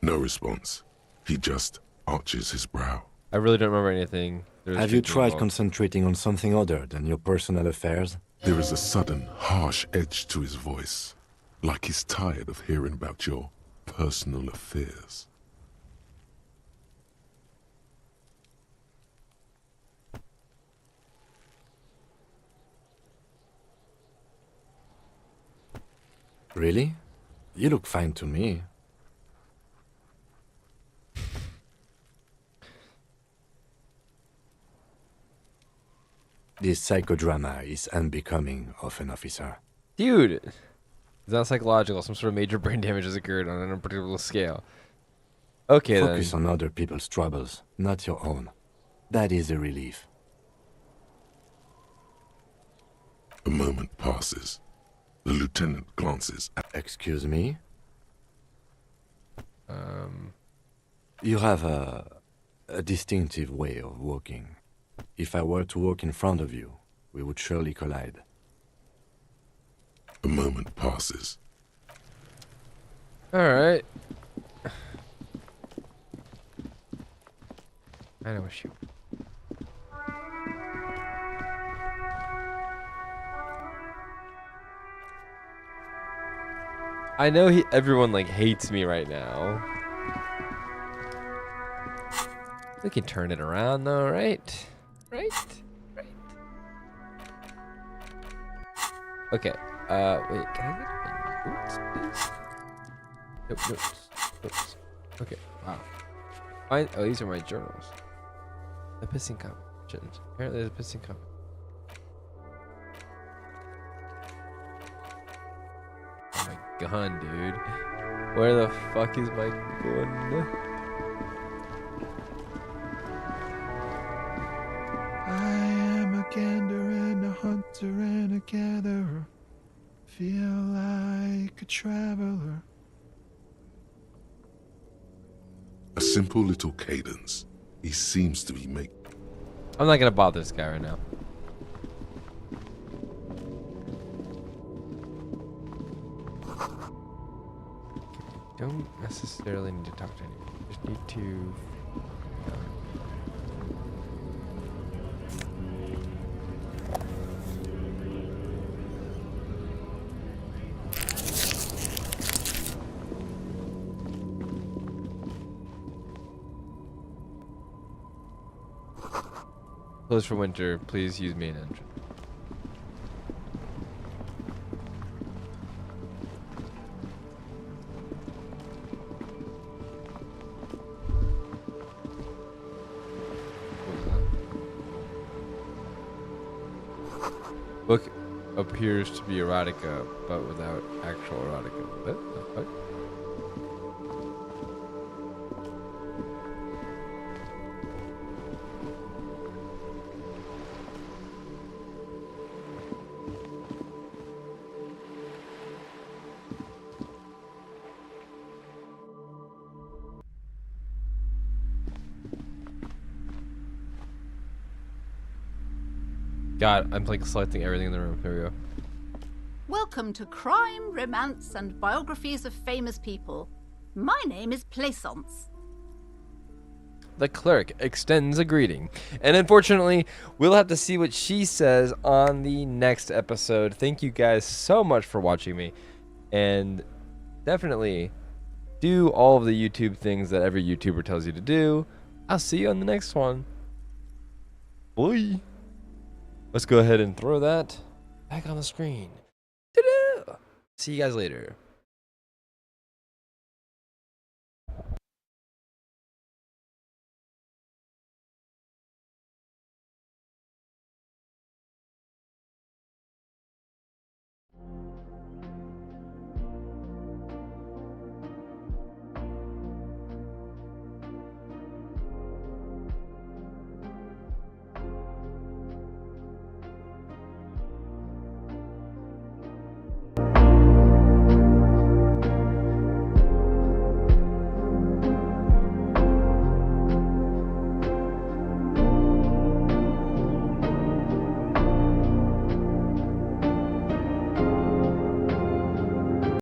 [SPEAKER 3] No response. He just arches his brow.
[SPEAKER 1] I really don't remember anything.
[SPEAKER 10] Have you tried concentrating on something other than your personal affairs?
[SPEAKER 3] There is a sudden, harsh edge to his voice, like he's tired of hearing about your personal affairs.
[SPEAKER 10] Really? You look fine to me. This psychodrama is unbecoming of an officer.
[SPEAKER 1] Dude, it's not psychological. Some sort of major brain damage has occurred on an unpredictable scale. Okay,
[SPEAKER 10] Focus
[SPEAKER 1] then.
[SPEAKER 10] on other people's troubles, not your own. That is a relief.
[SPEAKER 3] A moment passes. The lieutenant glances at...
[SPEAKER 10] Excuse me? You have a distinctive way of walking. If I were to walk in front of you, we would surely collide.
[SPEAKER 3] A moment passes.
[SPEAKER 1] Alright. I know what you... I know everyone like hates me right now. We can turn it around though, right? Right? Okay. Wait, can I get my notes, please? Nope, notes. Okay, wow. Oh, these are my journals. The pissing competitions. Apparently there's a pissing competition. Oh my gun, dude. Where the fuck is my gun?
[SPEAKER 19] I am a gander and a hunter and a gatherer. Feel like a traveler.
[SPEAKER 3] A simple little cadence. He seems to be making...
[SPEAKER 1] I'm not gonna bother this guy right now. Don't necessarily need to talk to anyone. Just need to... Closed for winter. Please use main entrance. Book appears to be erotica, but without actual erotica. What the fuck? God, I'm like selecting everything in the room. Here we go.
[SPEAKER 20] Welcome to Crime, Romance, and Biographies of Famous People. My name is Plaisance.
[SPEAKER 1] The clerk extends a greeting. And unfortunately, we'll have to see what she says on the next episode. Thank you guys so much for watching me. And definitely do all of the YouTube things that every YouTuber tells you to do. I'll see you on the next one. Bye. Let's go ahead and throw that back on the screen. Ta-da! See you guys later.